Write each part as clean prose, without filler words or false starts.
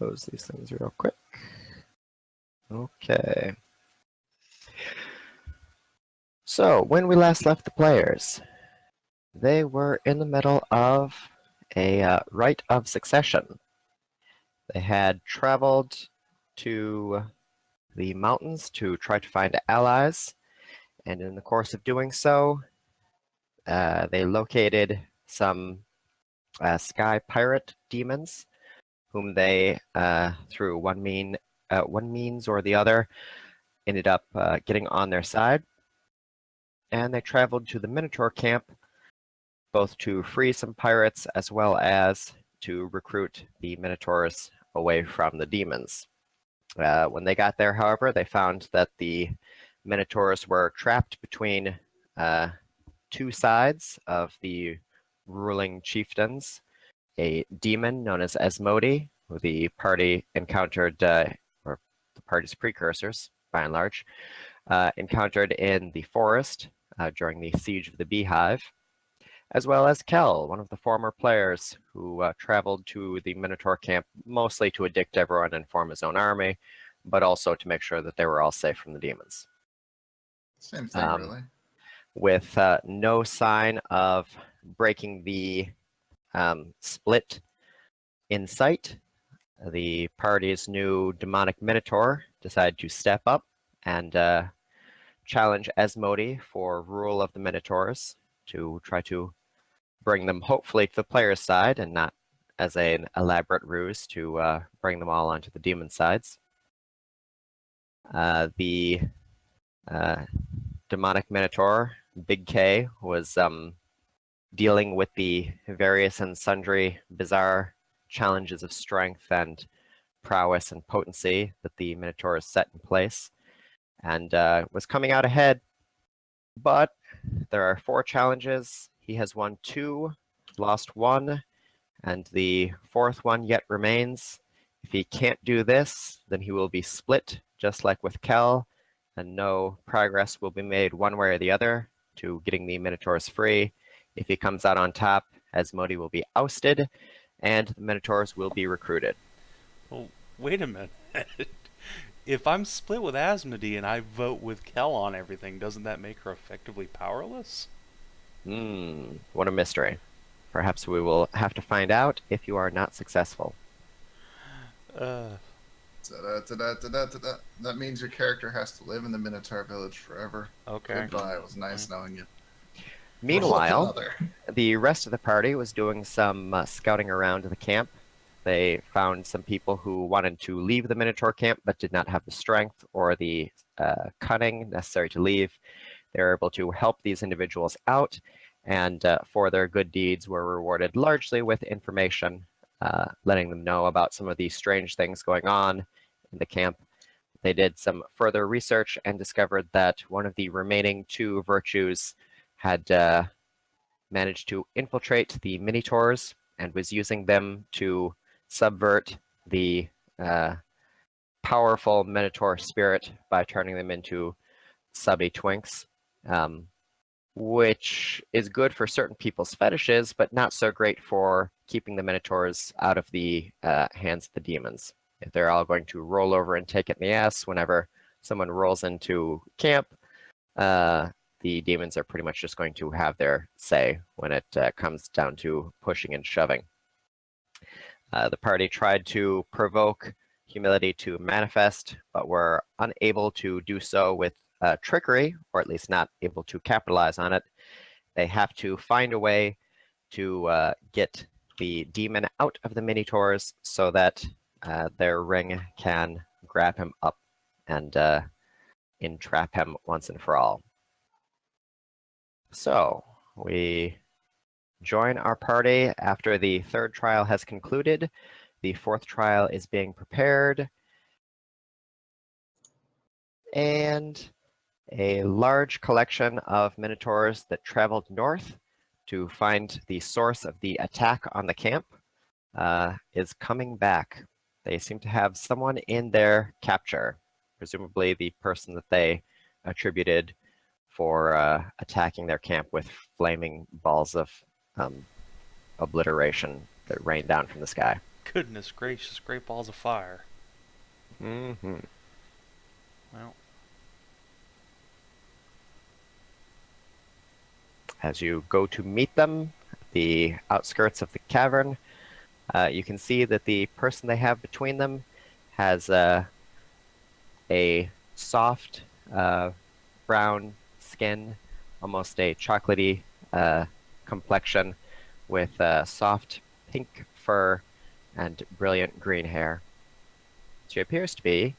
close these things real quick. Okay. So, when we last left the players, they were in the middle of a rite of succession. They had traveled to the mountains to try to find allies, and in the course of doing so, they located some sky pirate demons, whom they, through one means or the other, ended up getting on their side. And they traveled to the Minotaur camp, both to free some pirates as well as to recruit the Minotaurs away from the demons. When they got there, however, they found that the Minotaurs were trapped between two sides of the ruling chieftains, a demon known as Asmodi, who the party encountered, or the party's precursors, by and large, encountered in the forest during the Siege of the Beehive, as well as Kel, one of the former players who traveled to the Minotaur camp mostly to addict everyone and form his own army, but also to make sure that they were all safe from the demons. Same thing, really. With no sign of breaking the split in sight, the party's new Demonic Minotaur decided to step up and challenge Asmodi for rule of the Minotaurs to try to bring them hopefully to the player's side and not as an elaborate ruse to bring them all onto the demon sides. The Demonic Minotaur, Big K, was dealing with the various and sundry bizarre challenges of strength and prowess and potency that the Minotaurs set in place, and was coming out ahead. But there are 4 challenges. He has won 2, lost 1, and the 4th one yet remains. If he can't do this, then he will be split, just like with Kel, and no progress will be made one way or the other to getting the Minotaurs free. If he comes out on top, Asmodi will be ousted, and the Minotaurs will be recruited. Well, wait a minute. If I'm split with Asmodi and I vote with Kel on everything, doesn't that make her effectively powerless? What a mystery. Perhaps we will have to find out if you are not successful. That means your character has to live in the Minotaur village forever. Okay. Goodbye. It was nice knowing you. Meanwhile, the rest of the party was doing some scouting around the camp. They found some people who wanted to leave the Minotaur camp but did not have the strength or the cunning necessary to leave. They were able to help these individuals out, and for their good deeds were rewarded largely with information, letting them know about some of the strange things going on in the camp. They did some further research and discovered that one of the remaining 2 virtues had managed to infiltrate the Minotaurs and was using them to subvert the powerful Minotaur spirit by turning them into subby twinks, which is good for certain people's fetishes, but not so great for keeping the Minotaurs out of the hands of the demons. If they're all going to roll over and take it in the ass whenever someone rolls into camp, the demons are pretty much just going to have their say when it comes down to pushing and shoving. The party tried to provoke humility to manifest, but were unable to do so with trickery, or at least not able to capitalize on it. They have to find a way to get the demon out of the Minotaurs so that their ring can grab him up and entrap him once and for all. So, we join our party after the 3rd trial has concluded. The 4th trial is being prepared. And a large collection of Minotaurs that traveled north to find the source of the attack on the camp is coming back. They seem to have someone in their capture, presumably the person that they attributed for attacking their camp with flaming balls of obliteration that rained down from the sky. Goodness gracious, great balls of fire. Mm-hmm. Well, As you go to meet them at the outskirts of the cavern, you can see that the person they have between them has a soft brown skin, almost a chocolatey complexion, with soft pink fur and brilliant green hair. She appears to be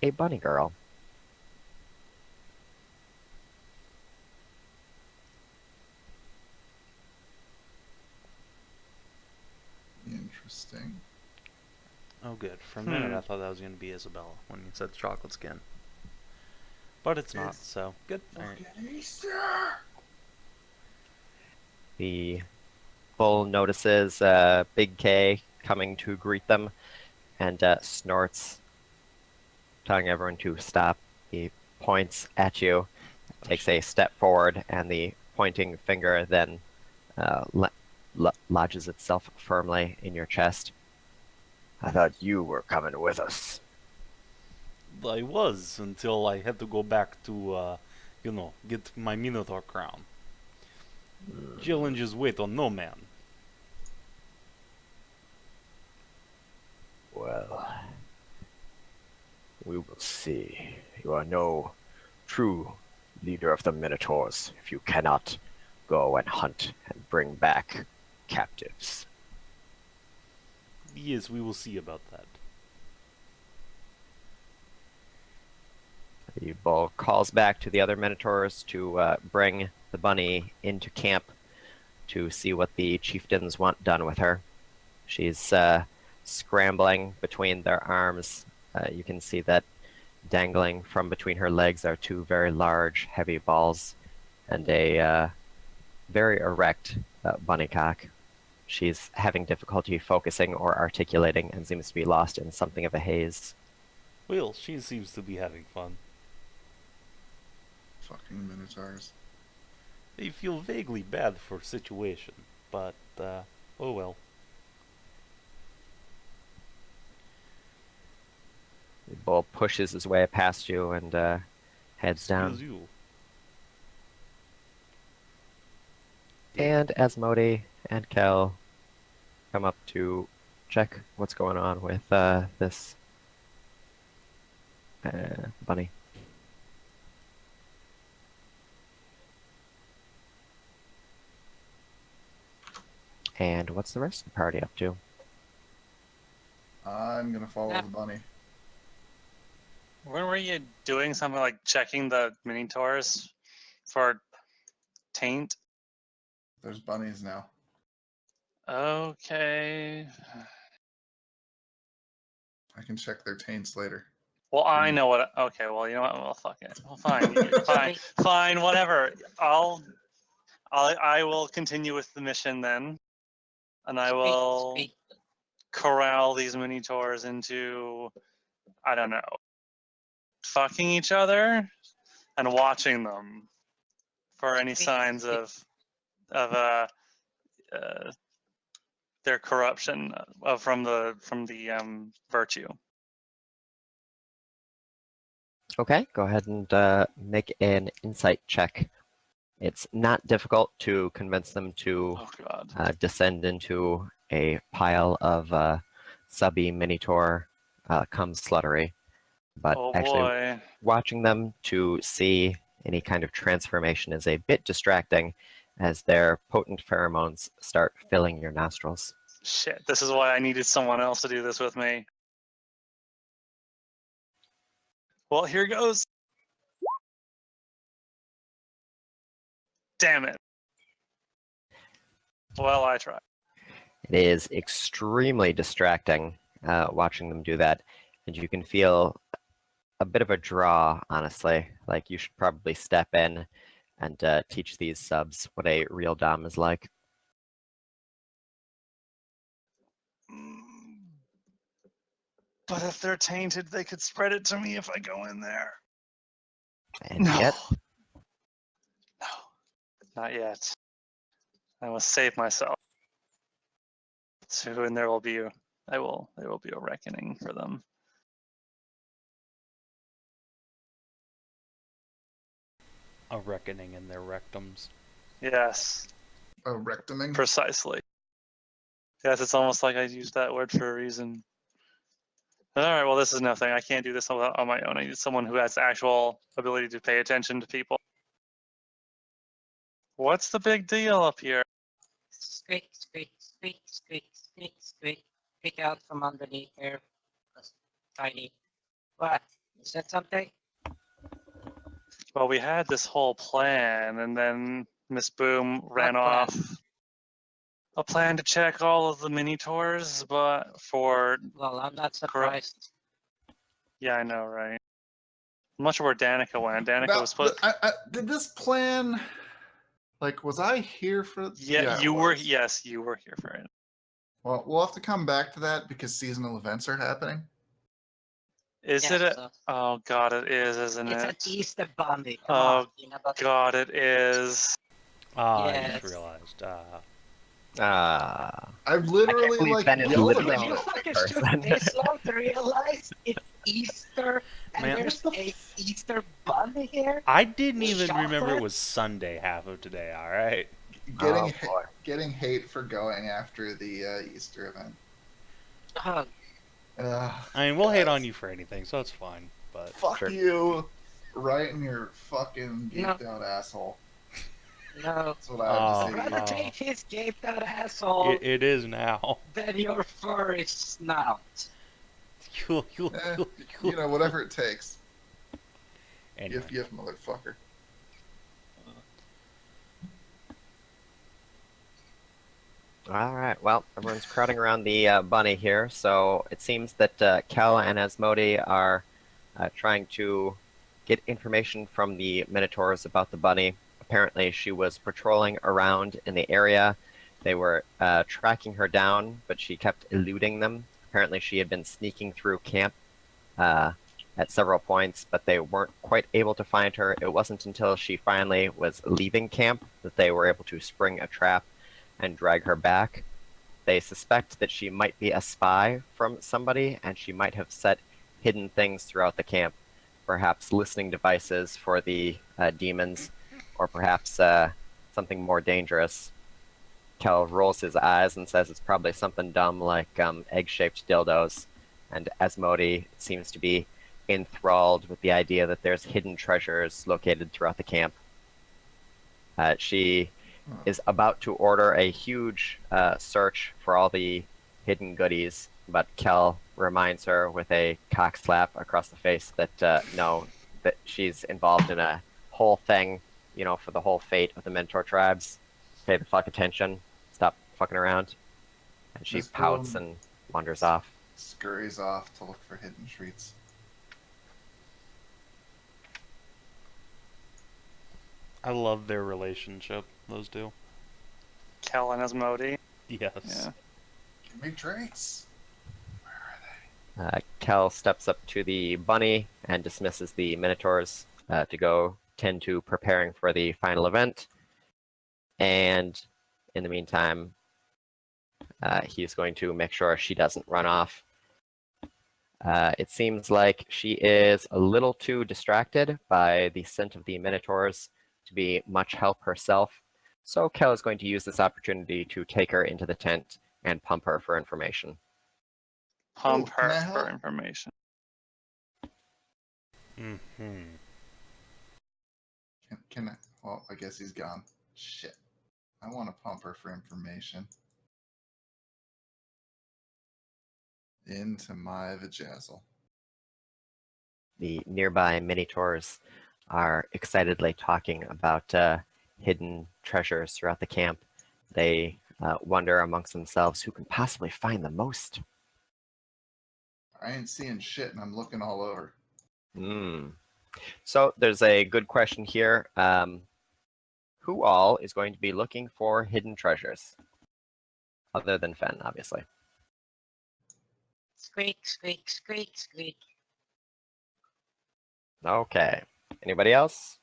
a bunny girl. Interesting. oh good. For a minute I thought that was going to be Isabella when you said chocolate skin. But it's not, so good. Alright. Fucking Easter! The bull notices Big K coming to greet them and snorts, telling everyone to stop. He points at you, takes a step forward, and the pointing finger then lodges itself firmly in your chest. I thought you were coming with us. I was until I had to go back to, get my Minotaur crown. Challenges wait on no man. Well, we will see. You are no true leader of the Minotaurs if you cannot go and hunt and bring back captives. Yes, we will see about that. The bull calls back to the other Minotaurs to bring the bunny into camp to see what the chieftains want done with her. She's scrambling between their arms. You can see that dangling from between her legs are two very large, heavy balls and a very erect bunny cock. She's having difficulty focusing or articulating and seems to be lost in something of a haze. Well, she seems to be having fun. Fucking Minotaurs. They feel vaguely bad for situation, but, oh well. The bull pushes his way past you and heads down. Excuse you. And Asmodee and Kel come up to check what's going on with this bunny. And what's the rest of the party up to? I'm gonna follow the bunny. When were you doing something like checking the Minotaurs for taint? There's bunnies now. Okay. I can check their taints later. Well, I know what. Okay, well, you know what? Well, fuck it. Well, fine, fine, whatever. I will continue with the mission then, and I will corral these Minotaurs into, I don't know, fucking each other and watching them for any signs of their corruption from the virtue. Okay, go ahead and make an insight check. It's not difficult to convince them to Oh god. descend into a pile of subby Minotaur cum sluttery, but Oh actually boy. watching them to see any kind of transformation is a bit distracting as their potent pheromones start filling your nostrils. Shit. This is why I needed someone else to do this with me. Well, here goes. Damn it. Well, I tried. It is extremely distracting watching them do that, and you can feel a bit of a draw, honestly. Like you should probably step in and teach these subs what a real dom is like. But if they're tainted, they could spread it to me if I go in there. And yet, No, not yet. I must save myself. Soon there will be there will be a reckoning for them. A reckoning in their rectums. Yes, A rectuming. precisely. Yes, it's almost like I used that word for a reason. All right, well, this is nothing. I can't do this on my own. I need someone who has actual ability to pay attention to people. What's the big deal up here? Squeak, squeak, squeak, squeak, squeak, squeak. Peek out from underneath here. That's tiny. What? You said something? Well, we had this whole plan, and then Miss Boom ran What plan? off. A plan to check all of the Minotaurs, but for Well, I'm not surprised. yeah, I know, right? I'm not sure where Dannika went. Danica Now, was supposed. did this plan? Like, was I here for? Yeah, it you were. was. Yes, you were here for it. Well, we'll have to come back to that because seasonal events are happening. Is Yes, it? so Oh God, it is, isn't it's it? an Easter bunny. Come Oh on. You know about God, it is. I Yes. just realized. Ah. I literally believe like Ben is yelled literally about You it. fucking person. took this long to realize it's Easter and Man. there's a Easter bunny here? I didn't even remember it Chocolate? was Sunday half of today, alright? Getting Oh, boy. getting hate for going after the Easter event. Oh, I mean, we'll hate guys, on you for anything, so it's fine. But Fuck Sure. you, right in your fucking No. geeked out asshole. no. That's what I have to say to Rather you. take his gaped out asshole it is now. than your furry snout. You know, whatever it takes. Anyway. Yif, motherfucker. All right. Well, everyone's crowding around the bunny here, so it seems that Kel and Asmodee are trying to get information from the Minotaurs about the bunny. Apparently, she was patrolling around in the area. They were tracking her down, but she kept eluding them. Apparently, she had been sneaking through camp at several points, but they weren't quite able to find her. It wasn't until she finally was leaving camp that they were able to spring a trap and drag her back. They suspect that she might be a spy from somebody, and she might have set hidden things throughout the camp, perhaps listening devices for the demons, or perhaps something more dangerous. Kel rolls his eyes and says it's probably something dumb like egg-shaped dildos, and Asmodee seems to be enthralled with the idea that there's hidden treasures located throughout the camp. She is about to order a huge search for all the hidden goodies, but Kel reminds her with a cock slap across the face that no, that she's involved in a whole thing, you know, for the whole fate of the Minotaur tribes. Pay the fuck attention. Stop fucking around. And she Miss pouts Boom and wanders off. scurries off to look for hidden treats. I love their relationship, those two. Kel and Asmodee. Yes. Yeah. Give me treats. Where are they? Kel steps up to the bunny and dismisses the Minotaurs to go tend to preparing for the final event. And in the meantime, he's going to make sure she doesn't run off. It seems like she is a little too distracted by the scent of the Minotaurs to be much help herself. So Kel is going to use this opportunity to take her into the tent and pump her for information. Pump can I her help? for information. Mm-hmm. Can I? Well, I guess he's gone. Shit. I want to pump her for information. Into my vajazzle. The nearby Minotaurs are excitedly talking about hidden treasures throughout the camp. They wonder amongst themselves who can possibly find the most. I ain't seeing shit, and I'm looking all over. So there's a good question here. Who all is going to be looking for hidden treasures? Other than Fen, obviously. Squeak, squeak, squeak, squeak. Okay. Anybody else?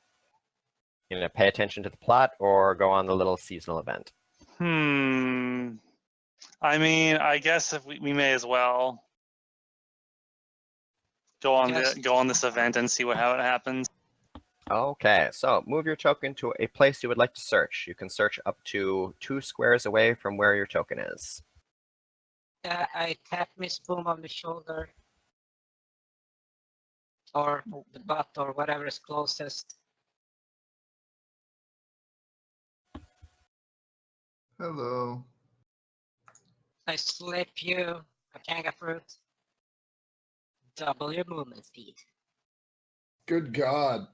You gonna pay attention to the plot or go on the little seasonal event? I mean, I guess if we may as well go on Yes. go on this event and see how it happens. Okay, so move your token to a place you would like to search. You can search up to 2 squares away from where your token is. I tap Miss Boom on the shoulder. Or the butt, or whatever is closest. Hello. I slip you a kanga fruit. Double your movement speed. Good God.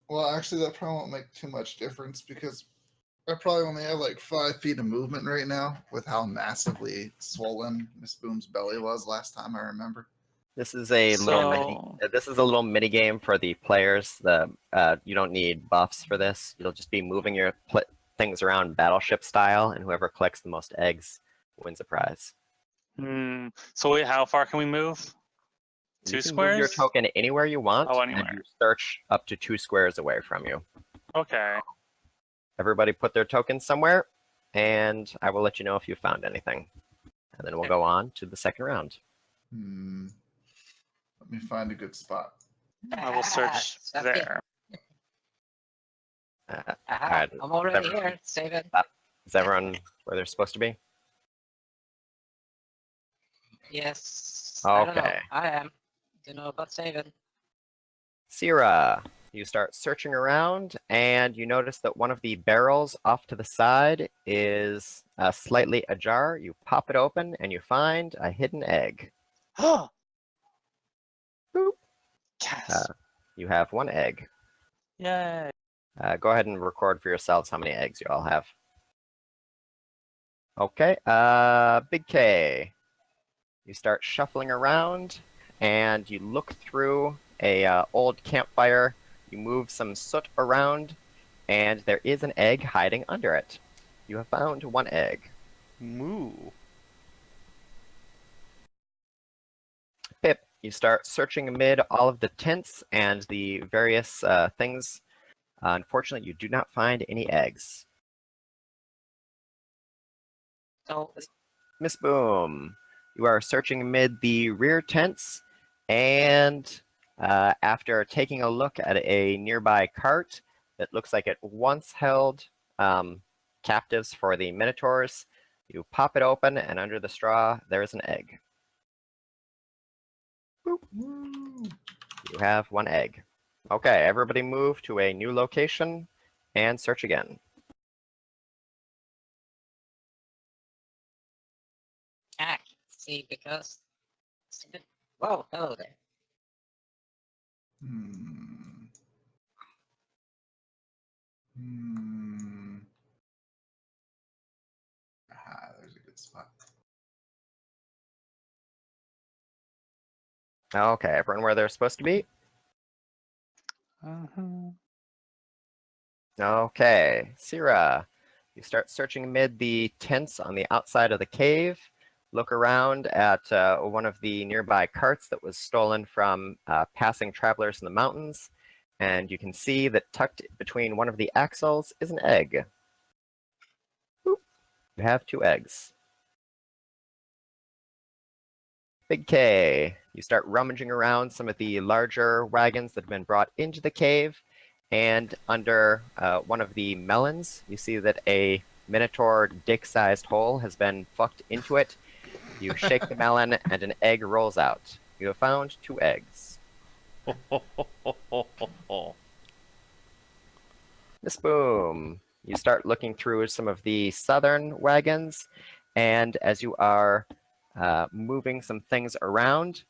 Well, actually, that probably won't make too much difference because I probably only have like 5 feet of movement right now with how massively swollen Miss Boom's belly was last time I remember. This is a little mini game for the players. You don't need buffs for this. You'll just be moving your things around battleship style, and whoever collects the most eggs wins a prize. So wait, how far can we move? You 2 can move your squares? token anywhere you want, Oh, and anywhere. you search up to 2 squares away from you. Okay. Everybody put their tokens somewhere, and I will let you know if you found anything. And then we'll go on to the second round. Let me find a good spot. I will search Something. there. Alright, I'm already everyone- here. Save it. Is everyone where they're supposed to be? Yes. I don't know. Okay. I am. Don't know about saving. Cyra, you start searching around, and you notice that one of the barrels off to the side is slightly ajar. You pop it open, and you find a hidden egg. Oh! Boop. Yes. You have 1 egg. Yay. Go ahead and record for yourselves how many eggs you all have. Okay, Big K. You start shuffling around, and you look through a old campfire. You move some soot around, and there is an egg hiding under it. You have found 1 egg. Moo. Pip, you start searching amid all of the tents and the various things. Unfortunately, you do not find any eggs. So Miss Boom, you are searching amid the rear tents, and after taking a look at a nearby cart that looks like it once held captives for the Minotaurs, you pop it open, and under the straw, there is an egg. Boop. You have 1 egg. Okay, everybody move to a new location and search again. I can see because. Whoa, hello there. There's a good spot. Okay, everyone where they're supposed to be? Okay, Cyra, you start searching amid the tents on the outside of the cave. Look around at one of the nearby carts that was stolen from passing travelers in the mountains, and you can see that tucked between one of the axles is an egg. Boop. You have 2 eggs. Big K, you start rummaging around some of the larger wagons that have been brought into the cave, and under one of the melons, you see that a Minotaur dick-sized hole has been fucked into it. You shake the melon, and an egg rolls out. You have found 2 eggs. Miss Boom, you start looking through some of the southern wagons, and as you are moving some things around,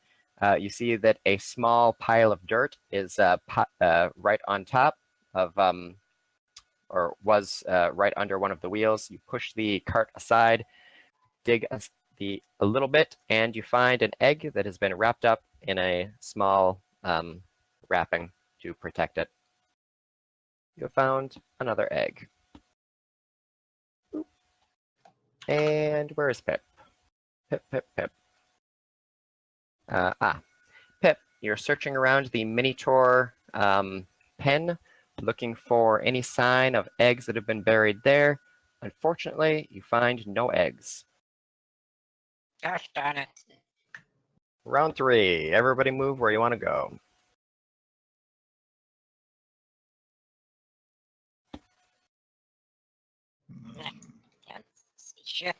you see that a small pile of dirt is right on top of, or was right under one of the wheels. You push the cart aside, dig a little bit, and you find an egg that has been wrapped up in a small wrapping to protect it. You have found another egg. And where is Pip? Pip, Pip, Pip. Pip, you're searching around the Minotaur pen, looking for any sign of eggs that have been buried there. Unfortunately, you find no eggs. Gosh darn it. Round 3. Everybody move where you want to go. Can't see shit.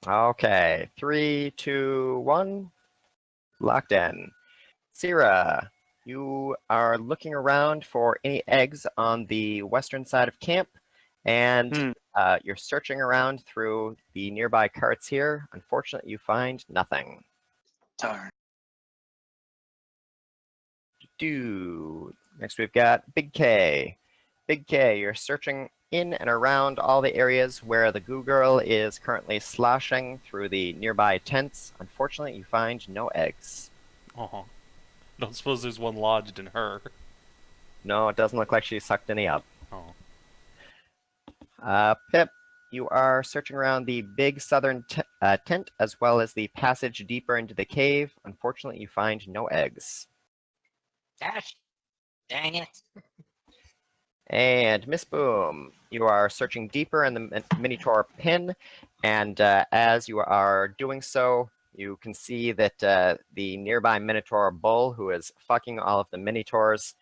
Okay, 3, 2, 1. Locked in. Cyra, you are looking around for any eggs on the western side of camp, and you're searching around through the nearby carts here. Unfortunately, you find nothing. Darn. Next, we've got Big K. Big K, you're searching in and around all the areas where the Goo Girl is currently sloshing through the nearby tents. Unfortunately, you find no eggs. Oh, don't suppose there's one lodged in her. No, it doesn't look like she sucked any up. Oh. Pip, you are searching around the big southern tent as well as the passage deeper into the cave. Unfortunately, you find no eggs. Gosh dang it. And Miss Boom, you are searching deeper in the Minotaur pin, and as you are doing so, you can see that the nearby Minotaur bull, who is fucking all of the Minotaurs,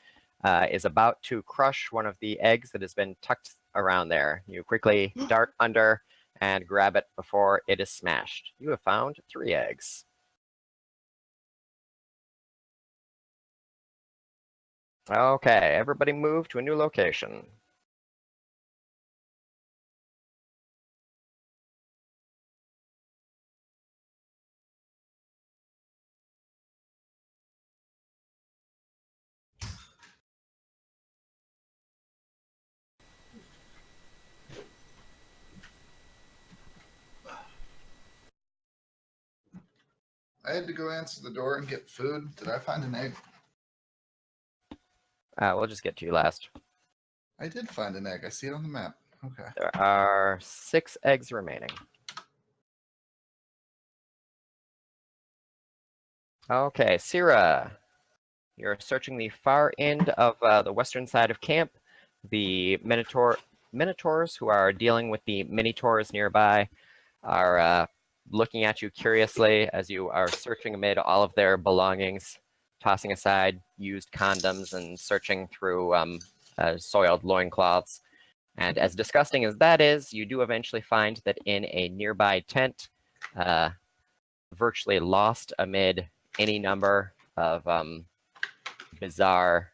is about to crush one of the eggs that has been tucked around there. You quickly dart under and grab it before it is smashed. You have found 3 eggs. Okay, everybody move to a new location. I had to go answer the door and get food. Did I find an egg? We'll just get to you last. I did find an egg. I see it on the map. Okay. There are 6 eggs remaining. Okay, Cyra, you're searching the far end of the western side of camp. The Minotaurs who are dealing with the Minotaurs nearby are looking at you curiously as you are searching amid all of their belongings, tossing aside used condoms and searching through soiled loincloths. And as disgusting as that is, you do eventually find that in a nearby tent, virtually lost amid any number of bizarre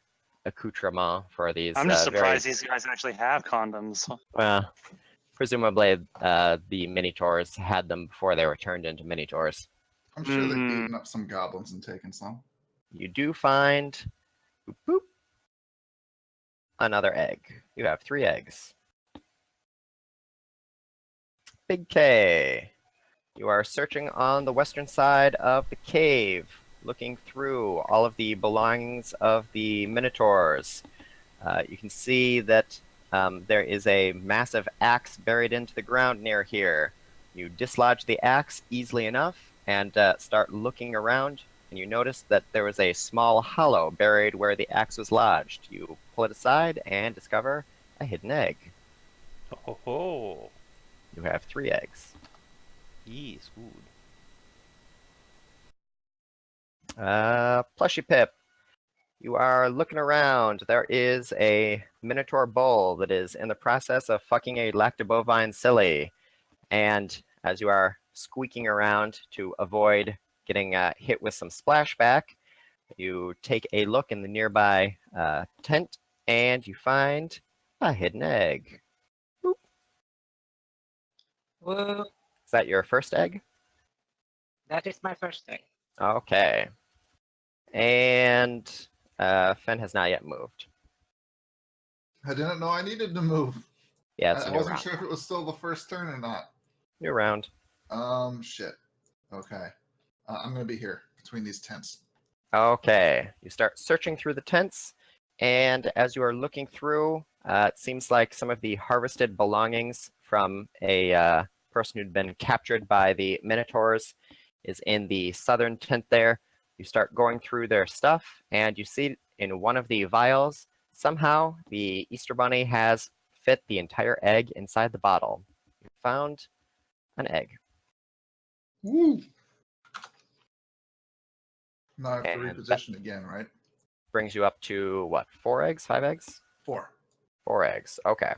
accoutrement for these. I'm just surprised these guys actually have condoms. Well, presumably the Minotaurs had them before they were turned into Minotaurs. I'm sure they've beaten up some goblins and taken some. You do find boop, boop, another egg. You have 3 eggs. Big K. You are searching on the western side of the cave, looking through all of the belongings of the Minotaurs. You can see that there is a massive axe buried into the ground near here. You dislodge the axe easily enough and start looking around, and you notice that there was a small hollow buried where the axe was lodged. You pull it aside and discover a hidden egg. Oh ho! You have 3 eggs. Yes, good. Plushy Pip, you are looking around. There is a Minotaur bull that is in the process of fucking a lactobovine silly. And as you are squeaking around to avoid getting hit with some splashback, you take a look in the nearby tent and you find a hidden egg. Boop. Woo. Is that your first egg? That is my first egg. Okay. And Fen has not yet moved. I didn't know I needed to move. Yeah, it's a I new wasn't round. sure if it was still the first turn or not. New round. Shit. Okay. I'm gonna be here between these tents. Okay. You start searching through the tents, and as you are looking through, it seems like some of the harvested belongings from a person who'd been captured by the Minotaurs is in the southern tent there. You start going through their stuff, and you see in one of the vials, somehow the Easter Bunny has fit the entire egg inside the bottle. You found an egg. Woo! Now I have to And reposition again, right? Brings you up to, what, 4 eggs? 5 eggs? 4. 4 eggs. Okay.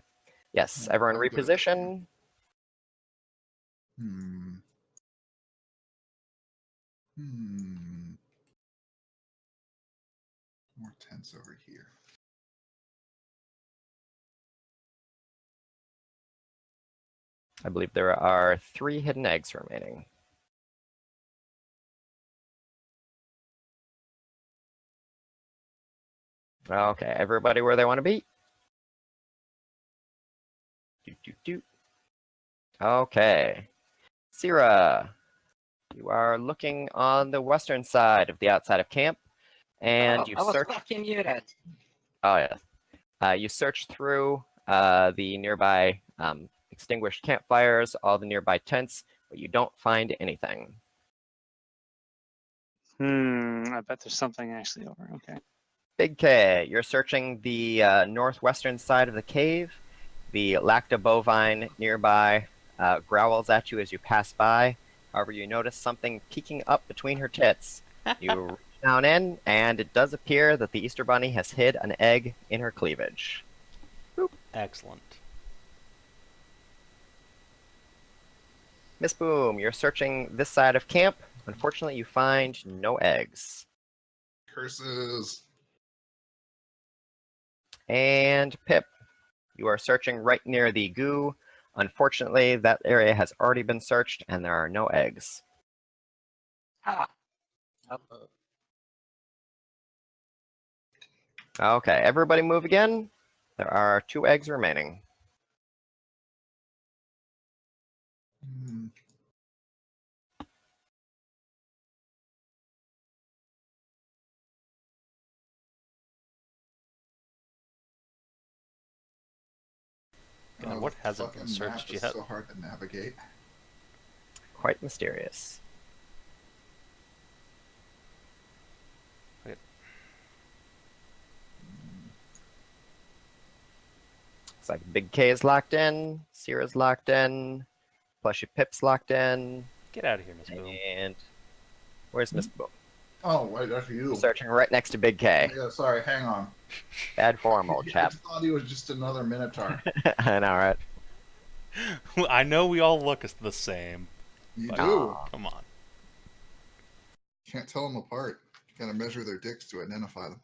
Yes, Yeah, everyone I'm good. reposition. Hmm. More tents over here. I believe there are 3 hidden eggs remaining. Okay, everybody where they want to be. Okay. Cyra, you are looking on the western side of the outside of camp, and you I was search. fucking muted. Oh yes. You search through the nearby extinguished campfires, all the nearby tents, but you don't find anything. I bet there's something actually over. Okay. Big K, you're searching the northwestern side of the cave. The lacta bovine nearby growls at you as you pass by. However, you notice something peeking up between her tits. You reach down in, and it does appear that the Easter Bunny has hid an egg in her cleavage. Excellent. Miss Boom, you're searching this side of camp. Unfortunately, you find no eggs. Curses. And Pip, you are searching right near the goo. Unfortunately, that area has already been searched, and there are no eggs. Ah. Uh-oh. Okay, everybody move again. There are 2 eggs remaining. Hmm. And Oh, what the hasn't been fucking searched map is yet? so hard to navigate. Quite mysterious. Okay. Looks like Big K is locked in, Cyra's locked in, Plushy Pip's locked in, Get out of here, Miss Boom. and where's Miss Boom? Oh, wait, after you. Searching right next to Big K. Yeah, sorry, hang on. Bad form, old I chap. thought he was just another Minotaur. I know, right? I know we all look the same. You But- do. Come on. Can't tell them apart. You gotta measure their dicks to identify them.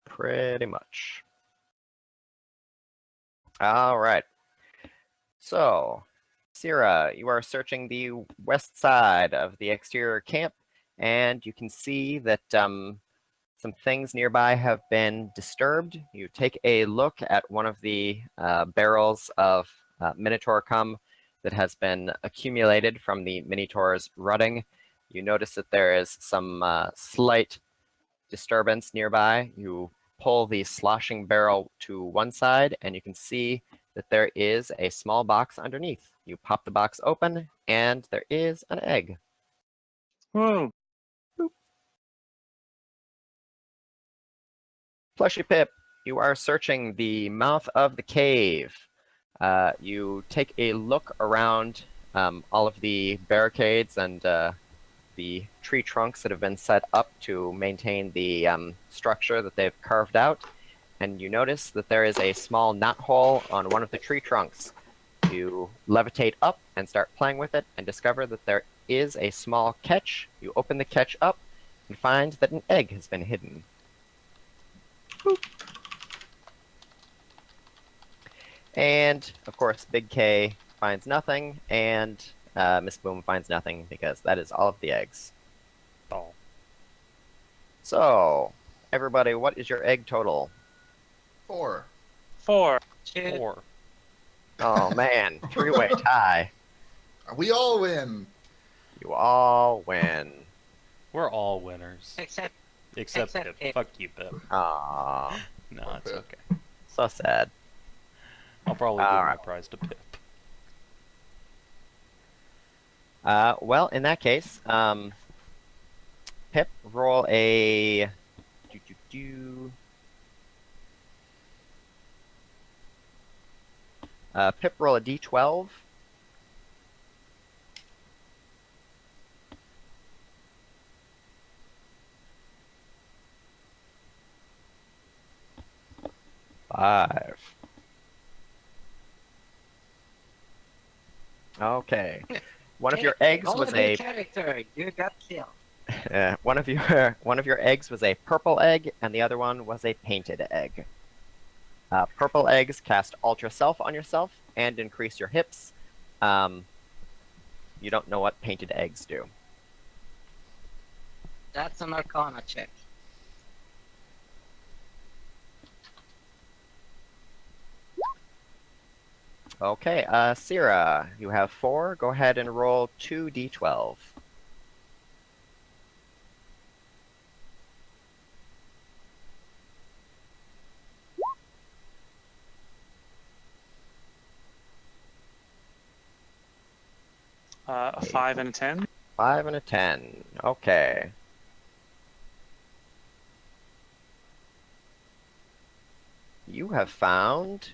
Pretty much. All right. So, Cyra, you are searching the west side of the exterior camp, and you can see that some things nearby have been disturbed. You take a look at one of the barrels of Minotaur cum that has been accumulated from the Minotaur's rutting. You notice that there is some slight disturbance nearby. You pull the sloshing barrel to one side, and you can see that there is a small box underneath. You pop the box open, and there is an egg. Whoa. Plushy Pip, you are searching the mouth of the cave. You take a look around all of the barricades and the tree trunks that have been set up to maintain the structure that they've carved out, and you notice that there is a small knothole on one of the tree trunks. You levitate up and start playing with it and discover that there is a small catch. You open the catch up and find that an egg has been hidden. Boop. And, of course, Big K finds nothing, and Miss Boom finds nothing, because that is all of the eggs. Oh. So, everybody, what is your egg total? 4. 4. 2. 4. Oh, man. 3-way tie. We all win. You all win. We're all winners. Except Except Except Pip. Pip. Fuck you, Pip. Aww. No, Poor it's Pip. okay. So sad. I'll probably give my Alright. prize to Pip. Well, in that case, Pip, roll a... Pip, roll a d12. Five. Okay. One of your eggs was Only a character. You got killed. one of your eggs was a purple egg, and the other one was a painted egg. Purple eggs cast Ultra Self on yourself and increase your hips. You don't know what painted eggs do. That's an Arcana check. Okay, Cyra, you have 4. Go ahead and roll 2d12. A 5 and a 10. 5 and a 10. Okay. You have found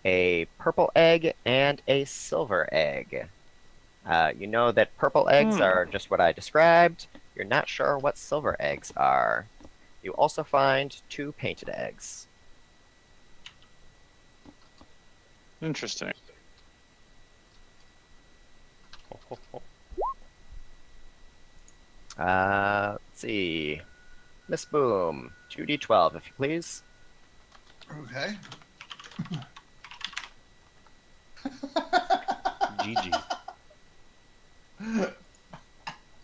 a purple egg and a silver egg. You know that purple eggs are just what I described. You're not sure what silver eggs are. You also find 2 painted eggs. Interesting. Let's see. Miss Boom, 2d12, if you please. Okay. GG.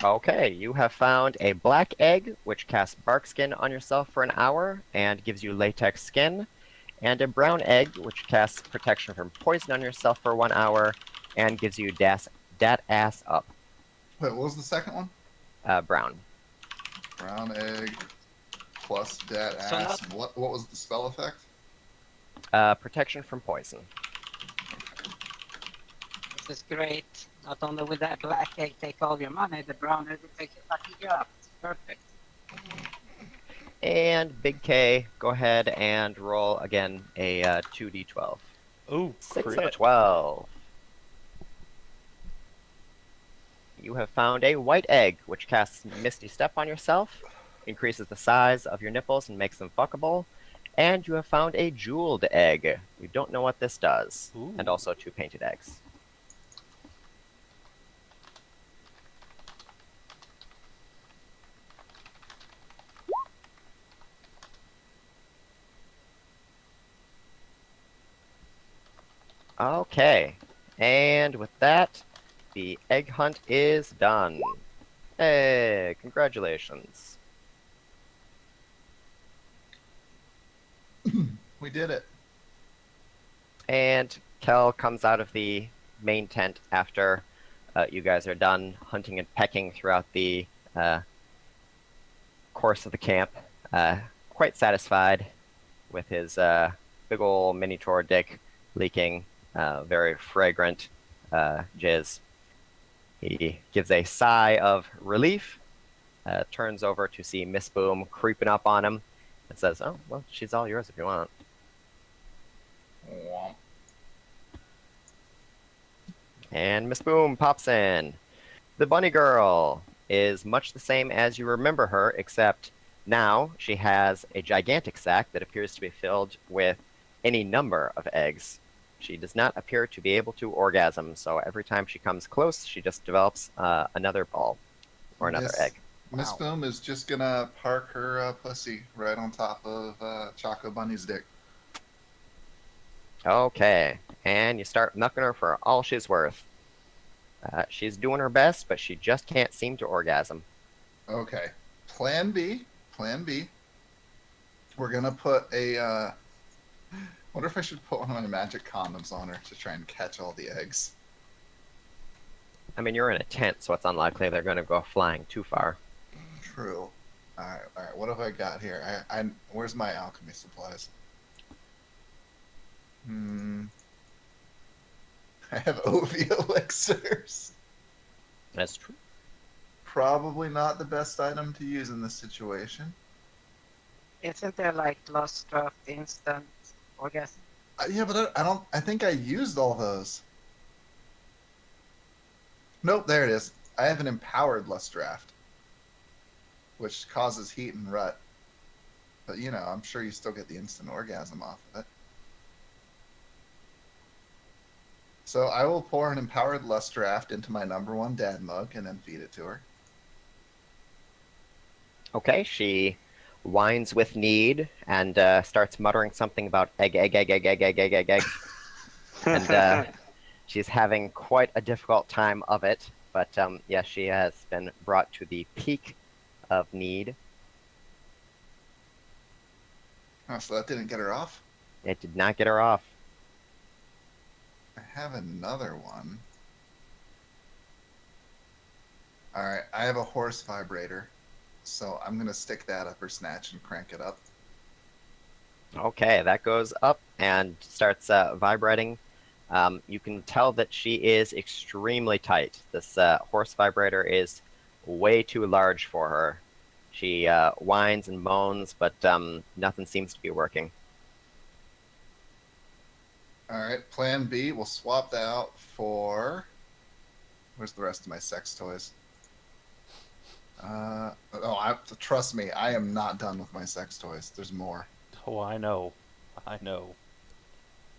Okay, you have found a black egg, which casts bark skin on yourself for an hour and gives you latex skin, and a brown egg, which casts protection from poison on yourself for 1 hour and gives you dat ass up. Wait, what was the second one? Brown. Brown egg plus dead So ass. And what was the spell effect? Protection from poison. This is great. Not only will that black egg take all your money, the brown egg will take your fucking job. It's perfect. And Big K, go ahead and roll again a 2d12. Oh, 6 crit. and a 12. You have found a white egg, which casts Misty Step on yourself, increases the size of your nipples and makes them fuckable. And you have found a jeweled egg. You don't know what this does. Ooh. And also 2 painted eggs. Okay. And with that, the egg hunt is done. Hey, congratulations. We did it. And Kel comes out of the main tent after you guys are done hunting and pecking throughout the course of the camp. Quite satisfied with his big ol' Minotaur dick leaking very fragrant jizz. He gives a sigh of relief, turns over to see Miss Boom creeping up on him, and says, "Oh, well, she's all yours if you want." Womp. And Miss Boom pops in. The bunny girl is much the same as you remember her, except now she has a gigantic sack that appears to be filled with any number of eggs. She does not appear to be able to orgasm, so every time she comes close, she just develops another ball or another egg. Miss Wow. Boom is just gonna park her pussy right on top of Choco Bunny's dick. Okay, and you start milking her for all she's worth. She's doing her best, but she just can't seem to orgasm. Okay. Plan B. Plan B. We're gonna put a. Wonder if I should put one of my magic condoms on her to try and catch all the eggs. I mean, you're in a tent, so it's unlikely they're going to go flying too far. True. All right. What have I got here? Where's my alchemy supplies? I have OV elixirs. That's true. probably not the best item to use in this situation. Isn't there like lost draft instant orgasm? Yeah, but I don't. I think I used all those. Nope, there it is. I have an empowered lust draft, which causes heat and rut. But you know, I'm sure you still get the instant orgasm off of it. So I will pour an empowered lust draft into my #1 dad mug and then feed it to her. Okay, she whines with need and starts muttering something about egg. And she's having quite a difficult time of it. But yes, she has been brought to the peak of need. Oh, so that didn't get her off? It did not get her off. I have another one. Alright, I have a horse vibrator. So I'm going to stick that up her snatch and crank it up. Okay, that goes up and starts vibrating. You can tell that she is extremely tight. This horse vibrator is way too large for her. She whines and moans, but nothing seems to be working. Alright, plan B, we'll swap that out for... Where's the rest of my sex toys? Trust me, I am not done with my sex toys. There's more. Oh, I know. I know.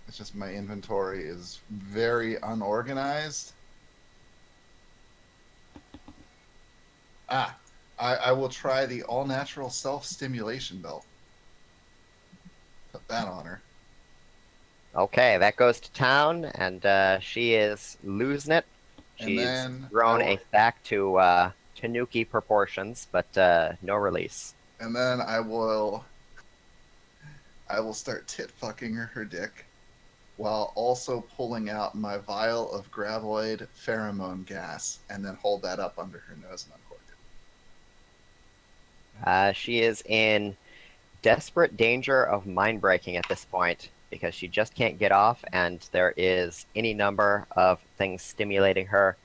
It's just my inventory is very unorganized. I will try the all-natural self-stimulation belt. Put that on her. Okay, that goes to town, and she is losing it. She's grown a sack to Tanuki proportions, but no release. And then I will start tit-fucking her dick, while also pulling out my vial of graboid pheromone gas, and then hold that up under her nose and uncork it. She is in desperate danger of mind breaking at this point, because she just can't get off, and there is any number of things stimulating her.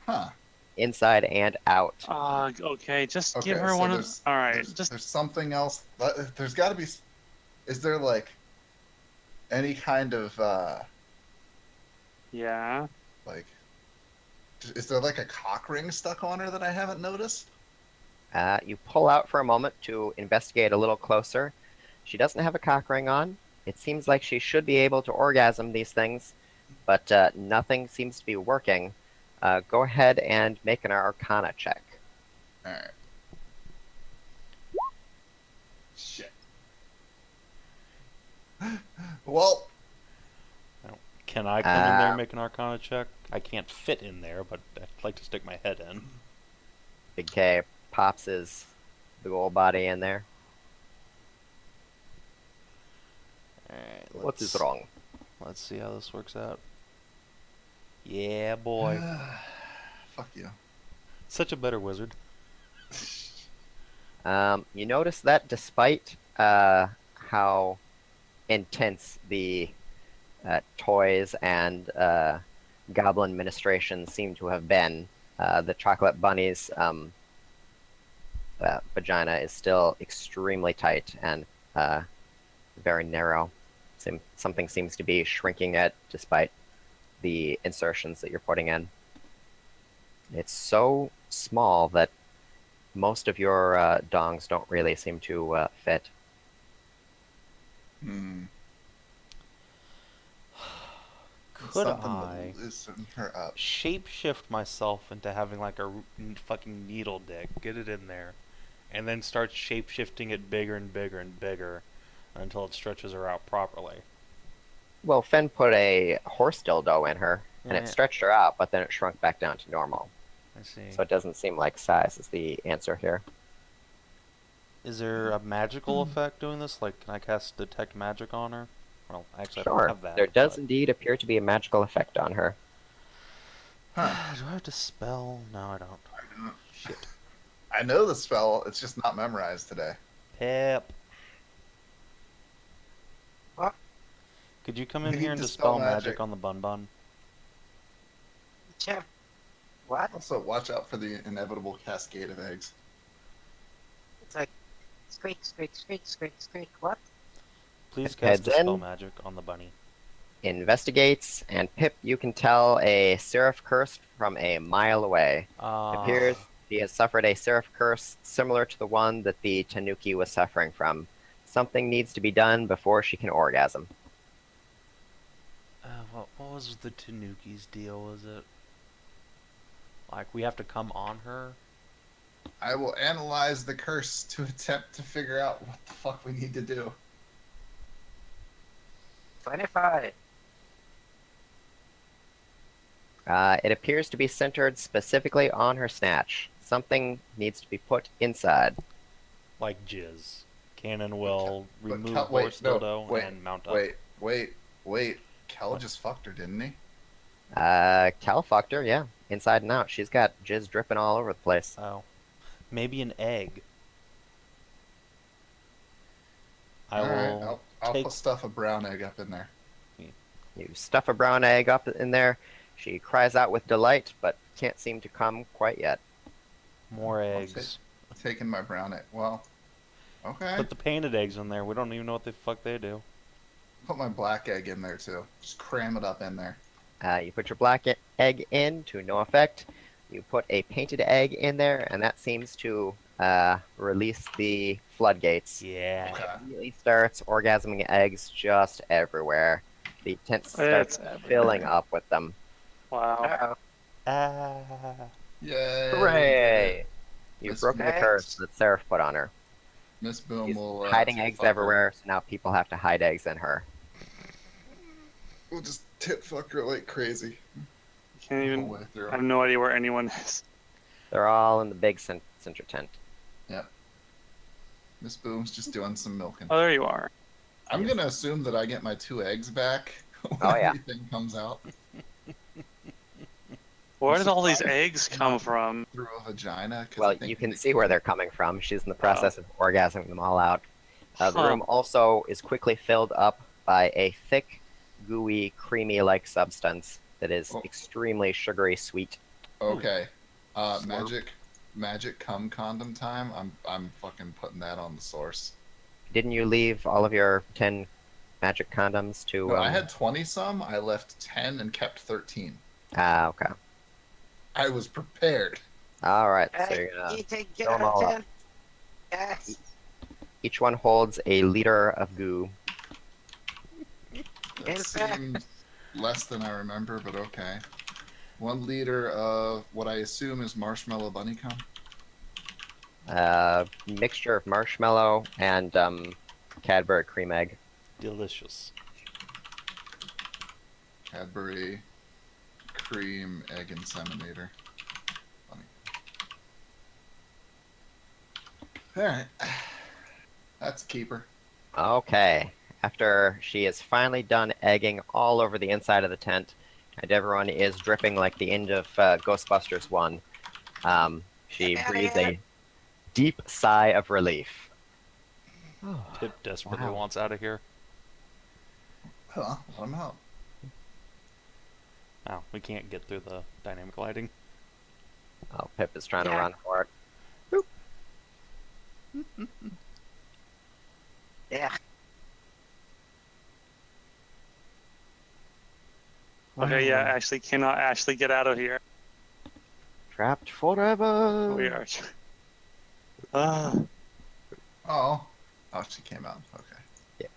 Huh. Inside and out. Okay, just Okay, give her so one of. there's- All right, There's something else. There's got to be... Is there, like, any kind of, yeah. like... Is there, like, a cock ring stuck on her that I haven't noticed? You pull out for a moment to investigate a little closer. She doesn't have a cock ring on. It seems like she should be able to orgasm these things, but nothing seems to be working. Go ahead and make an Arcana check. Alright. Shit. Well, Can I come in there and make an Arcana check? I can't fit in there, but I'd like to stick my head in. Big K pops his big old body in there. Alright, What is wrong? Let's see how this works out. Yeah, boy. fuck you. Such a better wizard. You notice that despite how intense the toys and Goblin ministration seem to have been, the chocolate bunny's vagina is still extremely tight and very narrow. Something seems to be shrinking it despite the insertions that you're putting in. It's so small that most of your dongs don't really seem to fit. Hmm. Could Something I to loosen her up. shapeshift myself into having like a fucking needle dick, get it in there, and then start shapeshifting it bigger and bigger and bigger until it stretches her out properly? Well, Fen put a horse dildo in her, and Yeah. it stretched her out, but then it shrunk back down to normal. I see. So it doesn't seem like size is the answer here. Is there a magical effect doing this? Like, can I cast Detect Magic on her? Well, actually, I don't Sure, have that. there does but- indeed appear to be a magical effect on her. Huh. Do I have to spell? No, I don't. I don't- Shit. I know the spell, it's just not memorized today. Pep. What? Could you come We in need here and to dispel spell magic magic. on the bun bun? Chef. What? Also, watch out for the inevitable cascade of eggs. It's like squeak, squeak, squeak, squeak, squeak. What? Please cast Heads Dispel in. Magic on the bunny. Investigates, and Pip, you can tell a Seraph curse from a mile away. It appears he has suffered a Seraph curse similar to the one that the Tanuki was suffering from. Something needs to be done before she can orgasm. What was the Tanuki's deal? Was it like we have to come on her? I will analyze the curse to attempt to figure out what the fuck we need to do. 25. It appears to be centered specifically on her snatch. Something needs to be put inside. Like jizz. Kannan will But remove Cal- horse no, dildo wait, and mount up. Wait. Kel What? just fucked her, didn't he? Cal fucked her, yeah. Inside and out. She's got jizz dripping all over the place. Oh. Maybe an egg. I Alright, will I'll take... stuff a brown egg up in there. You stuff a brown egg up in there. She cries out with delight, but can't seem to come quite yet. more eggs. Taking my brown egg. Well, okay. Put the painted eggs in there. We don't even know what the fuck they do. Put my black egg in there too. Just cram it up in there. You put your black egg in to no effect. You put a painted egg in there, and that seems to release the floodgates. Yeah. Okay. Immediately starts orgasming eggs just everywhere. The tent starts It's filling up with them. Wow. Uh-oh. Ah. Yay! Hooray! You've Miss broken the Max. curse that Seraph put on her. Miss Boom She's will hiding tit eggs fuck her. everywhere, so now people have to hide eggs in her. We'll just tit fuck her like crazy. Can't The even. whole way through. I have no idea where anyone is. They're all in the big center tent. Yep. Miss Boom's just doing some milking. Oh, there you are. I'm gonna assume that I get my 2 eggs back when Oh, yeah. everything comes out Where did all these surprised eggs come from? through a vagina. 'cause I Well, think you can they- see where they're coming from. She's in the process of orgasming them all out. The Huh. room also is quickly filled up by a thick, gooey, creamy-like substance that is Oh. extremely sugary sweet. Okay. Slurp. Magic cum condom time. I'm fucking putting that on the source. Didn't you leave all of your 10 magic condoms to... No, I had 20 some. I left 10 and kept 13. Ah, okay. I was prepared. Alright, so Hey, you're gonna... Ethan, get throw 'em out all of up. tent. Yes. Each one holds a liter of goo. That In fact- seemed less than I remember, but okay. 1 liter of what I assume is marshmallow bunny cum. Mixture of marshmallow and Cadbury cream egg. Delicious. Cadbury cream egg inseminator. Bunny. Alright. That's a keeper. Okay. After she is finally done egging all over the inside of the tent, and everyone is dripping like the end of Ghostbusters 1, she breathes a deep sigh of relief. Oh, Pip desperately wow. wants out of here. Huh, let him out. Oh, we can't get through the dynamic lighting. Oh, Pip is trying to Yeah. run for it. Yeah. Okay, yeah, Wow. actually cannot actually get out of here. Trapped forever. We are. Ah. Oh. Oh, she came out. Okay.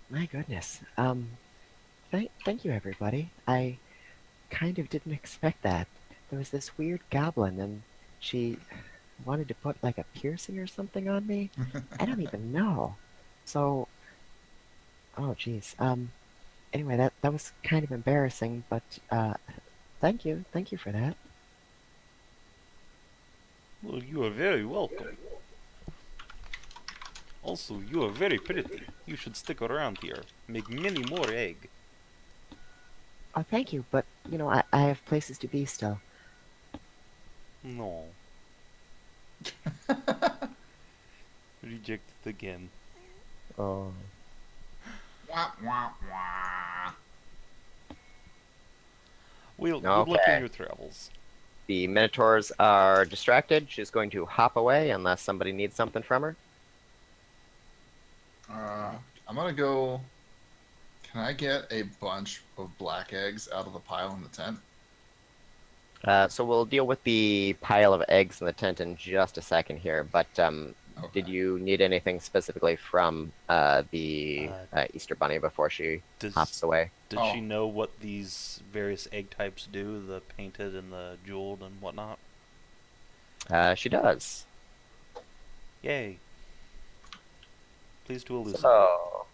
My goodness. Thank you, everybody. I kind of didn't expect that. There was this weird goblin, and she wanted to put like a piercing or something on me. I don't even know. So, oh jeez. Anyway, that was kind of embarrassing, but thank you for that. Well, you are very welcome. Also, you are very pretty. You should stick around here. Make many more egg. Oh, thank you, but you know, I have places to be still. No. Rejected again. Oh. Wah, wah, wah. Good luck in Okay. your travels. The Minotaurs are distracted. She's going to hop away unless somebody needs something from her. I'm gonna go. Can I get a bunch of black eggs out of the pile in the tent? So we'll deal with the pile of eggs in the tent in just a second here, but Okay. did you need anything specifically from the Easter Bunny before she hops away? Does she know what these various egg types do? The painted and the jeweled and whatnot? She does. Yay. Please do elucidate. So,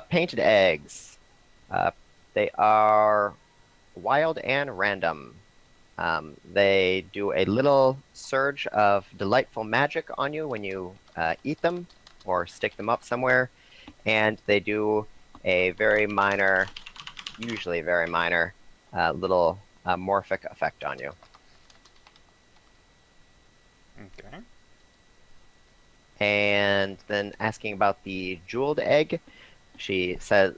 painted eggs. They are wild and random. They do a little surge of delightful magic on you when you eat them or stick them up somewhere, and they do a very minor, usually very minor, little morphic effect on you. Okay. And then asking about the jeweled egg, she says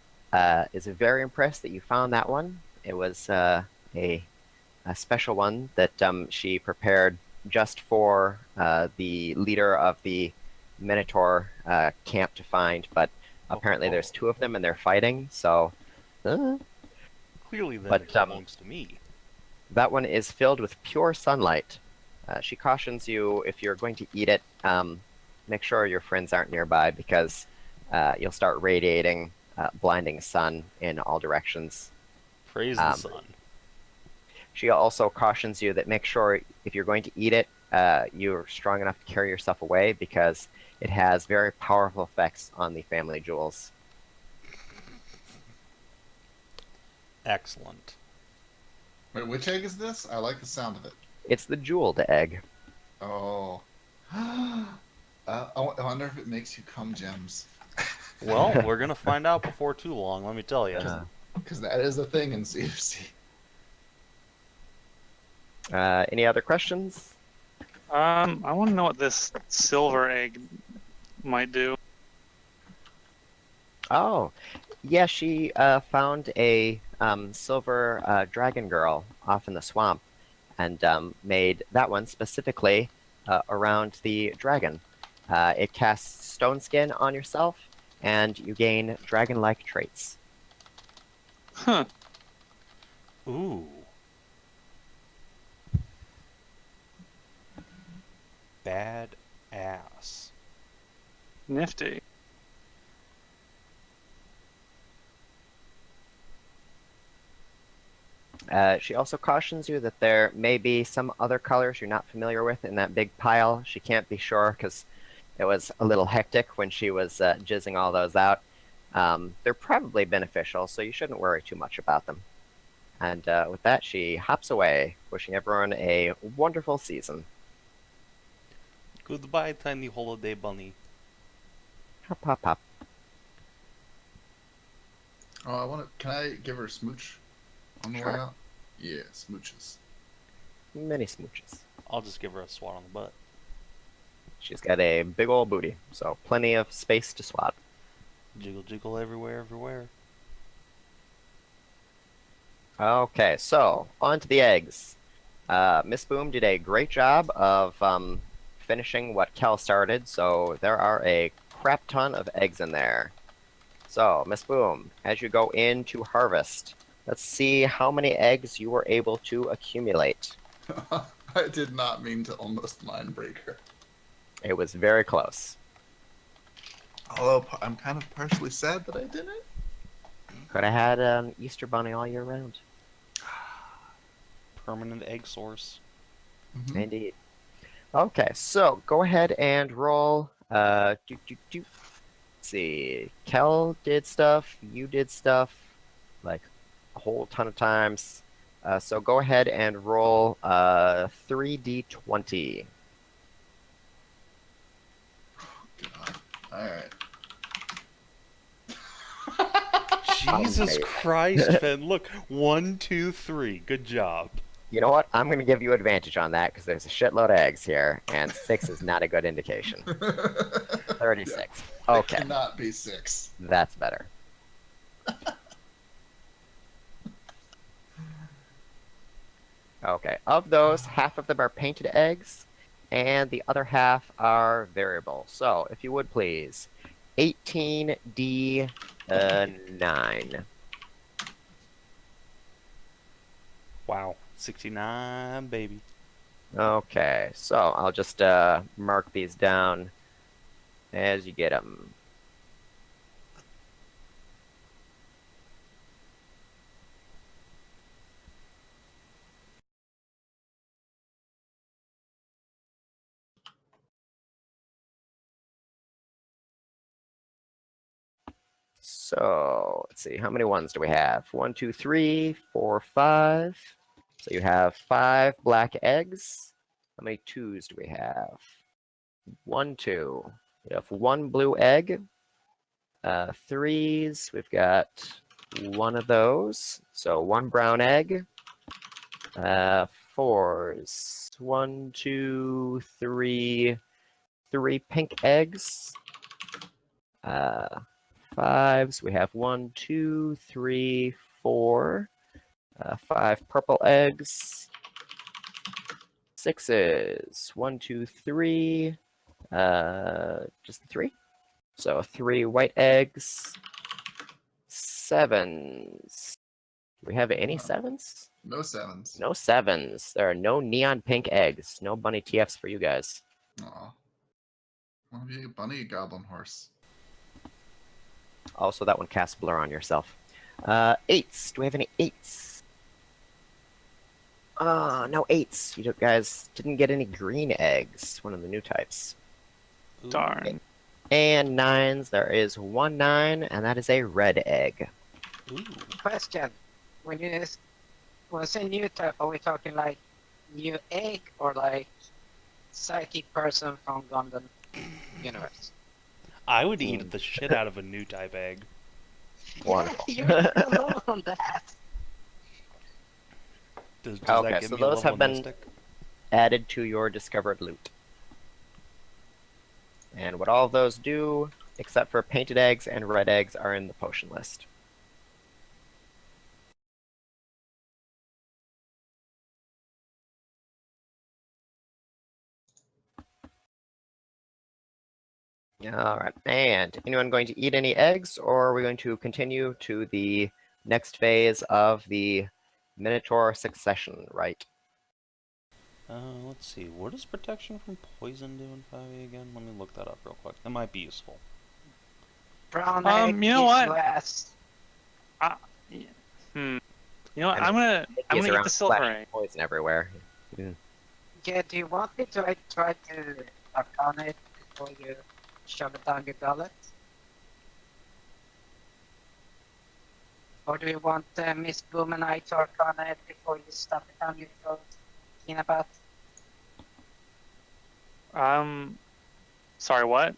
is very impressed that you found that one. It was a special one that she prepared just for the leader of the Minotaur camp to find, but apparently there's two of them and they're fighting, so... Clearly then But, it belongs to me. That one is filled with pure sunlight. She cautions you, if you're going to eat it, make sure your friends aren't nearby because you'll start radiating blinding sun in all directions. Praise the sun. She also cautions you that make sure if you're going to eat it, you're strong enough to carry yourself away because it has very powerful effects on the family jewels. Excellent. Wait, which egg is this? I like the sound of it. It's the jeweled egg. Oh. I wonder if it makes you cum gems. Well, we're going to find out before too long, let me tell you. Because that is a thing in CFC. Any other questions? I want to know what this silver egg might do. Oh, yeah, she found a silver dragon girl off in the swamp and made that one specifically around the dragon. It casts stone skin on yourself, and you gain dragon-like traits. Huh. Ooh. Bad ass. Nifty. She also cautions you that there may be some other colors you're not familiar with in that big pile. She can't be sure because it was a little hectic when she was jizzing all those out. They're probably beneficial, so you shouldn't worry too much about them. And with that, she hops away, wishing everyone a wonderful season. Goodbye, tiny holiday bunny. Hop, hop, hop. Oh, can I give her a smooch on the way out? Yeah, smooches. Many smooches. I'll just give her a swat on the butt. She's got a big old booty, so plenty of space to swat. Jiggle, jiggle everywhere, everywhere. Okay, so on to the eggs. Miss Boom did a great job of finishing what Kel started, so there are a crap ton of eggs in there. So, Miss Boom, as you go in to harvest, let's see how many eggs you were able to accumulate. I did not mean to almost mind break her. It was very close. Although I'm kind of partially sad that I didn't. Could have had an Easter bunny all year round. Permanent egg source. Mm-hmm. Indeed. Okay, so go ahead and roll. Let's see. Kel did stuff. You did stuff. Like a whole ton of times. So go ahead and roll 3d20. God. Alright. Jesus Christ, Fen. Look, 1, 2, 3. Good job. You know what? I'm going to give you advantage on that because there's a shitload of eggs here, and 6 is not a good indication. 36. Yeah, Okay. it cannot be 6. That's better. Okay, of those, half of them are painted eggs, and the other half are variable. So, if you would please, 18d9. Wow. 69, baby. Okay, so I'll just mark these down as you get them. So let's see, how many ones do we have? 1, 2, 3, 4, 5. So you have 5 black eggs. How many twos do we have? 1, 2. We have 1 blue egg. Threes, we've got 1 of those. So 1 brown egg. Fours, 1, 2, 3, 3 pink eggs. Fives, we have 1, 2, 3, 4. 5 purple eggs. Sixes, 1, 2, 3. Just 3. So 3 white eggs. Sevens. Do we have any sevens? No sevens. No sevens. There are no neon pink eggs. No bunny TFs for you guys. Aw. Want to be a bunny goblin horse? Also, that one casts blur on yourself. Eights. Do we have any eights? No eights. You guys didn't get any green eggs. One of the new types. Ooh. Darn. And nines. There is 1 9, and that is a red egg. Ooh. Question: when you say new type, are we talking like new egg or like psychic person from Goblin universe? I would eat the shit out of a new type egg. Wonderful. Yeah, you're alone on that. Does Okay, that give so me a those level have been- mystic? Added to your discovered loot. And what all of those do, except for painted eggs and red eggs, are in the potion list. Alright, and anyone going to eat any eggs, or are we going to continue to the next phase of the Minotaur succession, right? Let's see. What does protection from poison do in 5e again? Let me look that up real quick. That might be useful. Brown egg. You know what? Glass. You know what? And I'm gonna He's eat around the silver splashing egg. poison everywhere. Yeah, do you want me to like, try to arcana it before you shove it down your gullet? Or do you want Miss Boom and I to arcana it before you stuff it down your throat, Kinathis? Sorry, what?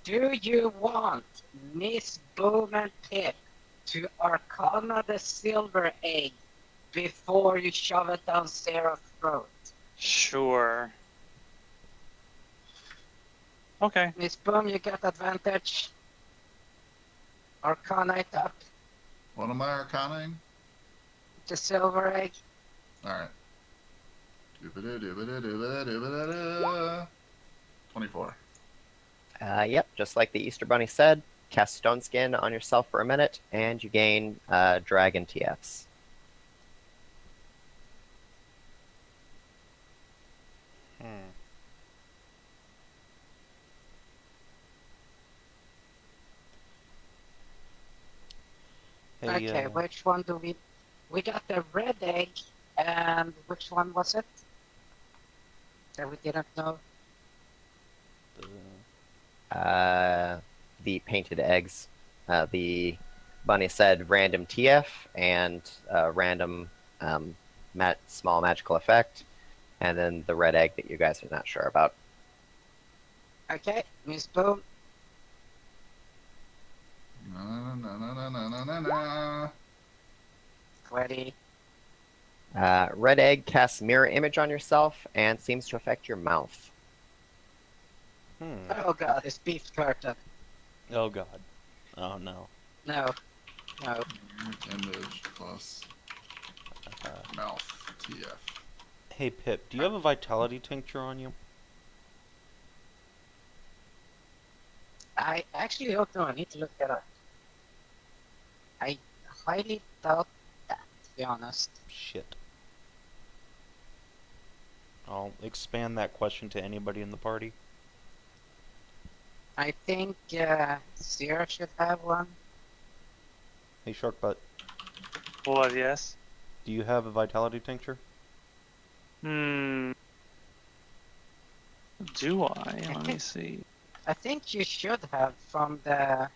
Do you want Miss Boom and Pip to arcana the silver egg before you shove it down Sarah's throat? Sure. Okay. Miss Boom, you got advantage. Arcana it up. What am I arcanaing? The silver egg. Alright. 24. Yep, just like the Easter Bunny said, cast Stone Skin on yourself for a minute, and you gain Dragon TFs. Hey, Okay, which one do we... We got the red egg, and which one was it? That we didn't know. The painted eggs. The bunny said random TF and random small magical effect, and then the red egg that you guys are not sure about. Okay, Miss Boom. Ready. Red egg casts mirror image on yourself and seems to affect your mouth. Oh god, it's beef curtain. Oh god. Oh no. No. No. Image plus mouth. WTF. Hey Pip, do you have a vitality tincture on you? I actually don't know. I need to look that up. I highly doubt that, to be honest. Shit. I'll expand that question to anybody in the party. I think Cyra should have one. Hey Sharkbutt, What? Yes. do you have a vitality tincture? Hmm. Do I? Let me see. I think you should have from the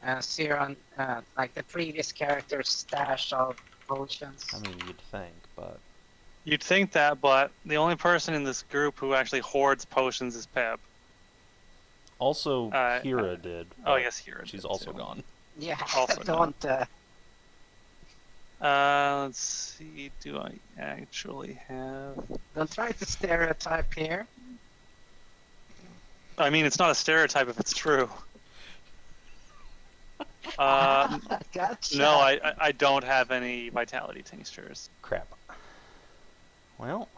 Cyra, like the previous character's stash of potions. I mean, you'd think, but... You'd think that, but the only person in this group who actually hoards potions is Pip. Also, Kira did. Oh, but yes, Hera she's did also too. gone. Yeah, Also don't. Let's see. Do I actually have? Don't try to stereotype here. I mean, it's not a stereotype if it's true. Gotcha. No, I don't have any vitality tinctures. Crap. Well,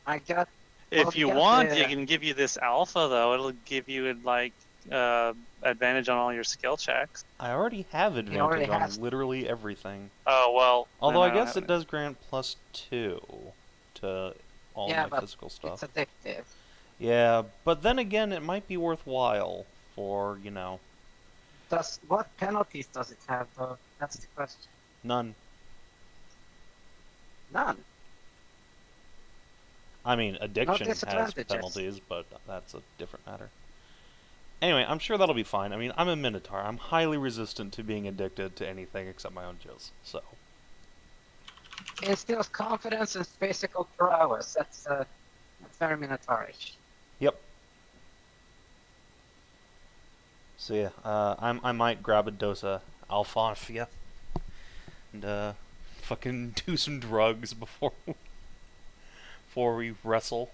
I got. If you you got want, the- I can give you this alpha though. It'll give you like advantage on all your skill checks. I already have already advantage on has- literally everything. Oh well. Although then I don't guess have it does grant +2 to all Yeah, my but physical stuff. It's addictive. Yeah, but then again, it might be worthwhile for, you know, What penalties does it have though? That's the question. none. None. I mean, addiction has disadvantages. penalties, but that's a different matter. Anyway, I'm sure that'll be fine. I mean, I'm a Minotaur. I'm highly resistant to being addicted to anything except my own jizz, so... It instills confidence and physical prowess. That's very Minotaurish. Yep. So yeah, I might grab a dose of Alphonsia and fucking do some drugs before we wrestle.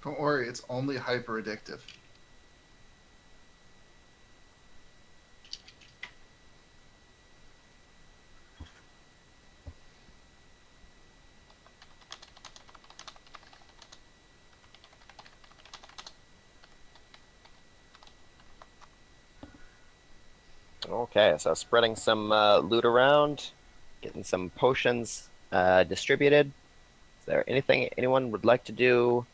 Don't worry, it's only hyper addictive. Okay, so spreading some loot around, getting some potions distributed. Is there anything anyone would like to do,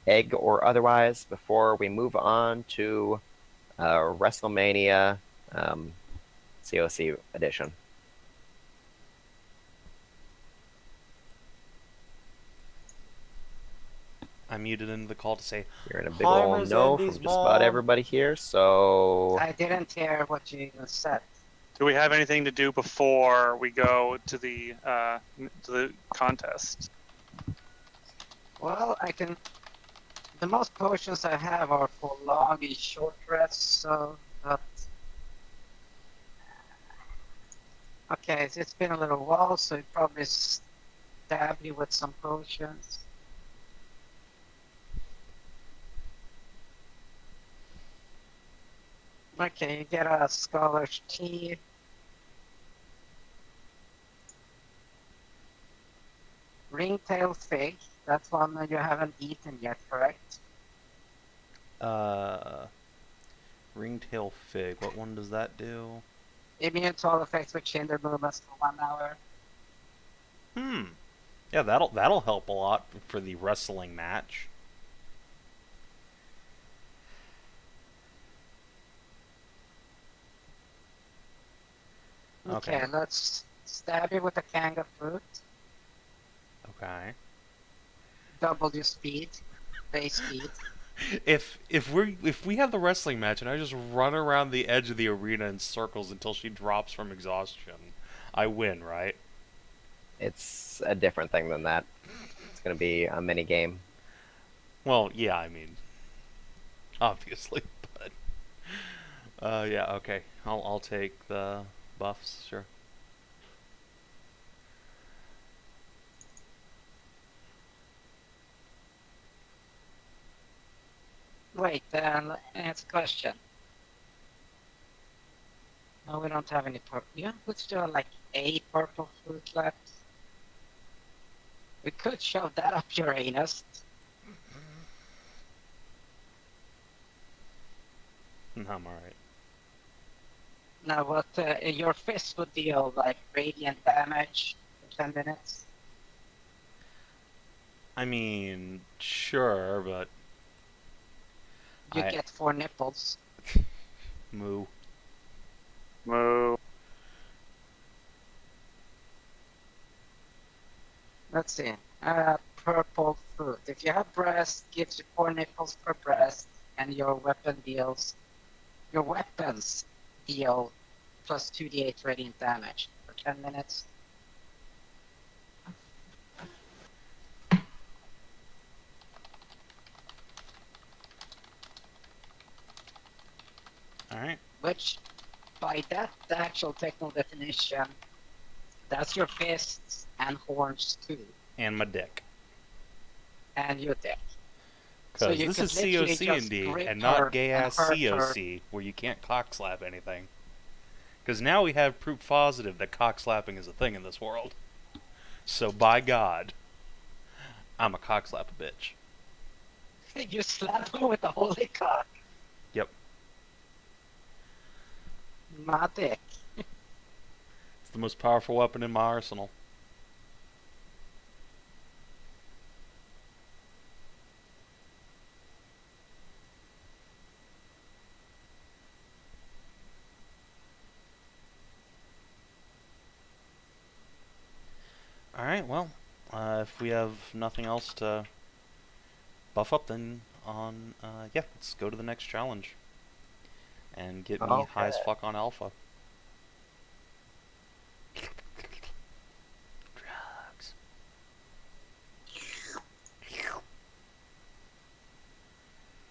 egg or otherwise, before we move on to WrestleMania CoC edition? I muted into the call to say, You're in a big Hi, ol' Miss no Andy's from just about mom. everybody here, so... I didn't hear what you even said. Do we have anything to do before we go to the contest? Well, I can. The most potions I have are for long and short rests, so. But... Okay, it's been a little while, so it probably stab you with some potions. Okay, you get a Scholar's Tea. Ringtail Fig. That's one that you haven't eaten yet, correct? Ringtail Fig. What one does that do? Immune to all effects with Shinder movements for 1 hour. Yeah, that'll help a lot for the wrestling match. Okay, let's stab you with a Kanga fruit. Okay. Double your speed. Base speed. If we have the wrestling match and I just run around the edge of the arena in circles until she drops from exhaustion, I win, right? It's a different thing than that. It's going to be a mini game. Well, yeah, I mean, obviously, but yeah, okay. I'll take the buffs, sure. Wait, answer question. No, we don't have any purple. Yeah, let's do like 8 purple fruit left. We could shove that up your anus. No, I'm alright. Now, what your fist would deal like radiant damage for 10 minutes. I mean, sure, but You I- get 4 nipples. moo. Moo. Let's see. Purple fruit. If you have breast, gives you 4 nipples per breast, and your weapons deal plus 2d8 radiant damage for 10 minutes. Alright. Which, by that the actual technical definition, that's your fists and horns too, And my dick. and your dick. Because you this could is literally CoC&D just grip and her not gay-ass and hurt her. CoC, where you can't cock-slap anything. Because now we have proof positive that cock-slapping is a thing in this world. So, by God, I'm a cock-slap a bitch. You slap her with a holy cock. Yep. My dick. It's the most powerful weapon in my arsenal. Alright, well, if we have nothing else to buff up, then yeah, let's go to the next challenge. And get me high as Okay. fuck on alpha. Drugs.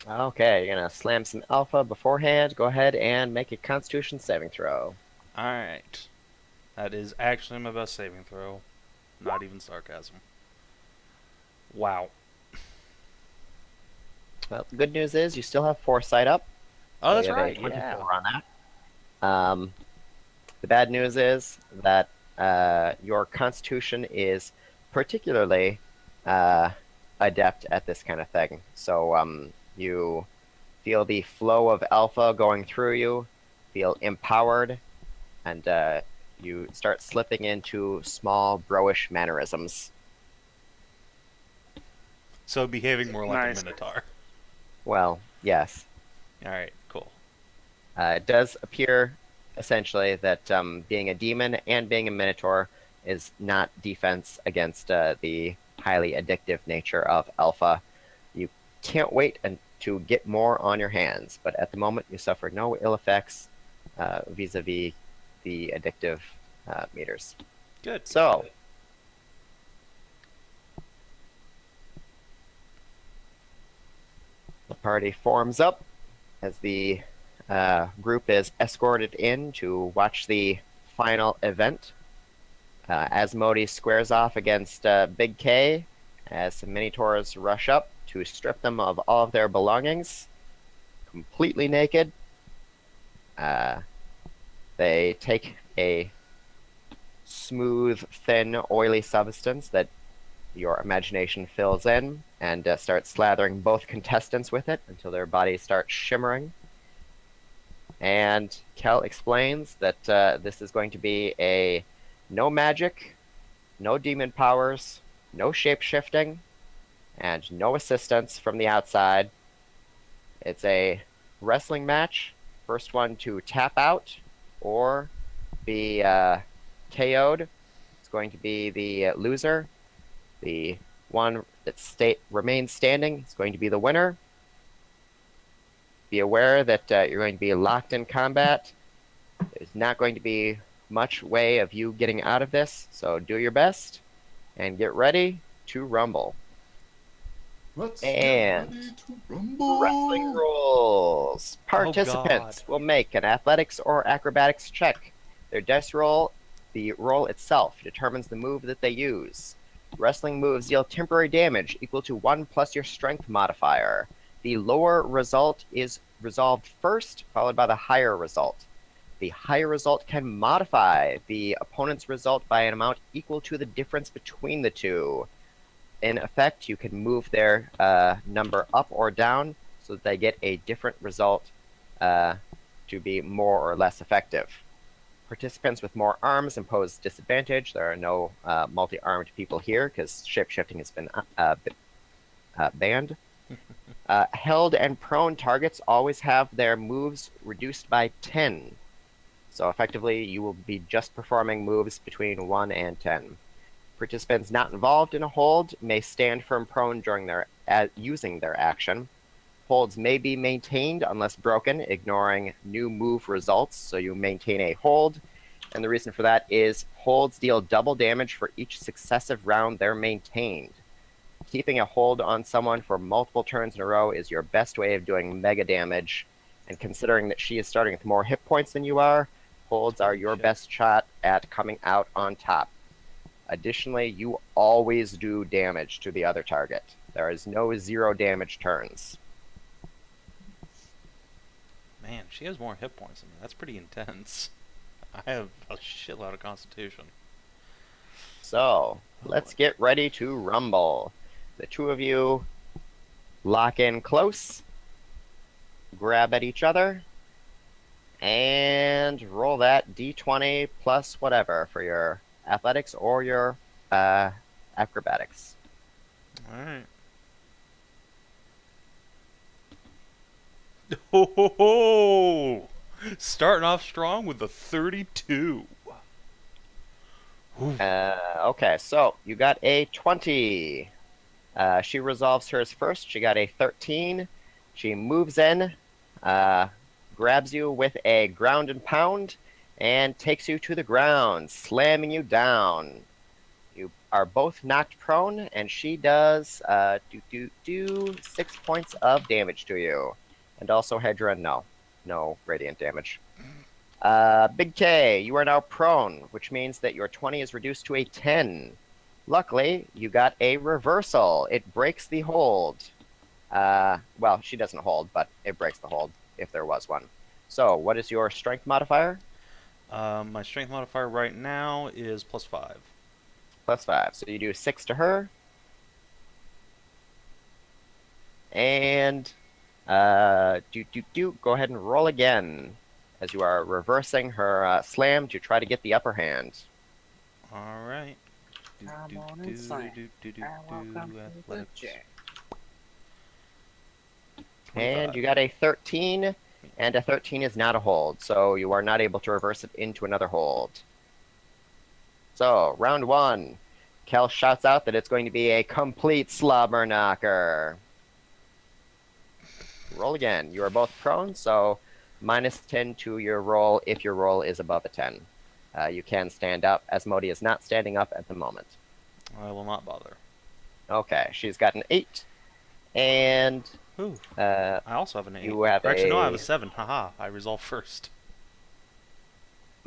Okay, you're gonna slam some alpha beforehand. Go ahead and make a Constitution saving throw. Alright. That is actually my best saving throw. Not even sarcasm. Wow. Well, the good news is you still have foresight up. Oh, so that's you have a right, 24 yeah. on that. The bad news is that your Constitution is particularly adept at this kind of thing. So you feel the flow of alpha going through you, feel empowered, and you start slipping into small bro-ish mannerisms. So behaving more like Nice. a Minotaur. Well, yes. Alright, cool. It does appear, essentially, that being a demon and being a minotaur is not defense against the highly addictive nature of alpha. You can't wait to get more on your hands, but at the moment you suffer no ill effects vis-a-vis the addictive meters. Good. So, the party forms up as the group is escorted in to watch the final event. As Modi squares off against Big K, as some Minotaurs rush up to strip them of all of their belongings, completely naked. They take a smooth, thin, oily substance that your imagination fills in and start slathering both contestants with it until their bodies start shimmering. And Kel explains that this is going to be a no magic, no demon powers, no shape-shifting, and no assistance from the outside. It's a wrestling match. First one to tap out or be KO'd is going to be the loser. The one that remains standing is going to be the winner. Be aware that you're going to be locked in combat. There's not going to be much way of you getting out of this, so do your best and get ready to rumble. Let's And get ready to rumble. wrestling rules. Participants will make an athletics or acrobatics check. Their dice roll, the roll itself, determines the move that they use. Wrestling moves deal temporary damage equal to 1 plus your strength modifier. The lower result is resolved first, followed by the higher result. The higher result can modify the opponent's result by an amount equal to the difference between the two. in effect, you can move their number up or down so that they get a different result to be more or less effective. Participants with more arms impose disadvantage. There are no multi-armed people here because shapeshifting has been banned. Held and prone targets always have their moves reduced by 10. So effectively, you will be just performing moves between 1 and 10. Participants not involved in a hold may stand firm prone during their using their action. Holds may be maintained unless broken, ignoring new move results, so you maintain a hold. And the reason for that is holds deal double damage for each successive round they're maintained. Keeping a hold on someone for multiple turns in a row is your best way of doing mega damage. And considering that she is starting with more hit points than you are, holds are your best shot at coming out on top. Additionally, you always do damage to the other target. There is no 0 damage turns. Man, she has more hit points than me. That's pretty intense. I have a shitload of constitution. So, let's get ready to rumble. The two of you lock in close, grab at each other, and roll that d20 plus whatever for your athletics or your acrobatics. Alright. Ho ho ho! Starting off strong with a 32. Okay, so you got a 20. She resolves hers first. She got a 13. She moves in, grabs you with a ground and pound, and takes you to the ground, slamming you down. You are both knocked prone, and she does 6 points of damage to you. And also Hedrah, no radiant damage. Big K, you are now prone, which means that your 20 is reduced to a 10. Luckily, you got a reversal. It breaks the hold. Well, she doesn't hold, but it breaks the hold, if there was one. So, what is your strength modifier? My strength modifier right now is +5. +5. So you do 6 to her. And go ahead and roll again, as you are reversing her slam to try to get the upper hand. Alright. Come on and slam. Welcome to the Athletics. check. And you got a 13, and a 13 is not a hold, so you are not able to reverse it into another hold. So, round 1. Kel shouts out that it's going to be a complete slobber knocker. Roll again. You are both prone, so -10 to your roll if your roll is above a 10. You can stand up, as Modi is not standing up at the moment. I will not bother. Okay, she's got an 8, and Ooh. I also have an 8. you have Actually, no, I a- have a 7. Haha, I resolve first.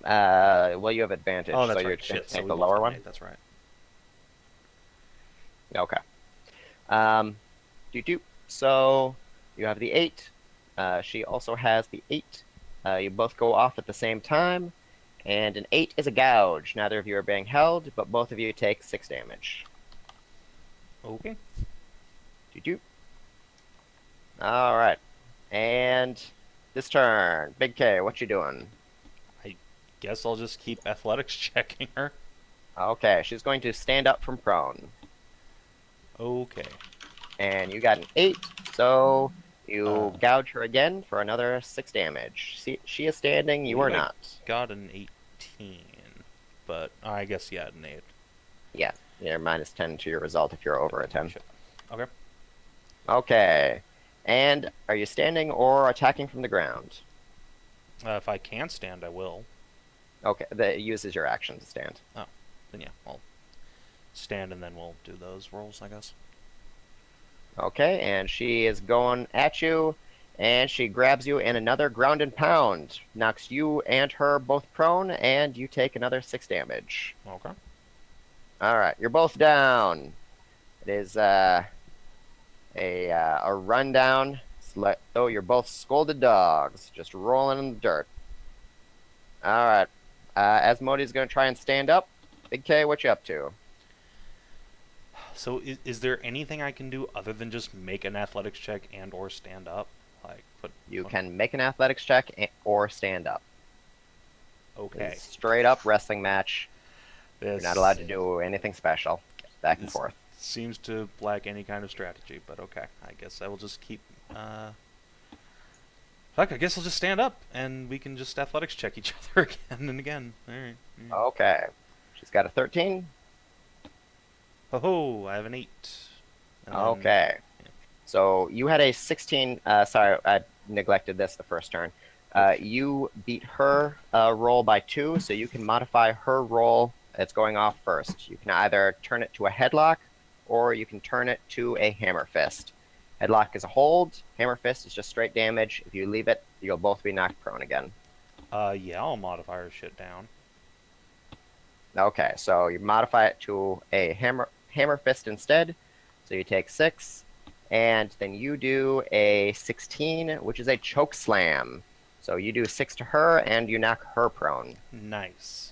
well, you have advantage, Oh, so that's you're right. going Shit, to so take we the both lower have an one? 8, that's right. Okay. So you have the 8. She also has the 8. You both go off at the same time, and an 8 is a gouge. Neither of you are being held, but both of you take 6 damage. Okay. Do. All right, and this turn, Big K, what you doing? Guess I'll just keep athletics checking her. Okay, she's going to stand up from prone, Okay. and you got an 8, so you Uh. gouge her again for another 6 damage. See, she is standing, you are Believe I not. Got an 18, but I guess yeah, an 8. Yeah, you're -10 to your result if you're over a 10. Shit. Okay. Okay. And are you standing or attacking from the ground? If I can stand, I will. Okay, that uses your action to stand. Then yeah, I'll stand and then we'll do those rolls, I guess. Okay, and she is going at you, and she grabs you in another ground and pound. Knocks you and her both prone, and you take another 6 damage. Okay. Alright, you're both down. It is a rundown, though you're both scolded dogs, just rolling in the dirt. Alright, as Modi's going to try and stand up, Big K, what you up to? So is there anything I can do other than just make an athletics check and or stand up? Like, You can make an athletics check or stand up. Okay. It's straight up wrestling match. This You're not allowed to do anything special. Back and forth. seems to lack any kind of strategy, but okay. I guess I will just keep. Fuck, I guess I'll just stand up and we can just athletics check each other again and again. Alright. Okay. She's got a 13. Oh, I have an 8. And then- Okay. So you had a 16. Sorry, I neglected this the first turn. You beat her roll by 2, so you can modify her roll. It's going off first. You can either turn it to a headlock, or you can turn it to a hammer fist. Headlock is a hold. Hammer fist is just straight damage. If you leave it, you'll both be knocked prone again. Yeah, I'll modify her shit down. Okay, so you modify it to a hammer fist instead. So you take 6, and then you do a 16, which is a choke slam. So you do 6 to her, and you knock her prone. Nice.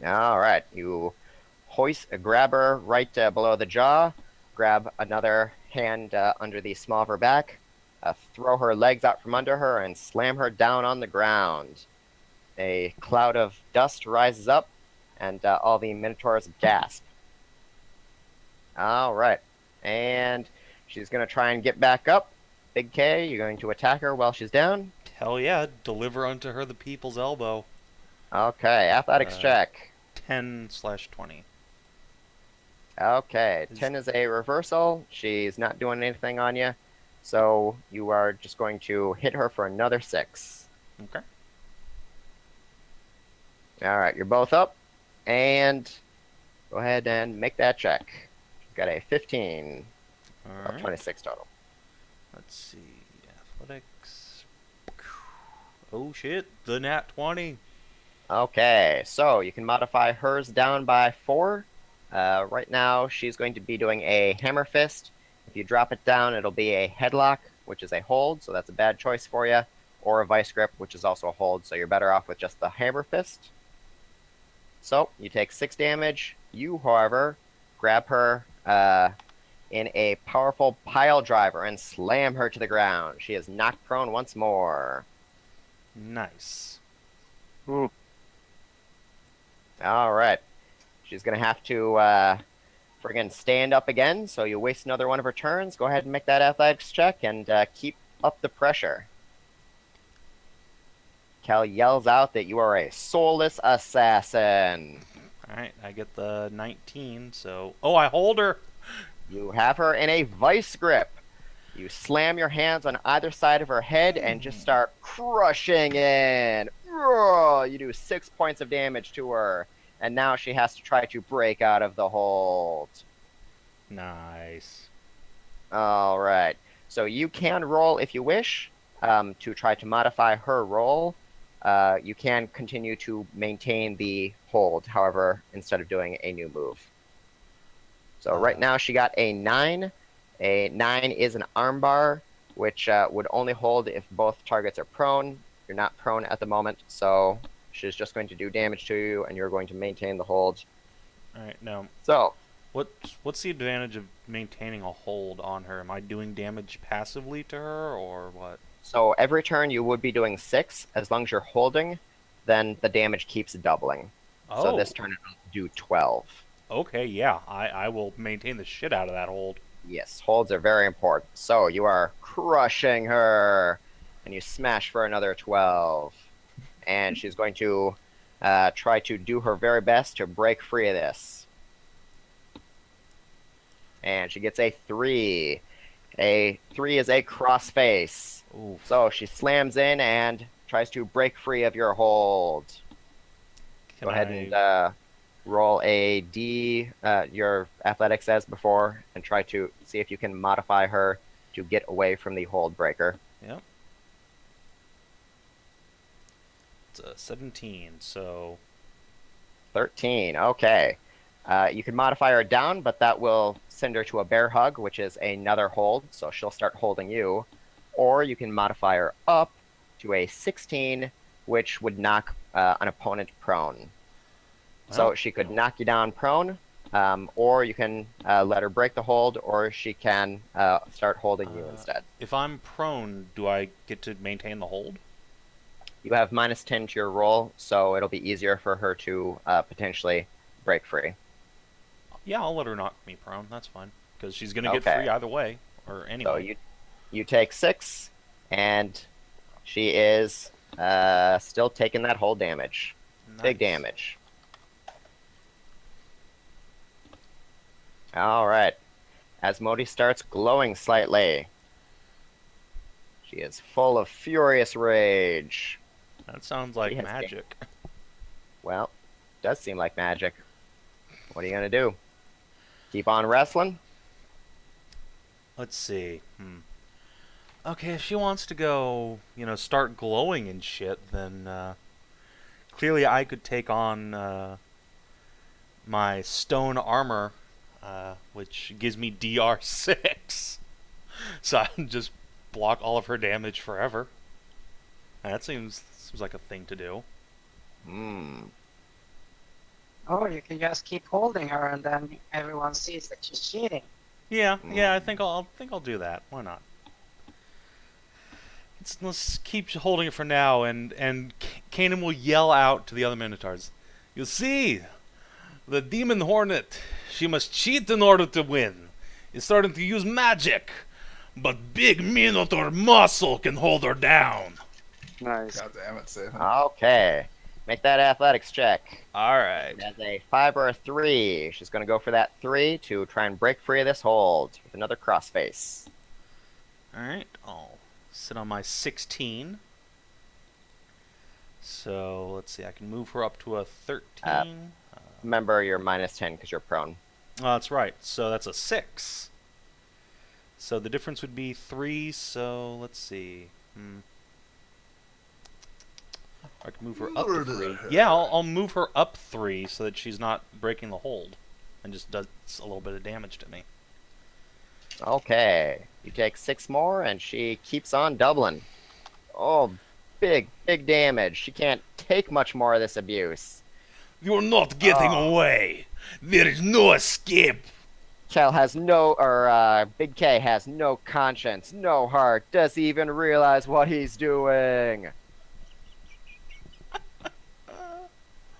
All right, you grab her right below the jaw, grab another hand under the small of her back, throw her legs out from under her, and slam her down on the ground. A cloud of dust rises up, and all the Minotaurs gasp. All right, and she's going to try and get back up. Big K, you're going to attack her while she's down? Hell yeah, deliver unto her the people's elbow. Okay, athletics check. 10/20. Okay, 10 is a reversal. She's not doing anything on you, so you are just going to hit her for another 6. Okay. All right, you're both up, and go ahead and make that check. You've got a 15, Alright. 26 total. Let's see. Athletics. Oh shit, the nat 20. Okay, so you can modify hers down by 4. Right now, she's going to be doing a hammer fist. If you drop it down, it'll be a headlock, which is a hold, so that's a bad choice for you, or a vice grip, which is also a hold, so you're better off with just the hammer fist. So you take 6 damage. You, however, grab her in a powerful pile driver and slam her to the ground. She is knocked prone once more. Nice. Ooh. All right. She's going to have to friggin' stand up again, so you waste another one of her turns. Go ahead and make that athletics check and keep up the pressure. Kel yells out that you are a soulless assassin. Alright, I get the 19, so... Oh, I hold her! You have her in a vice grip. You slam your hands on either side of her head and just start crushing in. You do 6 points of damage to her. And now she has to try to break out of the hold. Nice. All right. So you can roll if you wish to try to modify her roll. You can continue to maintain the hold, however, instead of doing a new move. So right now she got a 9. A 9 is an armbar, which would only hold if both targets are prone. You're not prone at the moment, so she's just going to do damage to you, and you're going to maintain the hold. Alright, now, So, what's the advantage of maintaining a hold on her? Am I doing damage passively to her, or what? so every turn you would be doing 6. As long as you're holding, then the damage keeps doubling. Oh, So this turn it'll do 12. okay, yeah, I will maintain the shit out of that hold. Yes, holds are very important. So you are crushing her, and you smash for another 12. And she's going to try to do her very best to break free of this. And she gets a 3. A 3 is a crossface. Oof. So she slams in and tries to break free of your hold. Can Go ahead I- and roll a D, your athletics as before, and try to see if you can modify her to get away from the hold breaker. Yep. It's a 17, so... 13, okay. You can modify her down, but that will send her to a bear hug, which is another hold, so she'll start holding you. Or you can modify her up to a 16, which would knock an opponent prone. So Well. she could knock you down prone, Or you can let her break the hold, or she can start holding you instead. If I'm prone, do I get to maintain the hold? You have -10 to your roll, so it'll be easier for her to potentially break free. Yeah, I'll let her knock me prone. That's fine. Because she's going to get Okay. free either way. Or anyway. So you take 6, and she is still taking that hold damage. Big Nice. damage. Alright. As Modi starts glowing slightly, she is full of furious rage. That sounds like has magic. Well, does seem like magic. What are you gonna do? Keep on wrestling? Let's see. Okay, if she wants to go, start glowing and shit, then clearly I could take on my stone armor, which gives me DR6. So I can just block all of her damage forever. And that seems like a thing to do. Or you can just keep holding her and then everyone sees that she's cheating. Yeah, I think I'll do that. Why not? Let's keep holding it for now, and Kannan will yell out to the other Minotaurs. You see, the demon hornet, she must cheat in order to win. Is starting to use magic, but big Minotaur muscle can hold her down. Nice. God damn it, Savin. Okay. Make that athletics check. Alright. As a 5 or a 3, she's going to go for that 3 to try and break free of this hold with another crossface. Alright, I'll sit on my 16. So, let's see, I can move her up to a 13. Remember, you're -10 because you're prone. Oh, that's right. So that's a 6. So the difference would be 3, so let's see. I can move her up to 3. Yeah, I'll move her up 3 so that she's not breaking the hold. And just does a little bit of damage to me. Okay. You take 6 more, and she keeps on doubling. Oh, big damage. She can't take much more of this abuse. You're not getting away. There is no escape. Kel has Big K has no conscience, no heart, doesn't even realize what he's doing.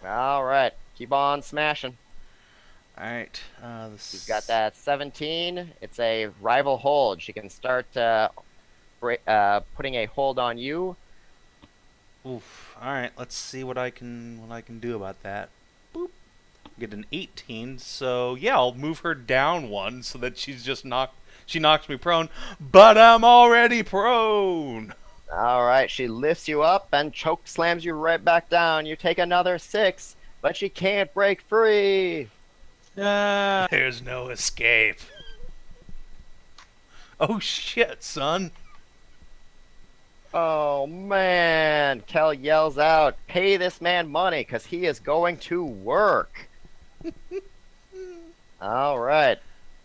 Alright, keep on smashing. Alright. She's got that 17. It's a rival hold. She can start putting a hold on you. Oof. Alright, let's see what I can do about that. Boop. Get an 18, so yeah, I'll move her down 1 so that she knocks me prone, but I'm already prone. Alright, she lifts you up and choke slams you right back down. You take another 6, but she can't break free. There's no escape. Oh shit, son. Oh man, Kel yells out, pay this man money because he is going to work. Alright,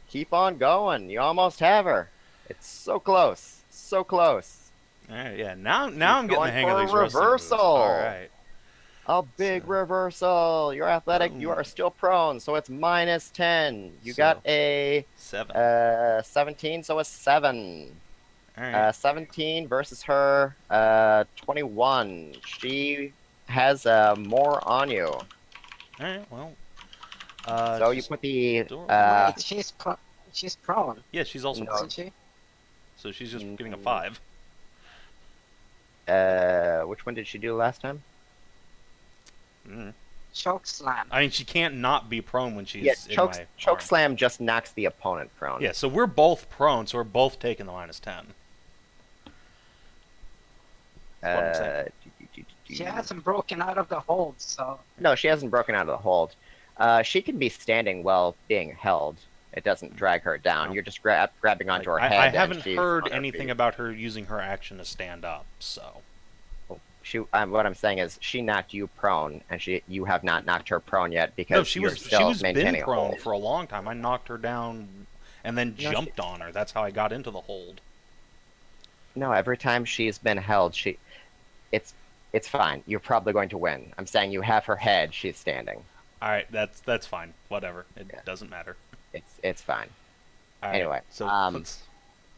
keep on going. You almost have her. It's so close, so close. Alright, yeah, now I'm getting the hang of these reversal. Alright. A big reversal. You're athletic. You are still prone, so it's -10. You got a 7. 17, so a 7. Alright. 17 versus her 21. She has more on you. Alright, well. So you put the Wait, she's prone, yeah, she's also prone. isn't she? So she's just getting a 5. which one did she do last time? Choke slam. I mean, she can't not be prone when she's in choke my arm. slam just knocks the opponent prone. Yeah, so we're both prone, so we're both taking the -10. That's what I'm saying. She hasn't broken out of the hold, so... No, she hasn't broken out of the hold. She can be standing while being held. It doesn't drag her down. No. You're just grabbing onto her head. I and haven't she's heard on her anything feet. about her using her action to stand up, so... What I'm saying is, she knocked you prone, and you have not knocked her prone yet because No, she you're was still been maintaining a prone hold. for a long time. I knocked her down and then No, jumped on her. That's how I got into the hold. No, every time she's been held, it's fine. You're probably going to win. I'm saying you have her head. She's standing. All right, that's fine. Whatever. It Yeah. doesn't matter. It's fine. All right, Anyway, so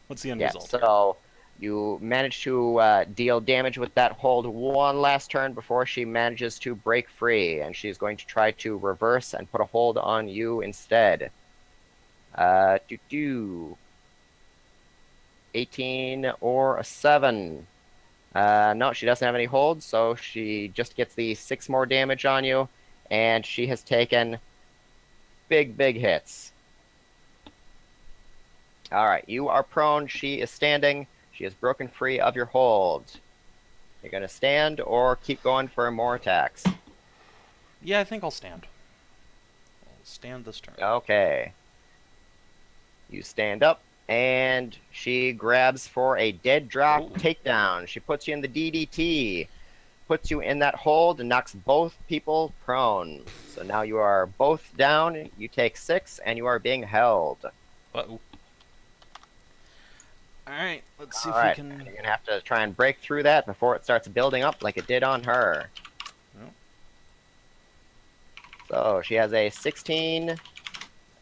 what's the end Yeah, result? Here? so you manage to deal damage with that hold one last turn before she manages to break free, and she's going to try to reverse and put a hold on you instead. 18 or a 7. No, she doesn't have any holds, so she just gets the 6 more damage on you, and she has taken big hits. Alright, you are prone, she is standing, she is broken free of your hold. You're going to stand or keep going for more attacks? Yeah, I think I'll stand. I'll stand this turn. Okay. You stand up, and she grabs for a dead drop Ooh. takedown. She puts you in the DDT, puts you in that hold, and knocks both people prone. So now you are both down, you take 6, and you are being held. Uh-oh. Alright, let's see if Alright, we can... you're going to have to try and break through that before it starts building up like it did on her. Well. So she has a 16, Ooh,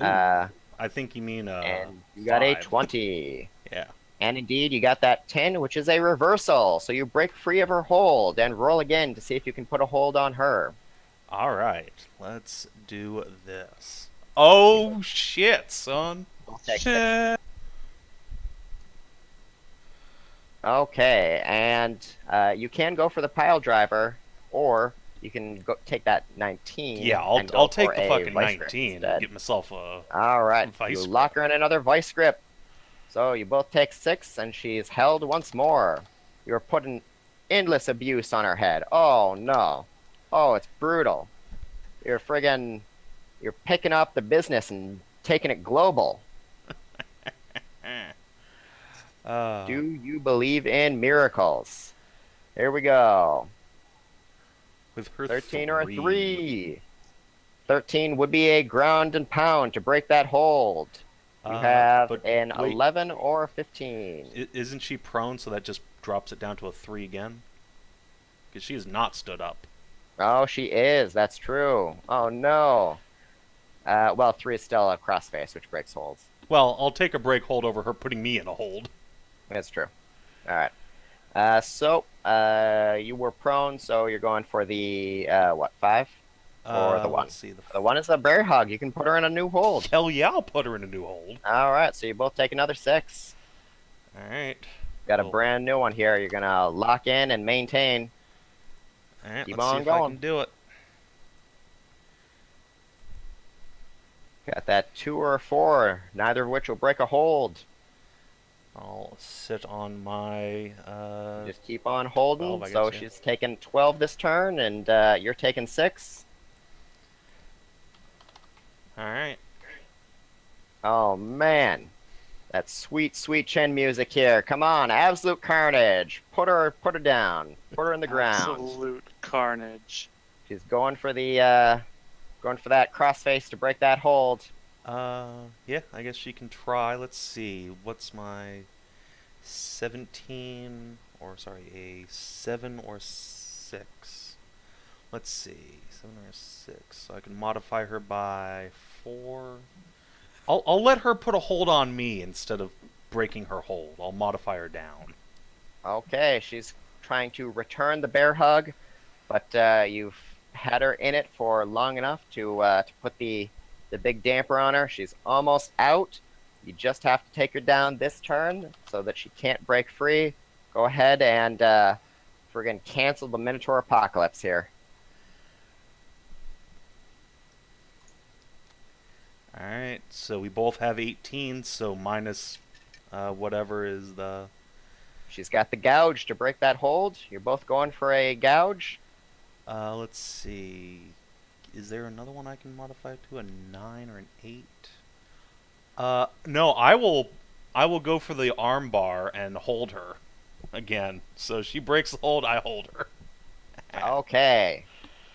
I think you mean and you got a 5. 20. Yeah. And indeed, you got that 10, which is a reversal. So you break free of her hold and roll again to see if you can put a hold on her. Alright, let's do this. Oh, shit, son. I'll take 6. Shit. Okay, and you can go for the pile driver, or you can go take that 19. Yeah, and go I'll take for the a fucking vice grip 19 and instead. get myself a... All right, Vice you grip. lock her in another vice grip. So you both take 6, and she's held once more. You're putting endless abuse on her head. Oh, no. Oh, it's brutal. You're picking up the business and taking it global. Do you believe in miracles? Here we go. With her 13 or a 3. 13 would be a ground and pound to break that hold. You have but an wait, 11 or a 15. Isn't she prone, so that just drops it down to a 3 again? Because she is not stood up. Oh, she is. That's true. Oh, no. Well, 3 is still a crossface, which breaks holds. Well, I'll take a break hold over her putting me in a hold. That's true. All right. So you were prone, so you're going for the, 5? Or the 1? Let's see. The 1 is a bear hug. You can put her in a new hold. Hell yeah, I'll put her in a new hold. All right, so you both take another 6. Alright. Got a Cool. brand new one here. You're going to lock in and maintain. Alright, Keep let's see on if I going. can do it. Got that 2 or a 4, neither of which will break a hold. I'll sit on my... Just keep on holding. 12, I So guess, yeah. she's taking 12 this turn, and you're taking 6. Alright. Oh, man. That sweet, sweet chin music here. Come on, absolute carnage. Put her down. Put her in the ground. Absolute carnage. She's going for the going for that crossface to break that hold. Yeah, I guess she can try. Let's see. What's my 17 or sorry, a 7 or 6? Let's see. 7 or 6. So I can modify her by 4. I'll let her put a hold on me instead of breaking her hold. I'll modify her down. Okay, she's trying to return the bear hug, but you've had her in it for long enough to put the big damper on her. She's almost out. You just have to take her down this turn so that she can't break free. Go ahead and friggin' cancel the Minotaur Apocalypse here. Alright, so we both have 18, so minus whatever is the... She's got the gouge to break that hold. You're both going for a gouge. Let's see. Is there another one I can modify to? A 9 or an 8? No, I will go for the arm bar and hold her again. So she breaks the hold, I hold her. Okay.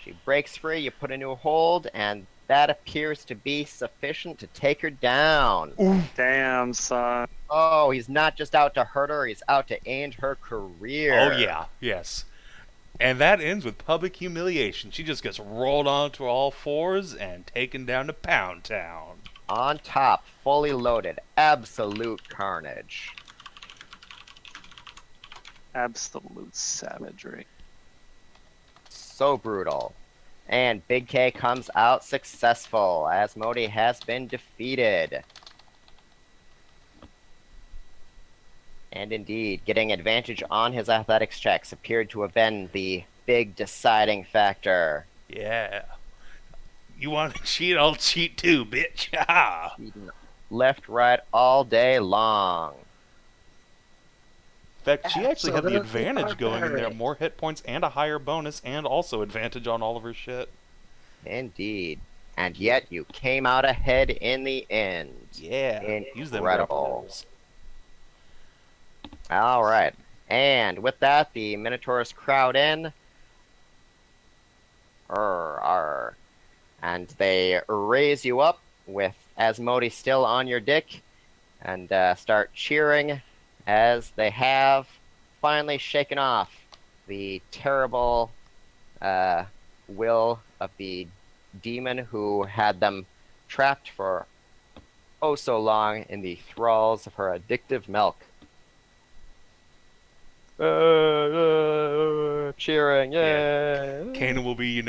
She breaks free, you put a new hold, and that appears to be sufficient to take her down. Damn, son. Oh, he's not just out to hurt her, he's out to end her career. Oh yeah, yes. And that ends with public humiliation. She just gets rolled onto all fours and taken down to Pound Town. On top, fully loaded, absolute carnage. Absolute savagery. So brutal. And Big K comes out successful, as Modi has been defeated. And indeed, getting advantage on his athletics checks appeared to have been the big deciding factor. Yeah. You want to cheat? I'll cheat too, bitch. Ha! Left, right, all day long. In fact, she actually had the Absolutely advantage going in there. barbaric. More hit points and a higher bonus, and also advantage on all of her shit. Indeed. And yet you came out ahead in the end. Yeah. Use them Incredible. grapples. All right. And with that, the Minotaurs crowd in. Arr. And they raise you up with Asmodi still on your dick and start cheering as they have finally shaken off the terrible will of the demon who had them trapped for oh so long in the thralls of her addictive milk. Cheering, yay! Kannan will be,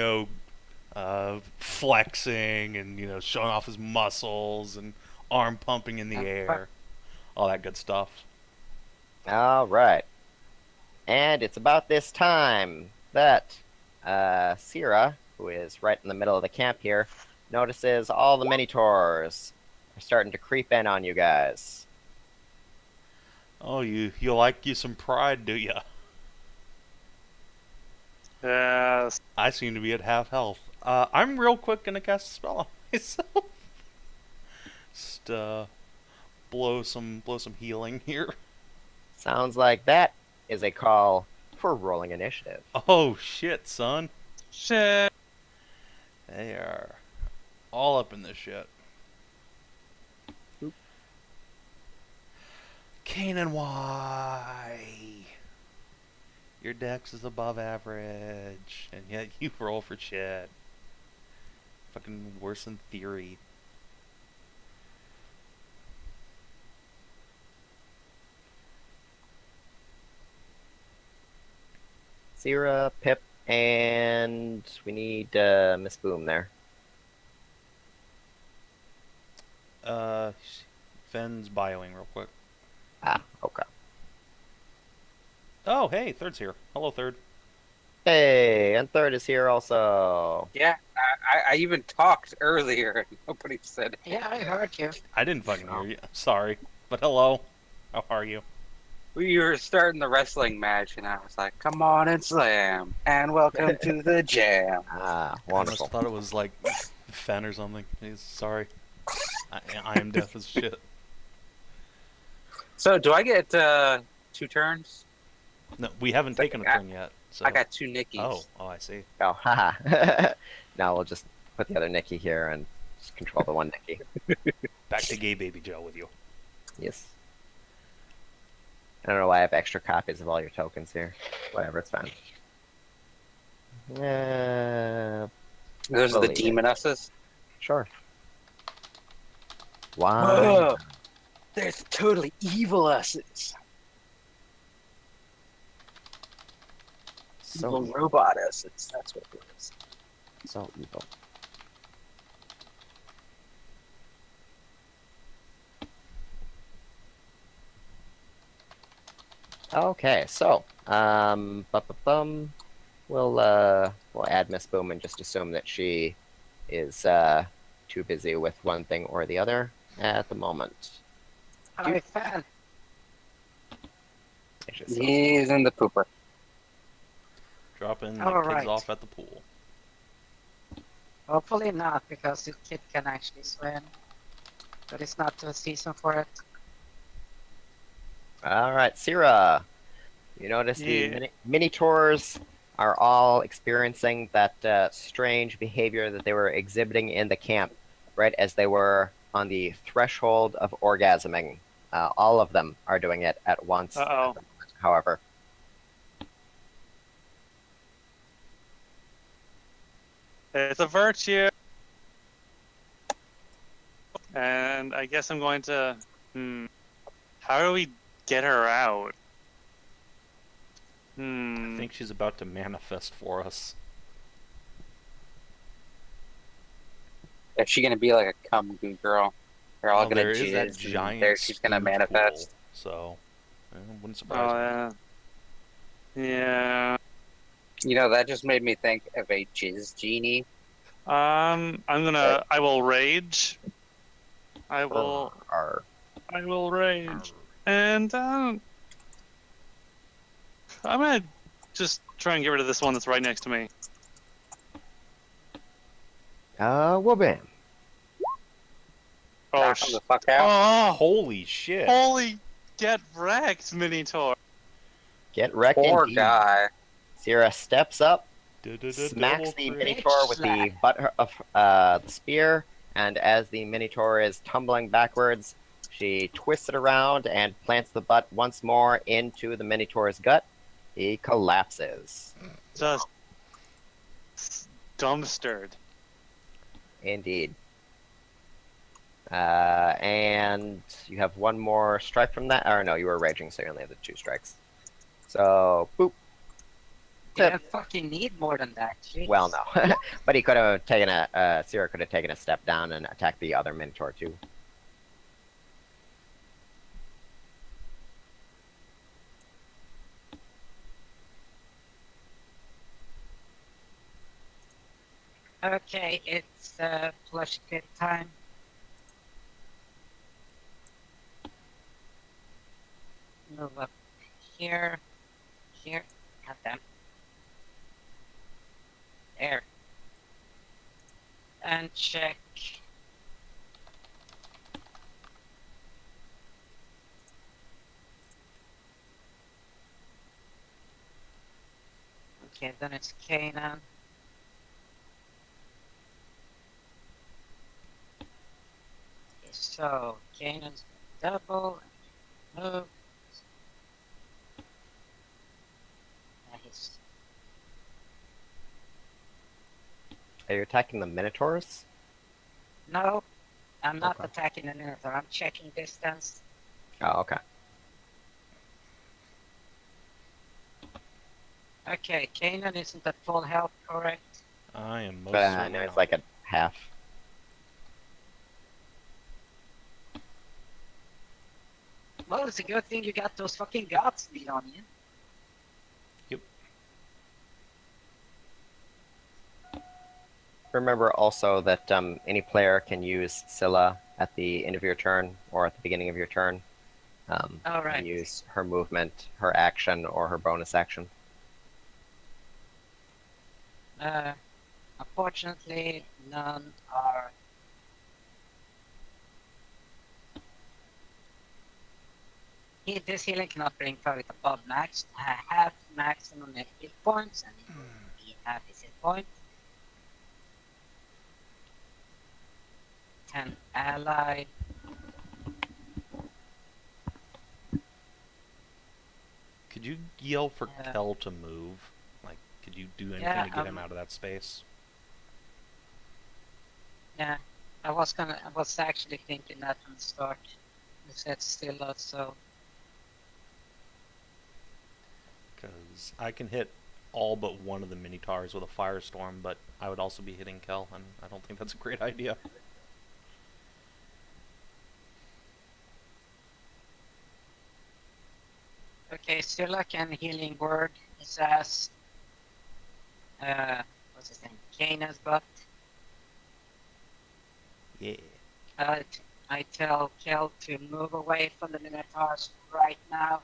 flexing and, showing off his muscles and arm pumping in the air. All that good stuff. All right. And it's about this time that Cyra, who is right in the middle of the camp here, notices all the Minotaurs are starting to creep in on you guys. Oh, you like you some pride, do ya? Yes. I seem to be at half health. I'm real quick gonna cast a spell on myself. Just blow some healing here. Sounds like that is a call for rolling initiative. Oh shit, son. Shit. They are all up in this shit. Oop. Kannan, why? Your dex is above average, and yet you roll for shit. Fucking worse than theory. Cyra, Pip, and we need Miss Boom there. Fenn's bioing real quick. Ah, okay. Oh, hey, Third's here. Hello, Third. Hey, and Third is here also. Yeah, I even talked earlier and nobody said it. Yeah, I heard you. I didn't fucking hear you. Sorry. But hello. How are you? We were starting the wrestling match and I was like, come on and slam, and welcome to the jam. Ah, I must wonderful. have thought it was like Fenn or something. Sorry. I am deaf as shit. So do I get 2 turns? No, we haven't taken a turn yet. So. I got 2 Nickies. Oh, I see. Oh, haha. Now we'll just put the other Nikki here and just control the one Nikki. Back to gay baby Joe with you. Yes. I don't know why I have extra copies of all your tokens here. Whatever, it's fine. Those are the believe it. demonesses. Sure. Why? Whoa! There's totally evil essence. So Evil evil. robot essence. That's what it is. So evil. Okay, so we'll add Miss Boom and just assume that she is too busy with one thing or the other at the moment. Hi, fan. Actually, so- He's in the pooper. Dropping the All kids right. off at the pool. Hopefully not, because this kid can actually swim. But it's not the season for it. All right, Cyra. You notice the Yeah. Minotaurs are all experiencing that strange behavior that they were exhibiting in the camp, right as they were on the threshold of orgasming. All of them are doing it at once. Uh-oh. However, It's a virtue. And I guess I'm going to... How do we get her out? I think she's about to manifest for us. Is she gonna be like a cum goo girl? They're all Well, gonna there is that jizz, and giant there she's gonna spooge manifest. pool, so wouldn't Oh, surprise me. yeah. Yeah. You know, that just made me think of a jizz genie. I will rage. I will rage. And, I'm gonna just try and get rid of this one that's right next to me. Well, bam. Oh, Knock him the fuck out. oh, Holy shit! holy get wrecked, Minotaur. Get wrecked Poor indeed. guy. Cyra steps up, Double smacks the crit. Minotaur with the butt of the spear, and as the Minotaur is tumbling backwards, she twists it around and plants the butt once more into the Minotaur's gut. He collapses. Just dumpstered. Indeed. And you have one more strike from that. Or no, you were raging, so you only have the 2 strikes. So, boop. You don't fucking need more than that. Jeez. Well, no. But he could have taken Cyra could have taken a step down and attacked the other Minotaur, too. Okay, it's flush pit time. Move up here, here, have them. There. And check. Okay, then it's Kannan. Okay, so Kanan's double. Move. Nice. Are you attacking the Minotaurs? No, I'm not Okay. attacking the Minotaur. I'm checking distance. Oh, okay. Okay, Kannan isn't at full health, correct? I am most No, certainly it's not. like a half. Well, it's a good thing you got those fucking gods beat on you. Remember also that any player can use Scylla at the end of your turn or at the beginning of your turn. All right. And use her movement, her action, or her bonus action. Unfortunately, none are. This healing cannot bring target above max. Half maximum hit points, and it will be half his hit point. 10 ally. Could you yell for Yeah. Kel to move? Like, could you do anything Yeah, to get him out of that space? Yeah, I was actually thinking that from the start. You said Scylla, so Because I can hit all but one of the Minotaurs with a firestorm, but I would also be hitting Kel, and I don't think that's a great idea. okay. Scylla can healing word his ass. What's his name? Kanan's butt. Yeah. I tell Kel to move away from the Minotaurs right now.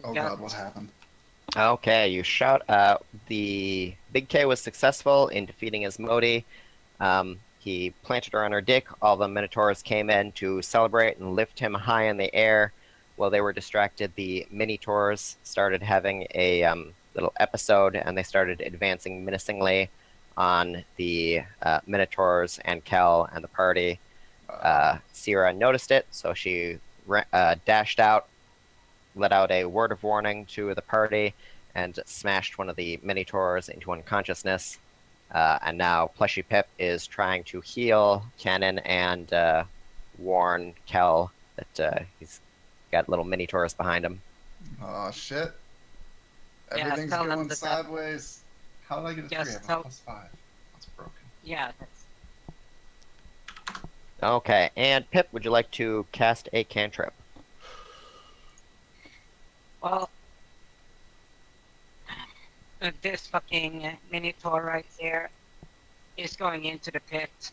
Oh god, what happened? Okay, you shout. The Big K was successful in defeating his Modi. He planted her on her dick. All the Minotaurs came in to celebrate and lift him high in the air. While they were distracted, the Minotaurs started having a little episode, and they started advancing menacingly on the Minotaurs and Kel and the party. Cyra noticed it, so she dashed out, let out a word of warning to the party, and smashed one of the Minotaurs into unconsciousness. And now Plushy Pip is trying to heal Kannan and warn Kel that he's got little Minotaurs behind him. Oh shit. Yeah, Everything's tell them going that- sideways. How did I get a 3? I Just have a tell- +5. That's broken. Yeah, that's... Okay, and Pip, would you like to cast a cantrip? Well... this fucking Minotaur right here is going into the pit.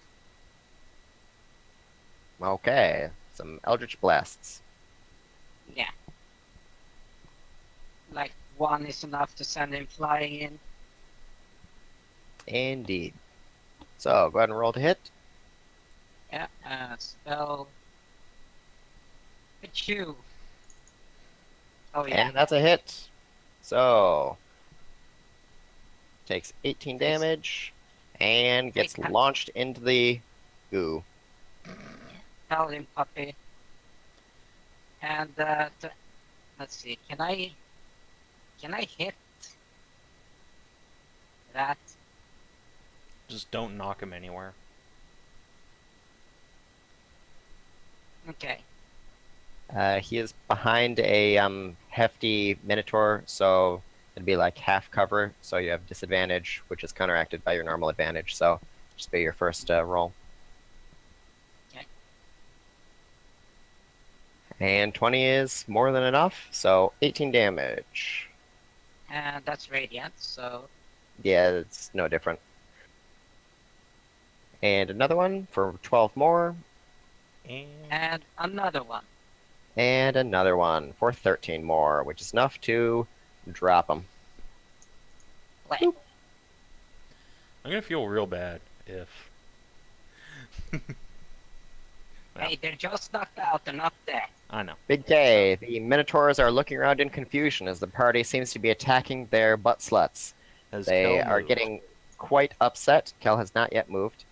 Okay, some Eldritch Blasts. Yeah. Like, one is enough to send him flying in. Indeed. So, go ahead and roll to hit. Yeah, spell... Achoo. Oh yeah. And that's a hit. So, takes 18 damage and gets Hey, launched into the goo. Tell him, puppy. And, let's see, can I hit that? Just don't knock him anywhere. Okay. He is behind a hefty Minotaur, so it'd be like half cover, so you have disadvantage, which is counteracted by your normal advantage, so just be your first roll. Okay. And 20 is more than enough, so 18 damage. And that's radiant, so... Yeah, it's no different. And another one for 12 more, And another one. and another one for 13 more, which is enough to drop him. Wait. Boop. I'm gonna feel real bad if. Hey, they're just knocked out, they're not dead. I know. Big K, the Minotaurs are looking around in confusion as the party seems to be attacking their butt sluts. Has They Kel are moved? getting quite upset. Kel has not yet moved.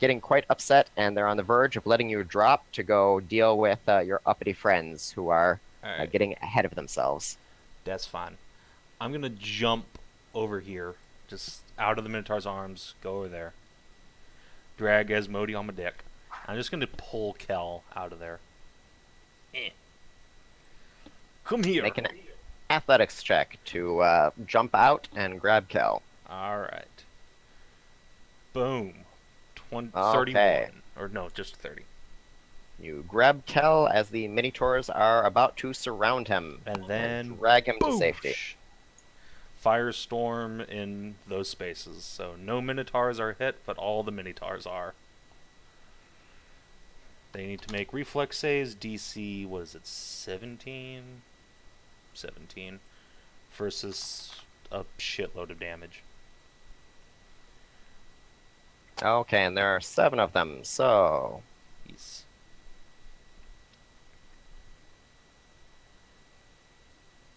Getting quite upset, and they're on the verge of letting you drop to go deal with your uppity friends who are Alright, getting ahead of themselves. that's fine. I'm gonna jump over here, just out of the Minotaur's arms, go over there. Drag Asmodee on my dick. I'm just gonna pull Kel out of there. Come here. Make an athletics check to jump out and grab Kel. Alright. Boom. 31. Okay. Or no, just 30. You grab Kel as the Minotaurs are about to surround him And then drag him to Boosh! safety. Firestorm in those spaces. So no Minotaurs are hit, but all the Minotaurs are. They need to make reflex saves. DC, what is it, 17? 17. Versus a shitload of damage. Okay, and there are 7 of them, so... Yes.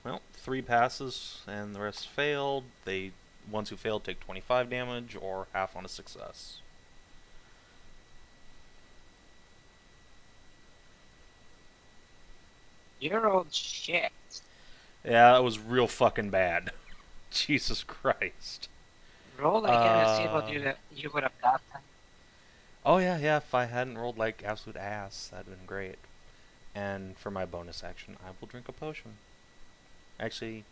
Well, 3 passes and the rest failed. Ones who failed take 25 damage or half on a success. You're old shit. Yeah, that was real fucking bad. Jesus Christ. Roll again and see what you would have gotten. Oh yeah, if I hadn't rolled like absolute ass, that'd have been great. And for my bonus action, I will drink a potion. Actually,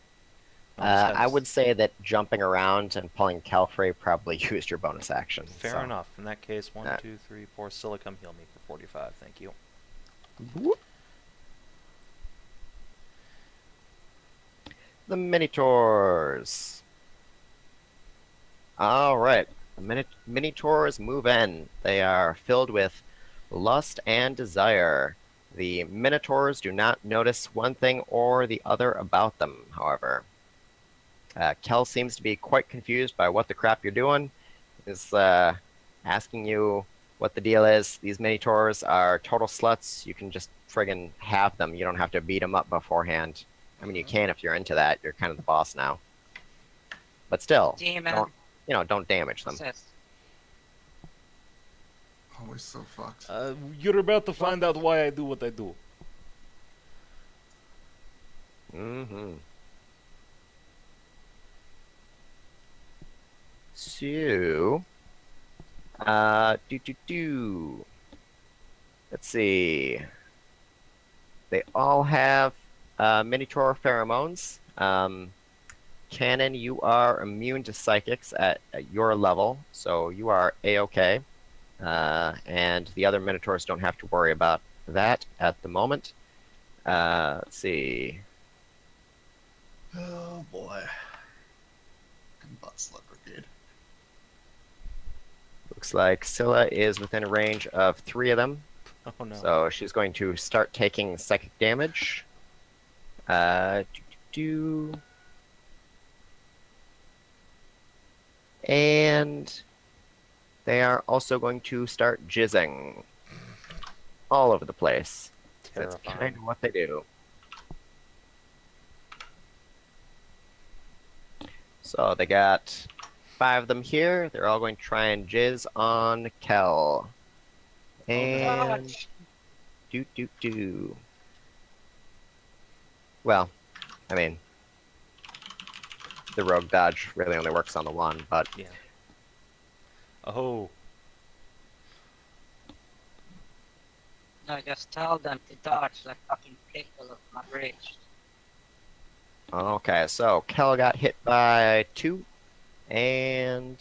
I would say that jumping around and pulling Calfrey probably used your bonus action. Fair so. enough. In that case, 1, Uh, 2, 3, 4. Scylla, come heal me for 45. Thank you. Whoop. The Minotaurs. Alright, the Minotaurs move in. They are filled with lust and desire. The Minotaurs do not notice one thing or the other about them, however. Kel seems to be quite confused by what the crap you're doing. Is asking you what the deal is. These Minotaurs are total sluts. You can just friggin' have them. You don't have to beat them up beforehand. I mean, you can if you're into that. You're kind of the boss now. But still, Demon. don't damage them. Says, Always so fucked. You're about to find out why I do what I do. Mm-hmm. So, let's see. They all have Minotaur pheromones. Kannan, you are immune to psychics at your level, so you are A-okay. And the other Minotaurs don't have to worry about that at the moment. Let's see. Oh boy. Butt slut brigade. Looks like Scylla is within a range of 3 of them. Oh no. So she's going to start taking psychic damage. And they are also going to start jizzing all over the place. That's Terrifying. kind of what they do. So they got 5 of them here. They're all going to try and jizz on Kel. And Dodge. do. Well, I mean, the rogue dodge really only works on the one, but Yeah. Oh. No, just tell them to dodge like fucking pickle of my bridge. okay. So Kel got hit by 2, and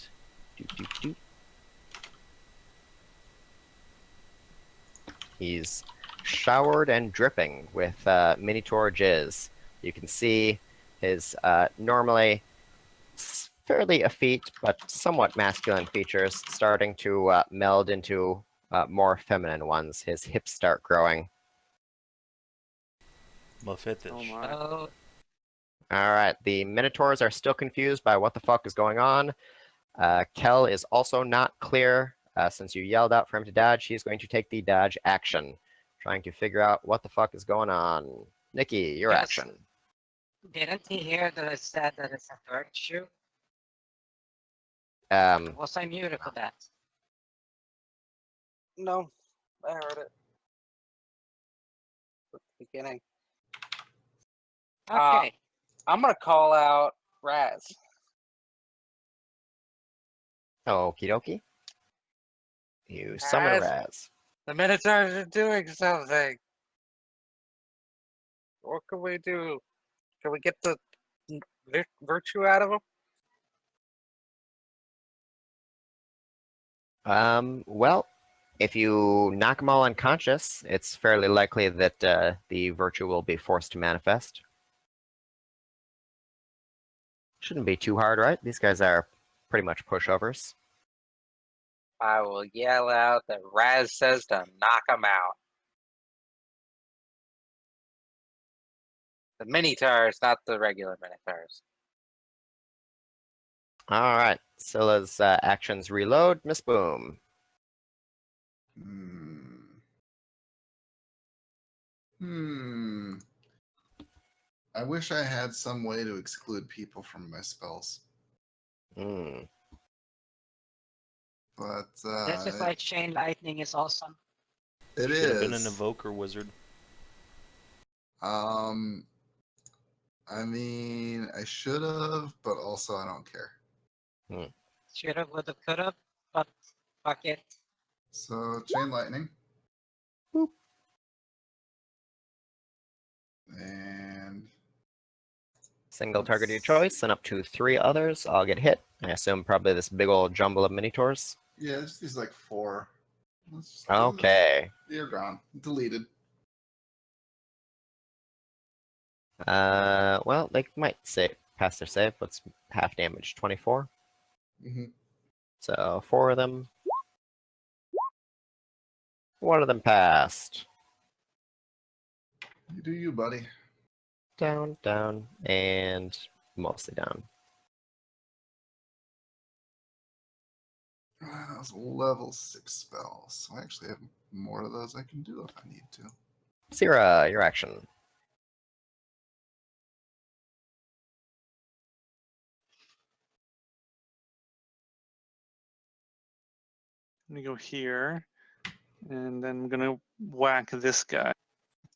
he's showered and dripping with Minotaur jizz. You can see his normally fairly effete but somewhat masculine features starting to meld into more feminine ones. His hips start growing. Mephitic. Oh my. Oh, Alright, the Minotaurs are still confused by what the fuck is going on. Kel is also not clear. Since you yelled out for him to dodge, he's going to take the dodge action, trying to figure out what the fuck is going on. Nikki, your Yes. action. didn't he hear that I said that it's a virtue? Was I muted for that? No, I heard it. At the beginning. Okay. I'm gonna call out Raz. Okie dokie. You summon Raz. Raz. The Minotaurs are doing something. What can we do? Can we get the virtue out of them? Well, if you knock them all unconscious, it's fairly likely that the virtue will be forced to manifest. Shouldn't be too hard, right? These guys are pretty much pushovers. I will yell out that Raz says to knock them out. The Minotaurs, not the regular Minotaurs. All right, Scylla's actions reload. Miss Boom. I wish I had some way to exclude people from my spells. Hmm. But This is why chain lightning is awesome. it Should is. have been an evoker wizard. I mean, I should have, but also I don't care. Should have, would have, could have, but fuck it. So chain lightning. Boop. And Single target of your choice, and up to 3 others all get hit. I assume probably this big old jumble of Minotaurs. yeah, just these like 4. Okay. You're gone. Deleted. Well, they might pass their save. What's half damage? 24. Mm-hmm. So 4 of them. 1 of them passed. You do you, buddy. Down, down, and mostly down. That was a level 6 spell, so I actually have more of those I can do if I need to. Cyra, your action. I'm gonna go here, and then I'm gonna whack this guy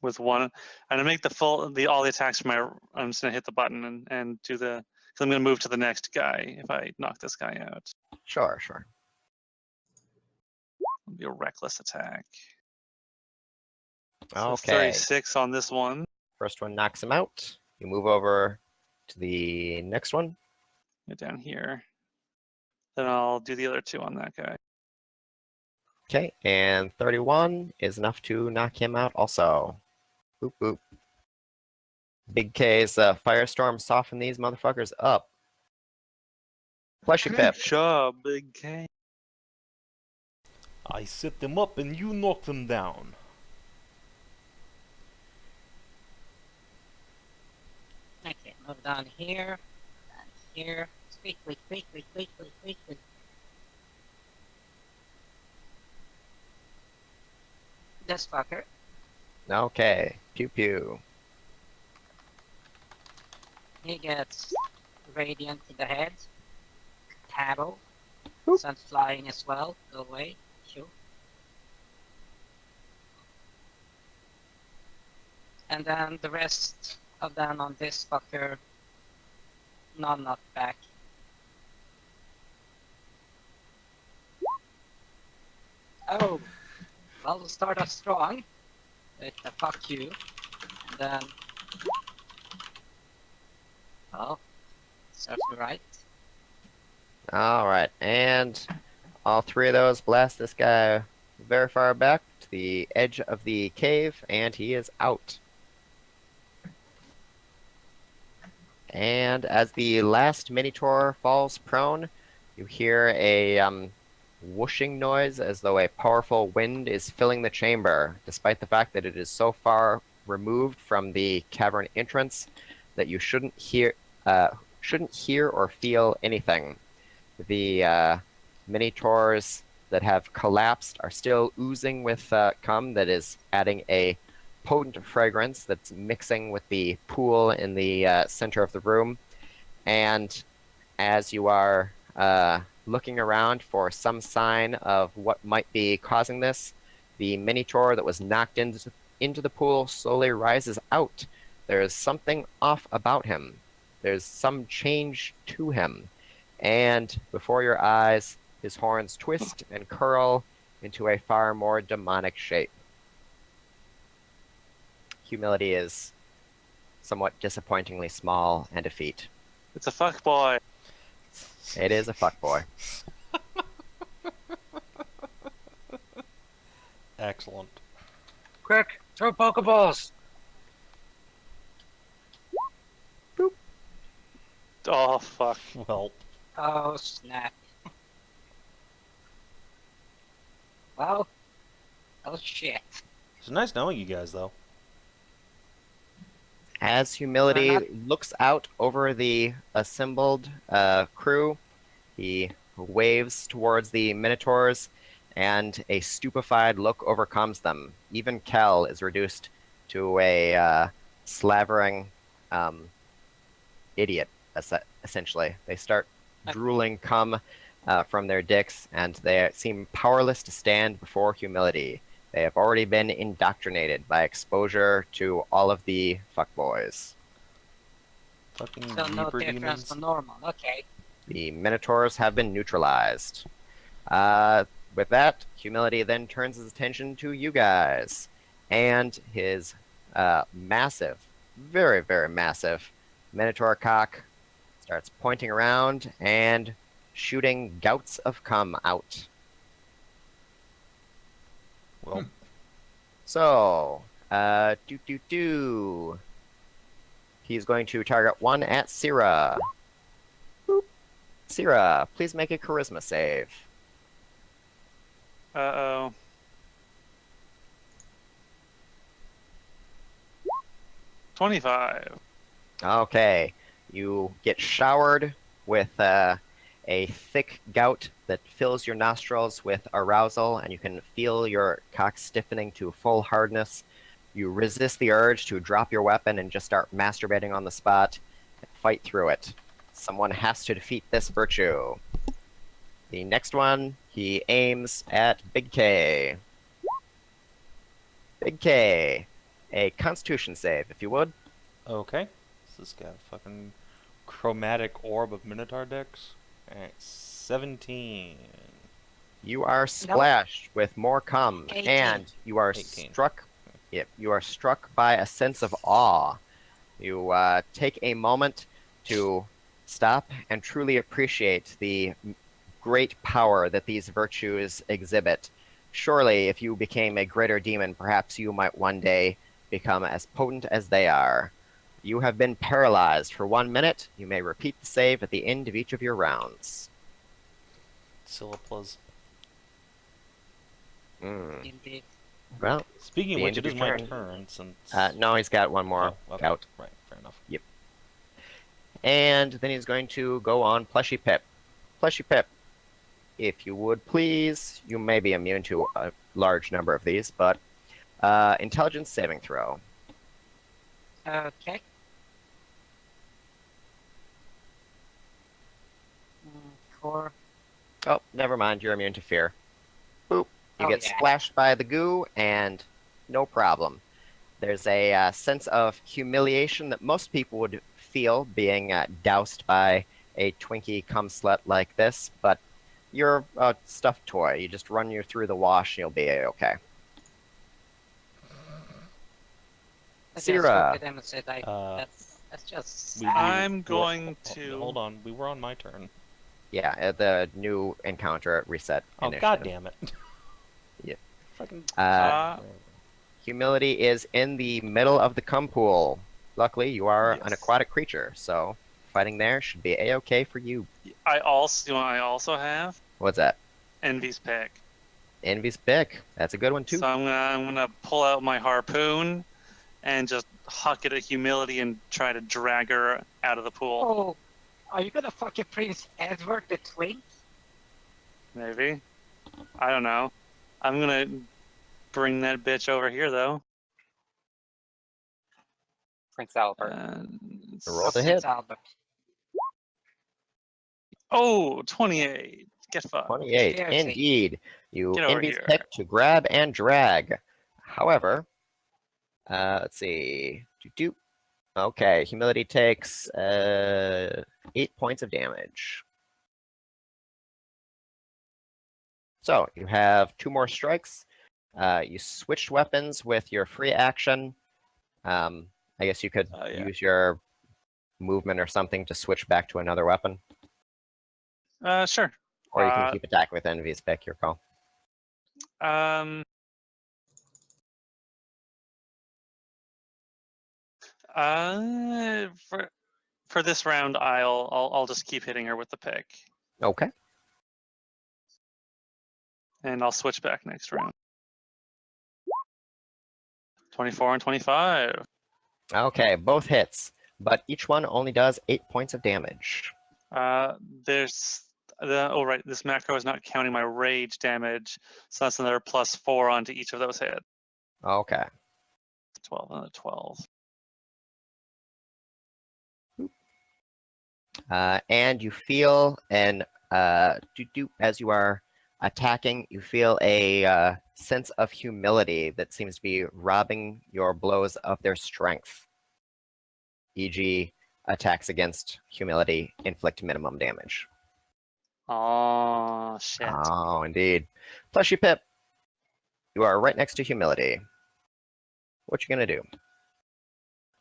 with one. I'm gonna make all the attacks from my. I'm just gonna hit the button and do the I'm going to move to the next guy if I knock this guy out. Sure, sure. It'll be a reckless attack. So Okay. 36 on this one. First one knocks him out. You move over to the next one. Get down here. Then I'll do the other 2 on that guy. Okay, and 31 is enough to knock him out also. Boop, boop. Big K's Firestorm soften these motherfuckers up. Fleshy Good Pip. job, Big K. I set them up and you knock them down. Okay, move down here. Down here. Quickly, quickly, quickly, quickly. This fucker. Okay, pew pew. He gets radiant in the head. Tabo. Oop. Sent flying as well. Go away. Sure. And then the rest of them on this fucker. Not back. Oh. Well, we'll start off strong. With the fuck you. And then... Oh. Serves me right. Alright, and all 3 of those blast this guy very far back to the edge of the cave, and he is out. And as the last Minotaur falls prone, you hear a whooshing noise as though a powerful wind is filling the chamber, despite the fact that it is so far removed from the cavern entrance that you shouldn't hear or feel anything. The Minotaurs that have collapsed are still oozing with cum that is adding a potent fragrance that's mixing with the pool in the center of the room. And as you are looking around for some sign of what might be causing this, the Minotaur that was knocked into the pool slowly rises out. There's something off about him. There's some change to him. And before your eyes, his horns twist and curl into a far more demonic shape. Humility is somewhat disappointingly small and a feat. It's a fuckboy. It is a fuckboy. Excellent. Quick, throw Pokeballs. Oh, fuck. Well, Oh, snap. Well, oh shit. it's nice knowing you guys, though. As Humility We're looks out over the assembled crew, he waves towards the Minotaurs, and a stupefied look overcomes them. Even Kel is reduced to a slavering idiot, essentially. They start drooling cum from their dicks, and they seem powerless to stand before Humility. They have already been indoctrinated by exposure to all of the fuckboys. Fucking So no Reaper difference demons. from normal. Okay. The Minotaurs have been neutralized. With that, Humility then turns his attention to you guys, and his massive, very, very massive Minotaur cock starts pointing around and shooting gouts of cum out. Well, So, he's going to target one at Cyra. Boop. Cyra, please make a charisma save. Uh-oh. $25. Okay, you get showered with a thick gout that fills your nostrils with arousal, and you can feel your cock stiffening to full hardness. You resist the urge to drop your weapon and just start masturbating on the spot and fight through it. Someone has to defeat this virtue. The next one, he aims at Big K. Big K, a Constitution save, if you would. okay. So this guy fucking chromatic orb of Minotaur Dex. Alright, 17. You are splashed with more cum, 18. and you are 18. struck. Yep, you are struck by a sense of awe. You take a moment to stop and truly appreciate the great power that these virtues exhibit. Surely, if you became a greater demon, perhaps you might one day become as potent as they are. You have been paralyzed for 1 minute. You may repeat the save at the end of each of your rounds. Siliplas. Indeed. Well, Speaking of The which, end it of is your my turn. turn since. no, he's got one more Oh, okay. gout. Right, fair enough. And then he's going to go on Plushy Pip. Plushy Pip, if you would please, you may be immune to a large number of these, but intelligence saving throw. Okay. 4. Oh, never mind, you're immune to fear. Boop. You Oh, get yeah. splashed by the goo, and no problem. There's a sense of humiliation that most people would feel being doused by a Twinkie cum slut like this, but you're a stuffed toy. You just run you through the wash, and you'll be okay. I just looked Cyra. at them and said, like, that's just we- sad. I'm we- going Hold to. on, we were on my turn. Yeah, the new encounter reset. Oh, initiative. god damn it. Yeah. Fucking. Humility is in the middle of the cum pool. Luckily, you are an Yes. aquatic creature, so fighting there should be a-okay for you. I also have What's that? Envy's pick. Envy's pick. That's a good one too. So I'm gonna pull out my harpoon and just huck it at Humility and try to drag her out of the pool. Oh, are you gonna fucking Prince Edward the Twink? Maybe. I don't know. I'm gonna bring that bitch over here though. Prince Albert. And... Roll to Prince hit. Albert. Oh, 28. Get fucked. 28. Seriously. Indeed. You Get over Envy's here. pick to grab and drag. However, let's see. Doop. Okay, Humility takes 8 points of damage. So you have 2 more strikes. You switched weapons with your free action. I guess you could Yeah. use your movement or something to switch back to another weapon. Sure. Or you can keep attacking with Envy's pick, your call. For this round, I'll just keep hitting her with the pick, Okay. and I'll switch back next round. 24 and 25. Okay, both hits, but each one only does 8 points of damage. This macro is not counting my rage damage, so that's another +4 onto each of those hits. Okay. 12 and a 12. And you feel as you are attacking, you feel a sense of humility that seems to be robbing your blows of their strength. E.g., attacks against humility inflict minimum damage. Oh, shit. Oh, indeed. Plushy Pip, you are right next to humility. What you gonna do?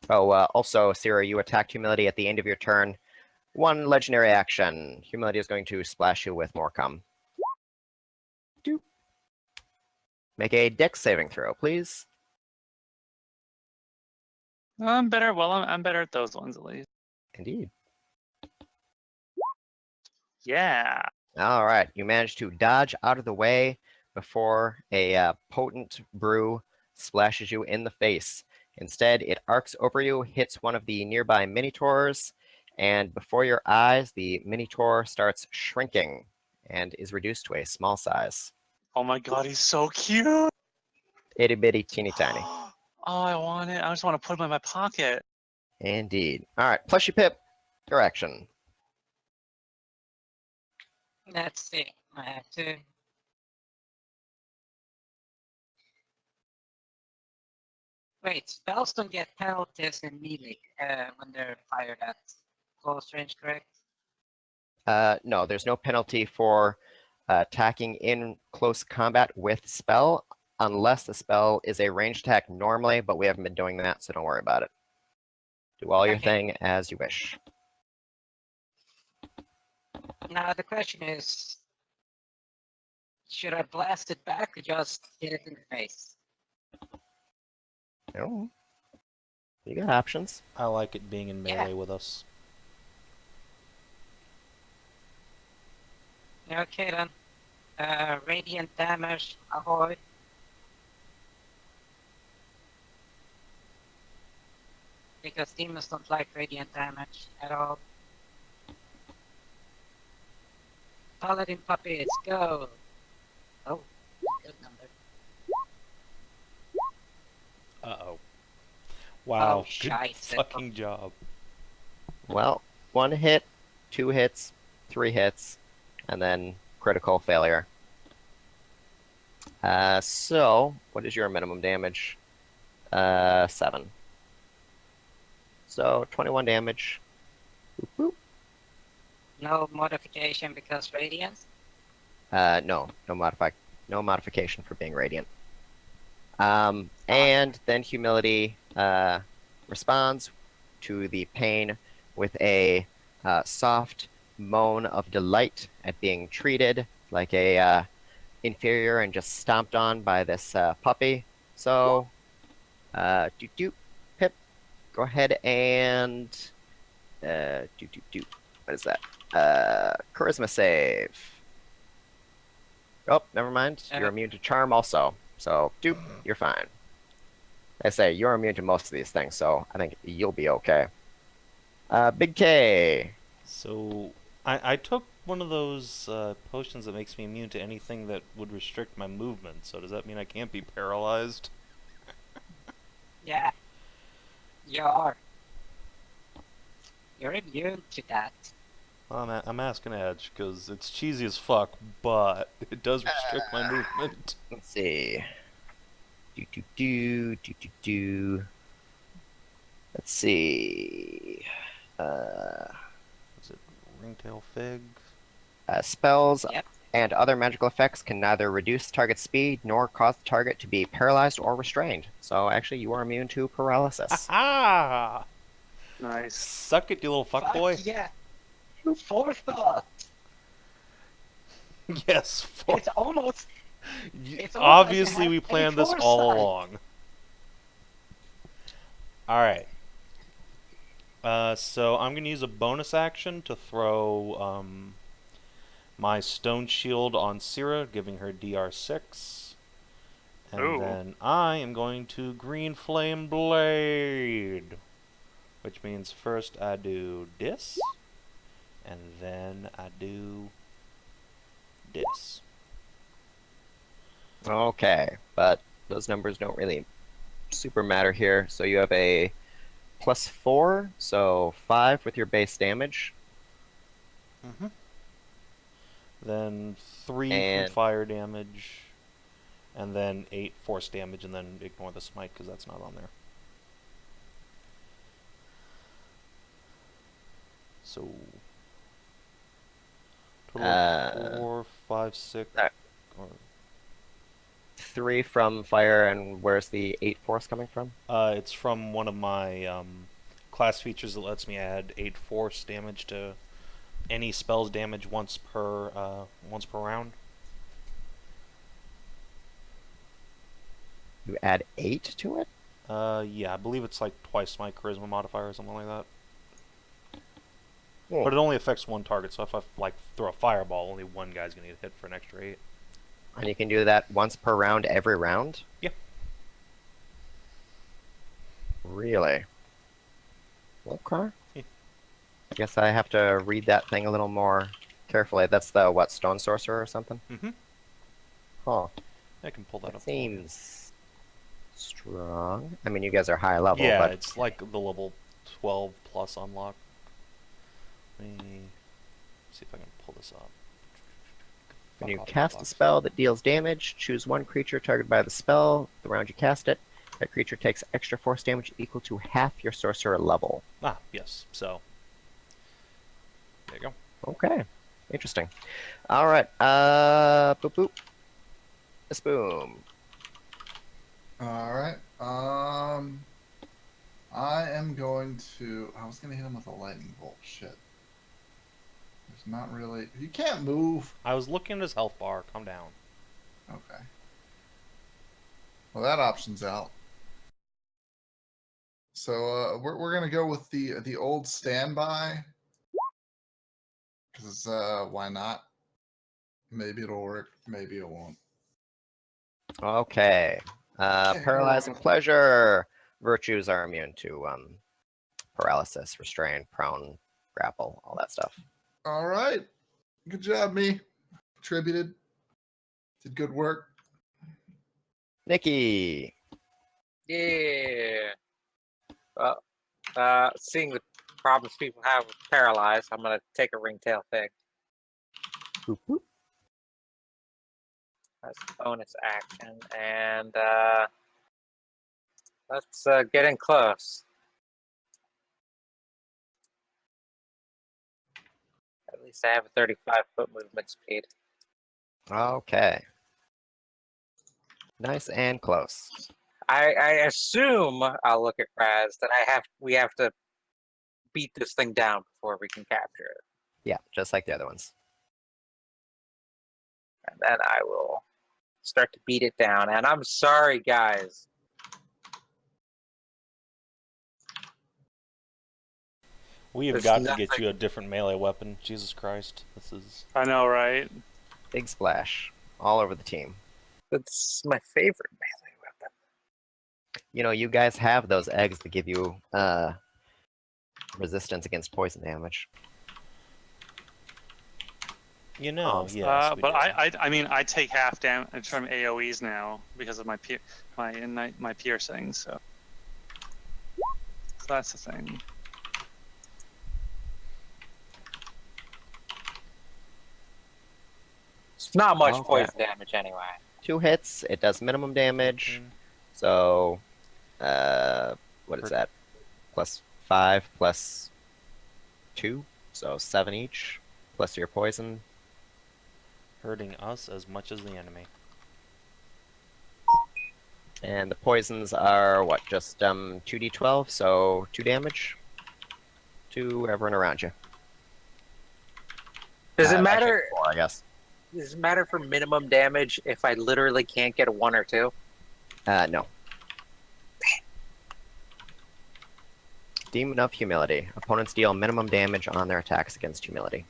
Oh, also, Cyra, you attacked humility at the end of your turn. 1 legendary action. Humility is going to splash you with more cum. Doop. Make a dex saving throw, please. I'm better. Well, I'm better at those ones at least. Indeed. Yeah. All right, you managed to dodge out of the way before a potent brew splashes you in the face. Instead, it arcs over you, hits one of the nearby Minotaurs, and before your eyes, the Minotaur starts shrinking and is reduced to a small size. Oh my god, he's so cute. Itty bitty, teeny tiny. Oh, I want it. I just want to put him in my pocket. Indeed. All right, Plushy Pip, your action. Let's see. I have to. Wait, spells don't get penalties in melee when they're fired at close range, correct? No, there's no penalty for attacking in close combat with spell, unless the spell is a ranged attack normally, but we haven't been doing that, so don't worry about it. Do all your Okay. thing as you wish. Now the question is, should I blast it back or just hit it in the face? Oh, you got options. I like it being in Yeah. melee with us. Okay then. Radiant damage, ahoy. Because demons don't like radiant damage at all. Paladin puppies, go! Oh, good number. Uh-oh. Wow, Oh, good scheisse. fucking job. Well, 1 hit, 2 hits, 3 hits, and then critical failure. So, what is your minimum damage? 7. So, 21 damage. Boop, boop. No modification because radiance? No modification for being radiant. And then humility responds to the pain with a soft moan of delight at being treated like a inferior and just stomped on by this puppy. So, Pip, go ahead and what is that? Charisma save. Oh, never mind. You're immune to charm also. So, you're fine. I say you're immune to most of these things, so I think you'll be okay. Big K. So, I took one of those potions that makes me immune to anything that would restrict my movement. So does that mean I can't be paralyzed? Yeah. You are. You're immune to that. Well, I'm asking Edge, because it's cheesy as fuck, but it does restrict my movement. Let's see. Let's see. Is it Ringtail Fig? Spells Yep. and other magical effects can neither reduce target speed nor cause the target to be paralyzed or restrained. So actually, you are immune to paralysis. Ah! Nice. Suck it, you little fuckboy. Fuck yeah. Forethought. Yes. It's almost. It's almost Obviously, like we you planned have this any all foresight. along. Alright. So I'm going to use a bonus action to throw my stone shield on Cyra, giving her DR6. And Ooh. then I am going to Green Flame Blade. Which means first I do this, and then I do this. Okay, but those numbers don't really super matter here. So you have a +4, so 5 with your base damage. Mm-hmm. Then 3 And- from fire damage, and then 8 force damage, and then ignore the smite because that's not on there. So total of 4, 5, 6, or 3 from fire, and where's the 8 force coming from? it's from one of my class features that lets me add 8 force damage to any spells damage once per round. You add 8 to it? Yeah, I believe it's like twice my charisma modifier or something like that. Hmm. But it only affects one target, so if I like throw a fireball, only one guy's gonna get hit for an extra 8. And you can do that once per round, every round? Yeah. Really? Okay. Yeah. I guess I have to read that thing a little more carefully. That's the, what, Stone Sorcerer or something? Mm-hmm. Huh. I can pull that That up. seems strong. I mean, you guys are high level, Yeah, but it's like the level 12 plus unlock. Let me see if I can pull this up. when you Fuck off, cast a box. spell that deals damage, choose one creature targeted by the spell. The round you cast it, that creature takes extra force damage equal to half your sorcerer level. Ah, yes. So Okay. Interesting. All right. Boop boop. Miss Boom. All right. I am going to. I was gonna hit him with a lightning bolt. Shit. There's not really. You can't move. I was looking at his health bar. Calm down. Okay. Well, that option's out. So we're gonna go with the old standby. Because why not? Maybe it'll work. Maybe it won't. Okay. Paralyzing pleasure. Virtues are immune to paralysis, restrain, prone, grapple, all that stuff. All right. Good job, me. Attributed. Did good work. Nikki. Yeah. Well, seeing the problems people have with paralyzed, I'm gonna take a ringtail thing. Boop, boop. That's a bonus action, and let's get in close. At least I have a 35-foot movement speed. Okay. Nice and close. I assume I'll look at Raz that we have to beat this thing down before we can capture it, Yeah, just like the other ones. and then I will start to beat it down. And I'm sorry, guys. We have There's got to nothing- get you a different melee weapon. Jesus Christ. This is... I know, right? Big splash. All over the team. That's my favorite melee weapon. You know, you guys have those eggs that give you resistance against poison damage. You know, yes. we But do. I mean, I take half damage from AOE's now because of my piercing. So that's the thing. It's not much Okay. poison damage anyway. 2 hits, it does minimum damage. 15. So, what is that? Plus 5 plus 2, so 7 each, plus your poison. Hurting us as much as the enemy. And the poisons are what? Just 2d12, so 2 damage to everyone around you. Does it Actually, matter? 4, I guess. Does it matter for minimum damage if I literally can't get a 1 or 2? No. Demon of Humility. Opponents deal minimum damage on their attacks against humility.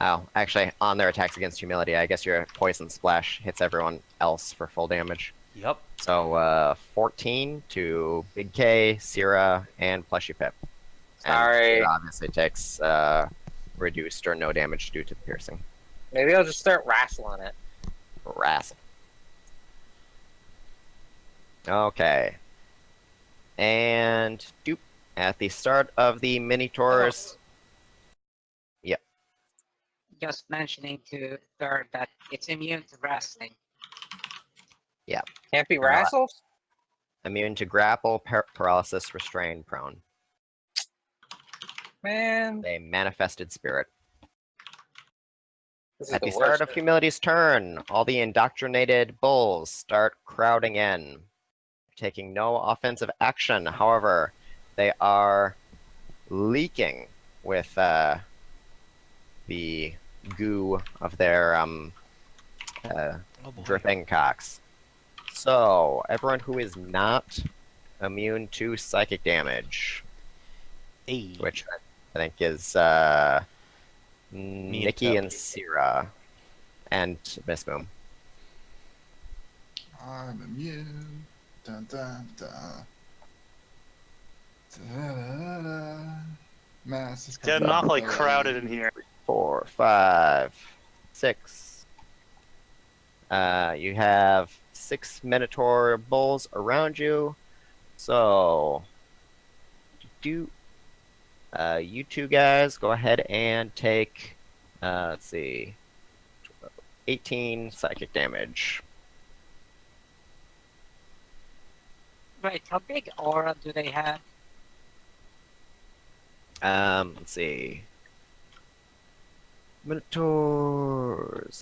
Oh, actually, on their attacks against humility, I guess your poison splash hits everyone else for full damage. Yep. So, 14 to Big K, Cyra, and Plushy Pip. And Sorry. Cyra obviously takes reduced or no damage due to the piercing. Maybe I'll just start wrestling it. Wrestle. Okay. And doop. At the start of the Minotaurs. Just mentioning to Third that it's immune to wrestling. Can't be wrestled? Immune to grapple, paralysis, restrain, prone. Man, A manifested spirit. this is At the the start worst. of humility's turn, all the indoctrinated bulls start crowding in, taking no offensive action. However, they are leaking with the goo of their dripping cocks. So, everyone who is not immune to psychic damage, Hey. which I think is Nikki and Cyra, and Miss Boom. I'm immune. Dun dun dun. Da-da-da-da. Massive. It's getting awfully crowded in here. 4, 5, 6. You have 6 Minotaur bulls around you. So, you two guys go ahead and take, let's see, 18 psychic damage. Wait, how big aura do they have? Let's see.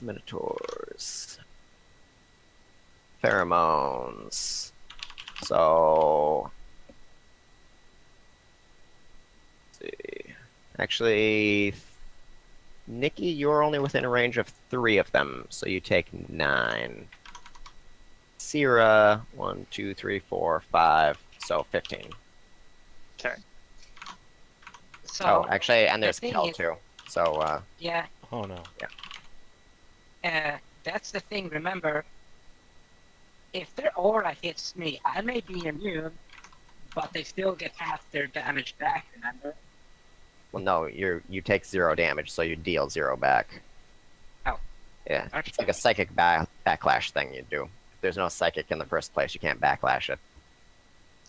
Minotaurs. Pheromones. So, let's see. Actually, Nikki, you're only within a range of 3 of them, so you take 9. Cyra, 1, 2, 3, 4, 5, so 15. Okay. So, Oh, actually, and there's the thing Kel is- too. So, yeah, Oh no. that's the thing. Remember, if their aura hits me, I may be immune, but they still get half their damage back. Remember? well, no, you take 0 damage, so you deal 0 back. Oh. Yeah, Okay. it's like a psychic backlash thing you do. If there's no psychic in the first place, you can't backlash it.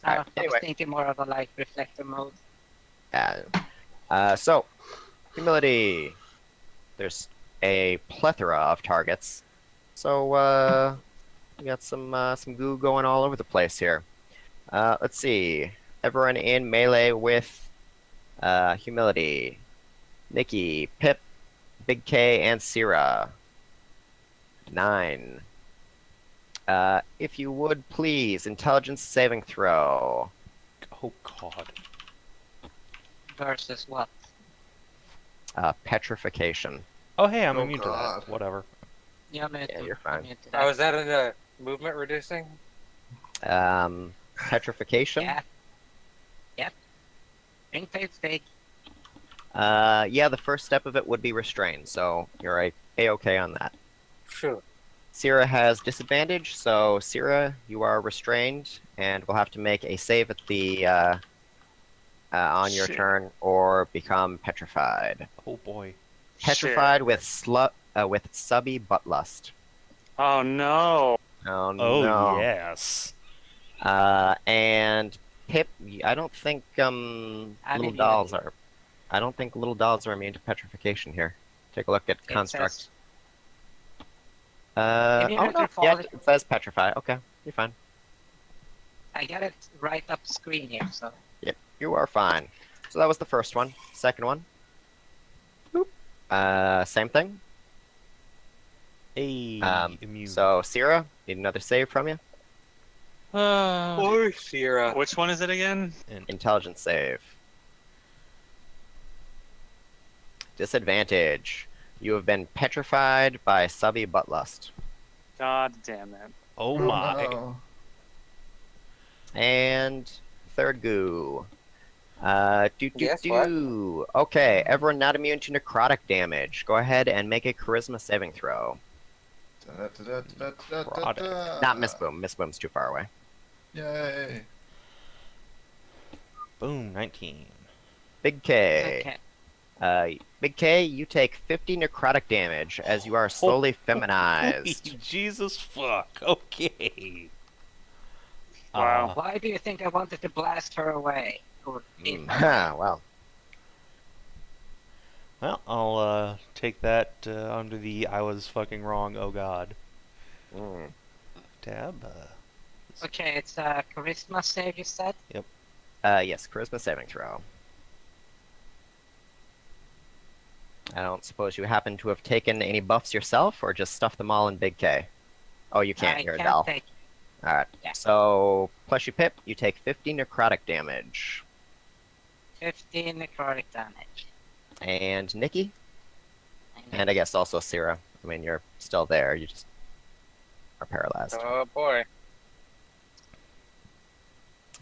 Alright, I anyway. was thinking more of a like reflector mode. So, humility. There's a plethora of targets. So, we got some goo going all over the place here. Let's see. Everyone in melee with humility. Nikki, Pip, Big K, and Cyra. 9. If you would please, intelligence saving throw. Oh god. Versus what? Petrification. Oh hey, I'm Oh, immune to God. that. Whatever. Yeah, you're fine. Oh, is that in the movement reducing? Petrification? Yeah. Yep. Ring phase fake. Yeah, the first step of it would be restrained, so you're A-okay on that. Sure. Cyra has disadvantage, so Cyra, you are restrained, and will have to make a save at the on your Shit. turn, or become petrified. Oh boy. Petrified Shit. with with subby buttlust. Oh no. Oh Oh no. yes. And Pip, I don't think little dolls are. I don't think little dolls are immune to petrification here. Take a look at construct. Immune Oh to no, fall- yeah, it says petrify. Okay, you're fine. I got it right up screen here, so. Yep, you are fine. So that was the first one. Second one. Boop. Same thing. Hey, immune. So Cyra, need another save from you. Or Sierra. Which one is it again? Intelligence save. Disadvantage. You have been petrified by subby buttlust. God damn it. Oh my. no. And third goo. Guess what? Okay, everyone not immune to necrotic damage. Go ahead and make a charisma saving throw. Not Miss Boom. Miss Boom's too far away. Yay. Boom, 19. Big K. Okay. Big K, you take 50 necrotic damage as you are slowly feminized. Jesus fuck. Okay. Wow. Why do you think I wanted to blast her away? Or Well, Well, I'll take that under the I was fucking wrong, oh god. mm. Tab. Okay, it's a charisma save, you said? Yes, charisma saving throw. I don't suppose you happen to have taken any buffs yourself, or just stuffed them all in Big K? Oh, you can't. I You're a can't doll. take. Alright. Yeah. So, plus you Pip, you take 50 necrotic damage. 15 necrotic damage. And Nikki? And I guess also Cyra. I mean, you're still there. You just are paralyzed. Oh boy.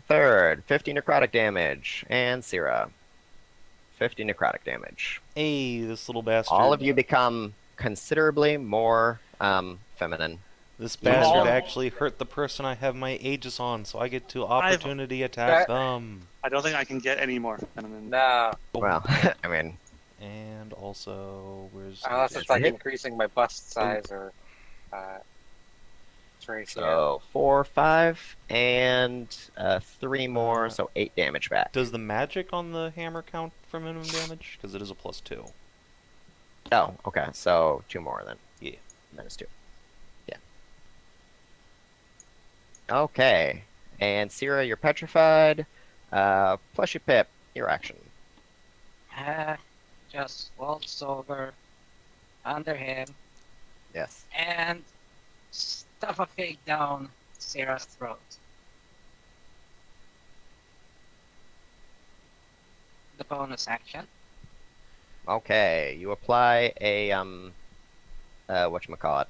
Third, 50 necrotic damage. And Cyra. 50 necrotic damage. Hey, this little bastard. All of you become considerably more feminine. This Even bastard though- actually hurt the person I have my Aegis on, so I get to opportunity attack them. I don't think I can get any more feminine. No. Well, I mean, And also, where's... Unless it's like hit. increasing my bust size or ratio. so 4, 5, and 3 more, so 8 damage back. Does the magic on the hammer count for minimum damage? Because it is a +2. Oh, okay, so 2 more then. Yeah. -2. Yeah. Okay, and Cyra, you're petrified. Plus you Pip, your action. Just waltz over under him Yes. and stuff a fig down Sarah's throat. The bonus action. Okay, you apply a whatchamacallit?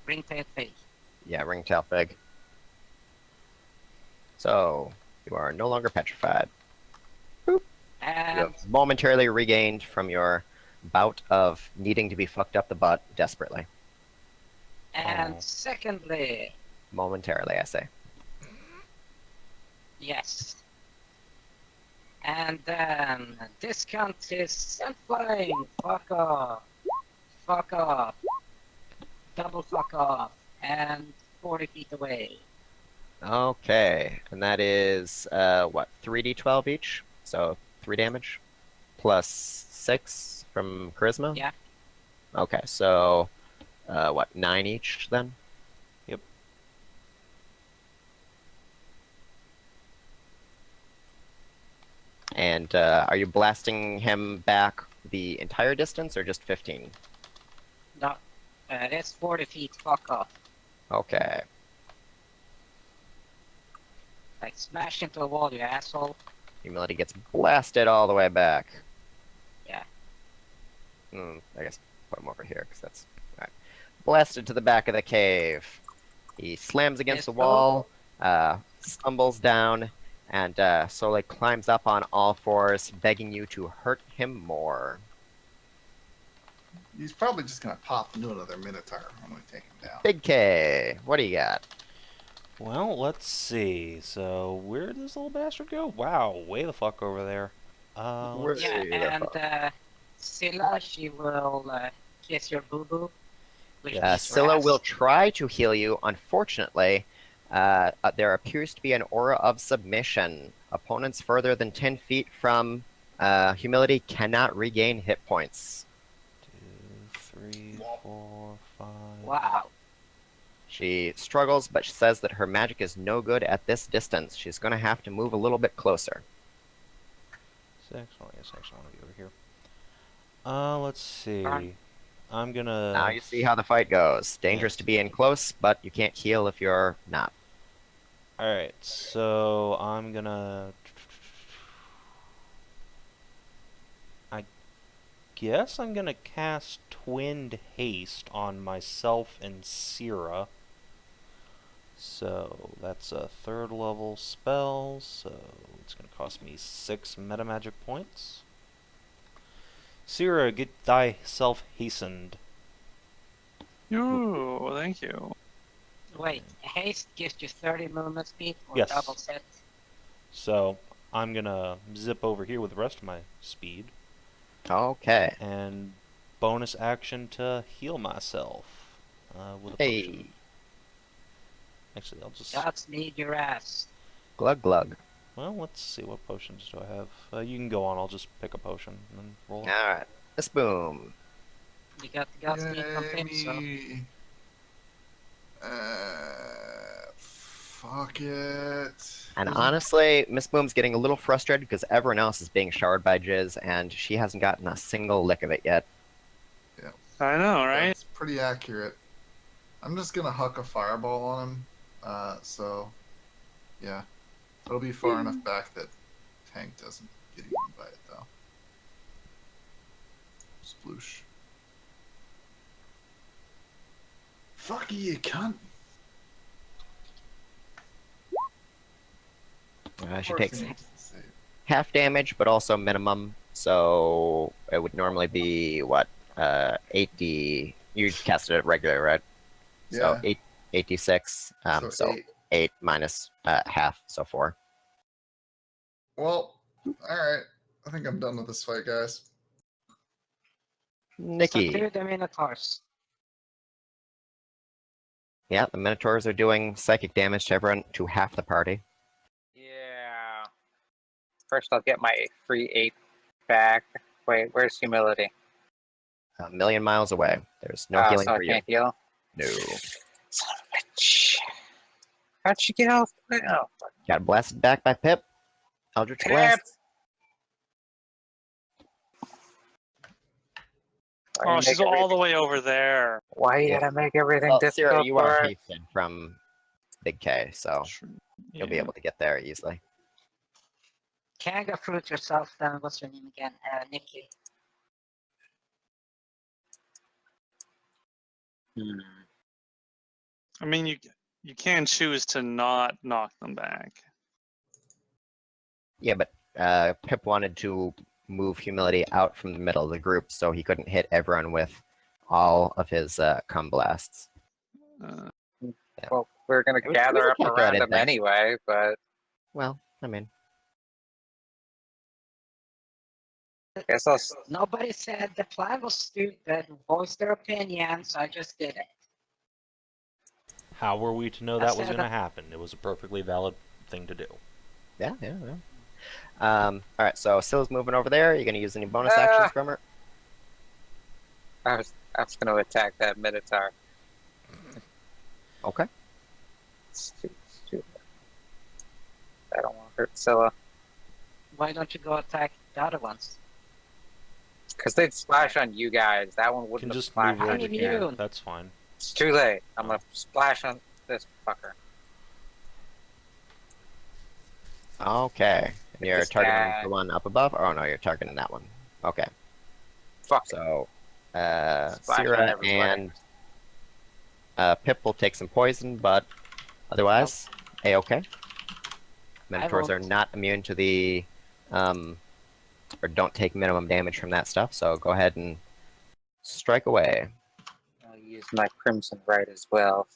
Ringtail fig. Yeah, ringtail fig. So you are no longer petrified. You And have momentarily regained from your bout of needing to be fucked up the butt desperately. and Oh. secondly, Momentarily, I say. yes. And then discount is sent flying. Fuck off. Fuck off. Double fuck off. And 40 feet away. Okay, and that is what, 3d12 each? So 3 damage plus 6 from charisma. Yeah. Okay, so what, 9 each then? Yep. And are you blasting him back the entire distance or just 15? No. That's 40 feet. Fuck off. Okay. Like smash into a wall, you asshole. Humility gets blasted all the way back. Yeah. I guess put him over here because that's all right. Blasted to the back of the cave. He slams against Yes, the wall, stumbles down, and slowly climbs up on all fours, begging you to hurt him more. He's probably just gonna pop into another Minotaur when we take him down. Big K, what do you got? Well, let's see. So, where did this little bastard go? Wow, way the fuck over there. Where- Let's Yeah, Hey, the and fuck. Scylla, she will kiss your boo-boo. Which means your Scylla ass. will try to heal you. Unfortunately, there appears to be an aura of submission. Opponents further than 10 feet from Humility cannot regain hit points. 2, 3, 4, 5. Wow. She struggles, but she says that her magic is no good at this distance. She's going to have to move a little bit closer. 6. Well, I guess I actually want to be over here. Let's see. Fine. I'm gonna. Now you see how the fight goes. Dangerous to be in close, but you can't heal if you're not. Alright, so I'm gonna. I guess I'm gonna cast Twinned Haste on myself and Cyra. So that's a 3rd level spell, so it's gonna cost me 6 meta magic points. Cyra, get thyself hastened. Ooh, thank you. Wait, haste gives you 30 movement speed or Yes. double set. So I'm gonna zip over here with the rest of my speed Okay. and bonus action to heal myself with a Hey, potion. Actually, I'll just. Gods need your ass. glug glug. Well, let's see. What potions do I have? You can go on. I'll just pick a potion and then roll it. Alright. This boom. You got the gods need from him, so. Yay. Fuck it. And honestly, Miss Boom's getting a little frustrated because everyone else is being showered by jizz, and she hasn't gotten a single lick of it yet. I know, right? That's pretty accurate. I'm just gonna huck a fireball on him. So, yeah. It'll be far enough back that Tank doesn't get eaten by it, though. Sploosh. Fuck you, cunt. She Of course takes he needs to save. half damage, but also minimum. So it would normally be what 8d. You cast it at regular, right? So Yeah. 8d6. So 8. 8 minus half, so 4. Well, alright. I think I'm done with this fight, guys. Nikki. So do the Minotaurs. Yeah, the Minotaurs are doing psychic damage to everyone, to half the party. Yeah. First, I'll get my free 8 back. Wait, where's humility? A million miles away. There's no Oh, healing so I for you. can't heal? No. Son of a bitch. How'd she get off? Oh, Got blasted back by Pip. Eldritch Pip! Blast. Oh, she's all the way over there. Why you Yeah. gotta make everything Well, difficult Cyra, you for are her? hasted from Big K, so you'll be able to get there easily. Can go fruit yourself then. What's your name again? Nikki. Hmm. I mean, you can choose to not knock them back. Yeah, but Pip wanted to move Humility out from the middle of the group so he couldn't hit everyone with all of his cum blasts. Uh, Well, we're gonna It was gather a up around calculated him thing. anyway, but Well, I mean, guess I'll. Nobody said the plan was stupid. Voiced their opinion, so I just did it. How were we to know I that was said going to happen? It was a perfectly valid thing to do. yeah. All right, so Scylla's moving over there. Are you going to use any bonus actions from her? I was gonna attack that Minotaur. Okay. Stupid. I don't want to hurt Scylla. Why don't you go attack the other ones? Because they'd splash on you guys. That one You wouldn't can have just splashed move on over I'm you. here. immune. That's fine. It's too late. I'm gonna splash on this fucker. Okay. And you're This targeting guy. the one up above? Oh, no, you're targeting that one. Okay. Fuck. So, Splash on Cyra everybody. and Pip will take some poison, but otherwise, A-okay. Minotaurs are won't. not immune to the, or don't take minimum damage from that stuff, so go ahead and strike away. I'll use my Crimson Right as well.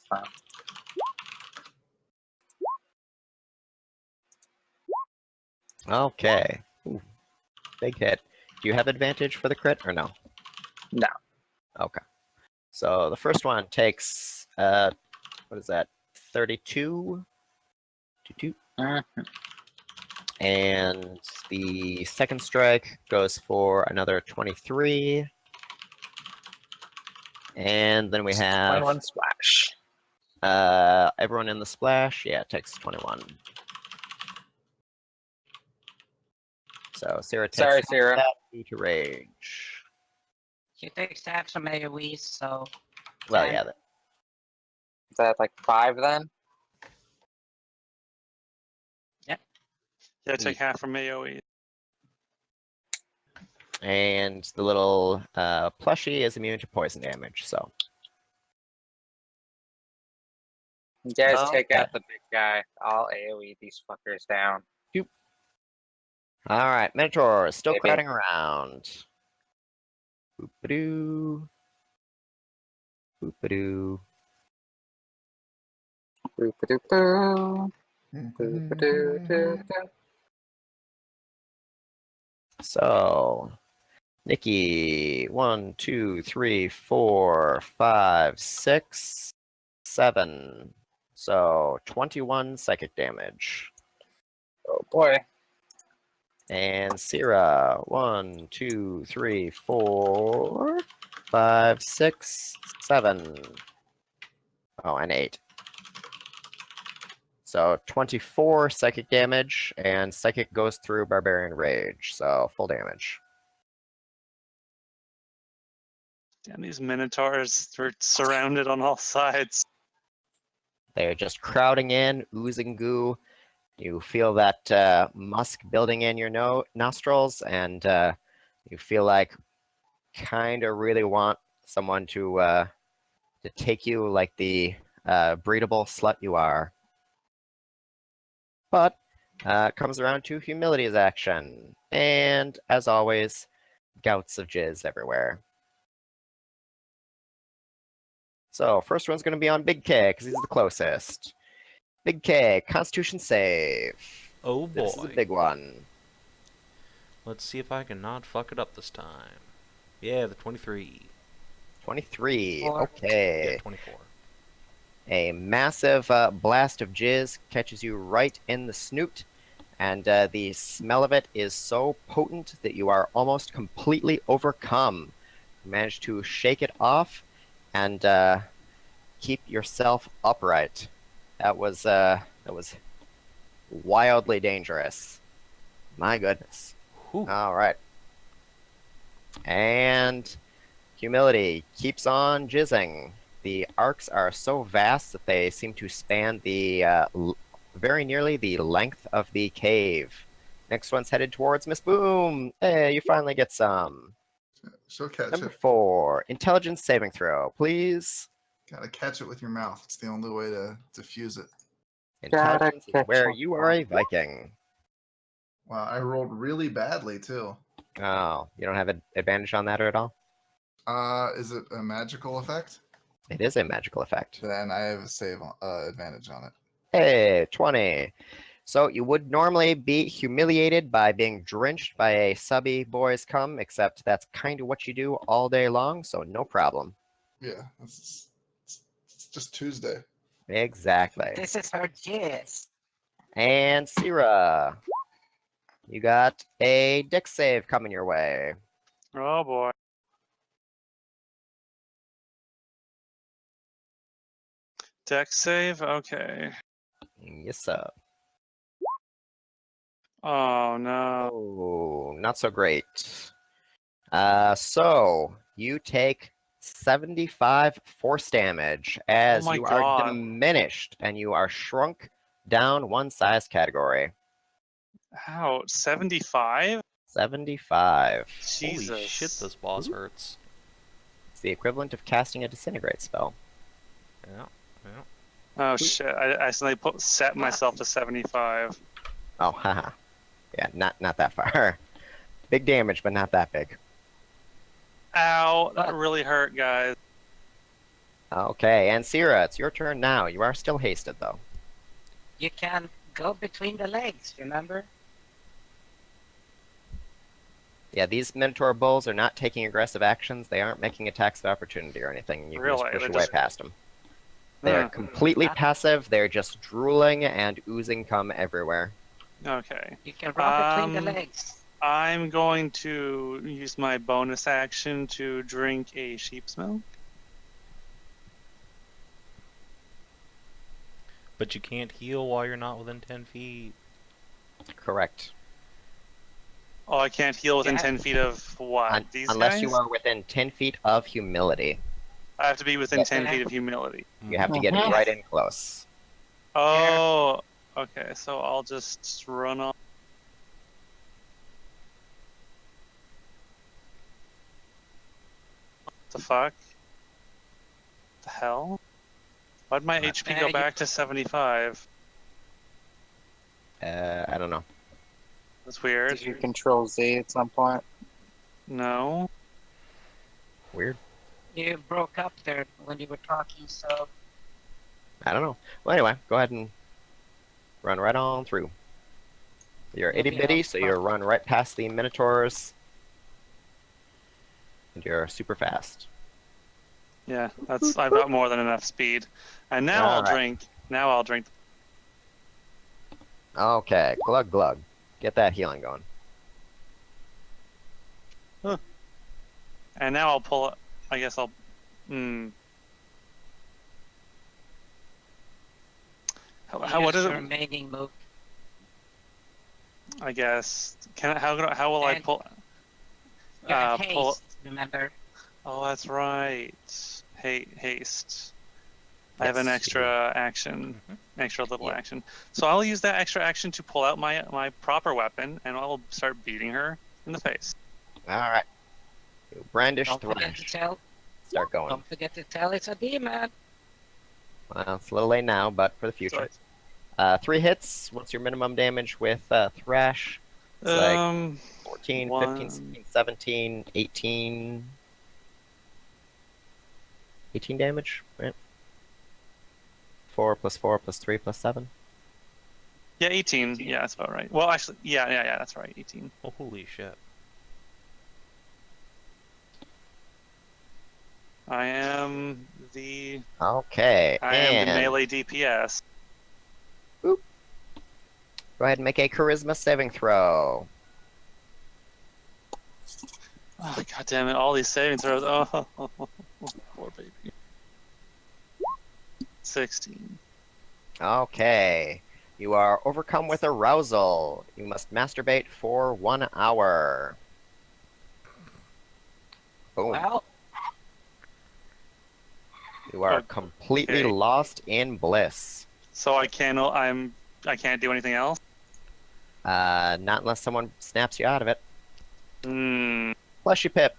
Okay. Ooh, big hit. Do you have advantage for the crit, or no? No. Okay. So the first one takes, what is that, 32? Mhm. And the second strike goes for another 23. And then we have 21 splash. everyone in the splash. Yeah, it takes 21. So Cyra takes Sorry, half Cyra. that due to rage. She takes half some AoEs, so. Well, 10. yeah. Is that like 5 then? yeah, take half from AoE. And the little plushie is immune to poison damage. So You guys take Okay. out the big guy. I'll AoE these fuckers down. all right, Minotaur is still Maybe. crowding around. Boop-a-doo. Boop-a-doo. Boop-a-doop-boo. Boop-a-doo-doo-doo. So, Nikki, 1, 2, 3, 4, 5, 6, 7. So, 21 psychic damage. Oh boy. And Cyra, 1, 2, 3, 4, 5, 6, 7. Oh, and 8. So 24 psychic damage, and psychic goes through Barbarian Rage, so full damage. Damn, these minotaurs are surrounded on all sides. They're just crowding in, oozing goo. You feel that musk building in your nostrils, and you feel like kind of really want someone to take you like the breedable slut you are. But it comes around to Humility's action. And as always, gouts of jizz everywhere. So, first one's going to be on Big K, because he's the closest. Big K, Constitution save. Oh boy. This is a big one. Let's see if I can not fuck it up this time. Yeah, the 23. 23, Four. okay. Yeah, 24. A massive blast of jizz catches you right in the snoot, and the smell of it is so potent that you are almost completely overcome. You manage to shake it off and keep yourself upright. That was wildly dangerous. My goodness. Whew. All right. And Humility keeps on jizzing. The arcs are so vast that they seem to span the very nearly the length of the cave. Next one's headed towards Miss Boom. Hey, you finally get some. She'll catch Number it. 4, intelligence saving throw, please. Gotta catch it with your mouth. It's the only way to diffuse it. Intelligence is catch where it. you are a Viking. Wow, I rolled really badly too. Oh, you don't have an advantage on that at all? Is it a magical effect? It is a magical effect. Then I have a save advantage on it. Hey, 20. So you would normally be humiliated by being drenched by a subby boys cum, except that's kind of what you do all day long, so no problem. Yeah, it's just Tuesday. Exactly. This is her jizz. And Cyra, you got a dex save coming your way. Oh boy. Deck save? Okay. Yes, sir. Oh no. Oh, not so great. So you take 75 force damage as my you are God. diminished and you are shrunk down one size category. How? 75? 75. Jesus. Holy shit, this boss hurts. It's the equivalent of casting a disintegrate spell. Yeah, yeah. Oh shit. I accidentally set myself to 75. Oh, haha. Yeah, not that far. Big damage, but not that big. Ow. That really hurt, guys. Okay, and Cyra, it's your turn now. You are still hasted, though. You can go between the legs, remember? Yeah, these Minotaur bulls are not taking aggressive actions. They aren't making attacks of opportunity or anything. You can Really? just push They're away just- past them. They are Huh. completely passive. They're just drooling and oozing cum everywhere. Okay. You can run between the Um, legs. I'm going to use my bonus action to drink a sheep's milk. But you can't heal while you're not within 10 feet. Correct. Oh, I can't heal within Yeah. 10 feet of what? Un- These unless guys? you are within 10 feet of humility. I have to be within Yeah. 10 feet of humility. You have to get Mhm. right in close. Oh, okay. So I'll just run on. What the fuck? The hell? Why'd my HP go you- back to 75? I don't know. That's weird. Did you control Z at some point? No. Weird. You broke up there when you were talking, so I don't know. Well, anyway, go ahead and run right on through. You're You'll itty be bitty, out so front. you run right past the Minotaurs. And you're super fast. Yeah, I've got more than enough speed. And now I'll Alright. drink. Now I'll drink. Okay, glug glug. Get that healing going. And now I'll pull. I guess I'll. How what use is your it? remaining move. I guess. How will I And- pull? You have pull. haste, remember? Oh, that's right. Haste. I have an Yes. extra action, extra little Yeah. action. So I'll use that extra action to pull out my proper weapon, and I'll start beating her in the face. Alright. Brandish Don't forget to thrash. tell. Start going. Don't forget to tell it's a demon. Well, it's a little late now, but for the future. 3 hits. What's your minimum damage with thrash? It's like 14, 15, 1. 16, 17, 18. 18 damage, right? 4 plus 4 plus 3 plus 7. Yeah, 18. Yeah, that's about right. Well, actually, yeah, that's right. 18. Oh, holy shit. I am the Okay, I am the and melee DPS. go ahead and make a charisma saving throw. Oh, God damn it! All these saving throws. Oh, poor baby. 16. Okay. You are overcome with arousal. You must masturbate for 1 hour. Boom. Well, You are Oh, completely okay. lost in bliss. So I can't. I can't do anything else. Not unless someone snaps you out of it. Hmm. Bless you, Pip.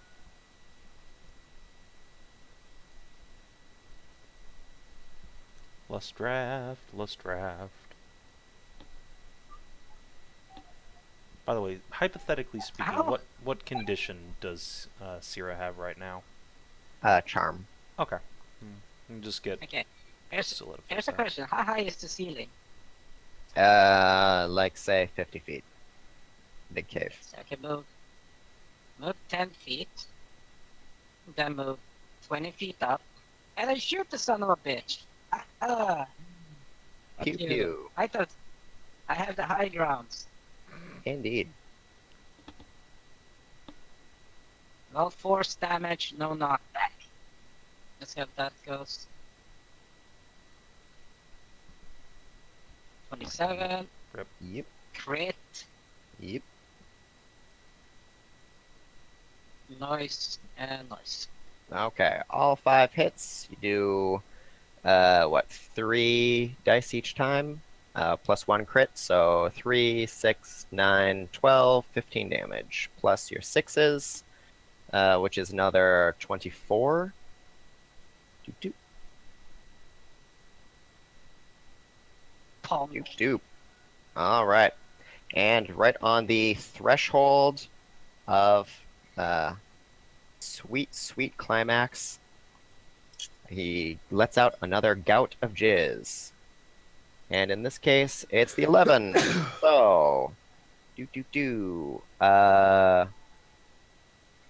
Let's draft. Let's draft. By the way, hypothetically speaking, Ow. what condition does Cyra have right now? Charm. Okay. You can just get Okay. Here's solidified. a question. How high is the ceiling? Like, say, 50 feet. Big cave. So I can move 10 feet, then move 20 feet up, and then shoot the son of a bitch. Ah, Pew fuck you. pew. I thought I had the high grounds. Indeed. No force damage, no knockback. Let's see how that goes. 27. Yep. Crit. Yep. Noise and noise. Okay, all 5 hits. You do, what, 3 dice each time, plus 1 crit, so 3, 6, 9, 12, 15 damage, plus your 6s, which is another 24. Doop doop. Palm. Doop doop. All right, and right on the threshold of sweet climax, he lets out another gout of jizz. And in this case, it's the 11. So,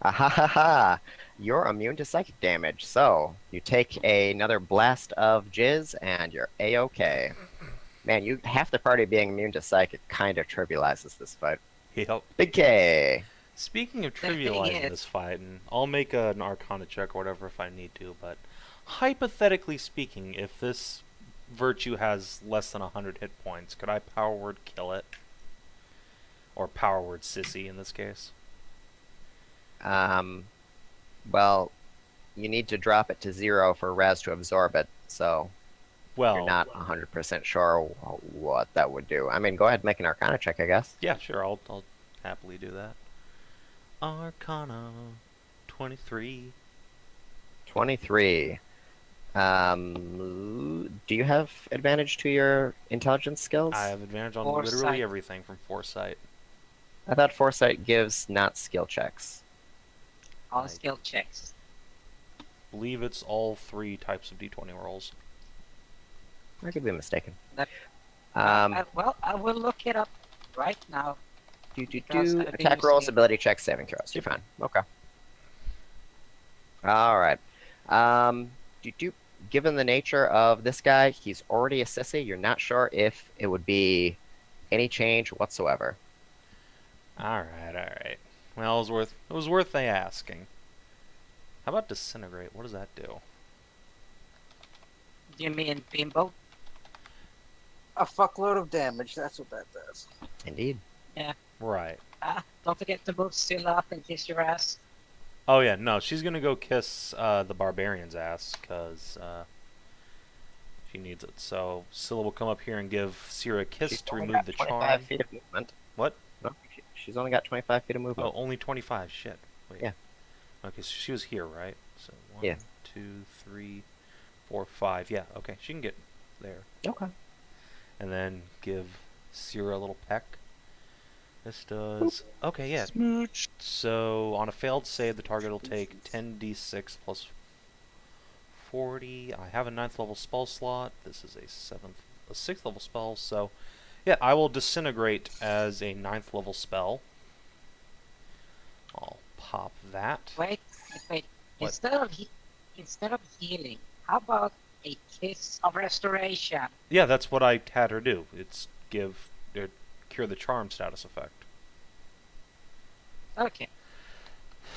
ha. You're immune to psychic damage. So, you take another blast of jizz, and you're A-okay. Man, half the party being immune to psychic kind of trivializes this fight. Yep. Big K. Speaking of The thing trivializing is- this fight, and I'll make an Arcana check or whatever if I need to, but hypothetically speaking, if this virtue has less than 100 hit points, could I power word kill it? Or power word sissy in this case? Well, you need to drop it to 0 for Raz to absorb it, so Well, you're not 100% sure what that would do. I mean, go ahead and make an Arcana check, I guess. yeah, sure, I'll happily do that. Arcana 23. 23. Do you have advantage to your intelligence skills? I have advantage on Foresight. literally everything from foresight. I thought foresight gives not skill checks. All Right. skill checks. Believe it's all 3 types of d20 rolls. I could be mistaken. That- Um, well, I will look it up right now. because I've been attack rolls, using it. ability checks, saving throws. You're fine. Okay. All right. Given the nature of this guy, he's already a sissy. You're not sure if it would be any change whatsoever. Alright. Well, it was worth the asking. How about disintegrate? What does that do? Do you mean Bimbo? A fuckload of damage. That's what that does. Indeed. Right. Don't forget to move Scylla up and kiss your ass. Oh yeah, no, she's gonna go kiss the barbarian's ass, because she needs it. So Scylla will come up here and give Cyra a kiss She's to only remove got the 25 charm. feet of movement. What? No, she's only got 25 feet of Oh, movement. only 25. Shit. Wait. Yeah. Okay, so she was here, right? So 1, Yeah. 2, 3, 4, 5. Yeah, okay, she can get there. Okay. And then give Cyra a little peck. This does... Okay, yeah. Smooch. So, on a failed save, the target will take 10d6 plus 40. I have a 9th level spell slot. This is a 6th level spell, so... Yeah, I will disintegrate as a 9th level spell. I'll pop that. Wait. What? Instead of healing, how about a kiss of restoration? Yeah, that's what I had her do. It's cure the charm status effect. Okay.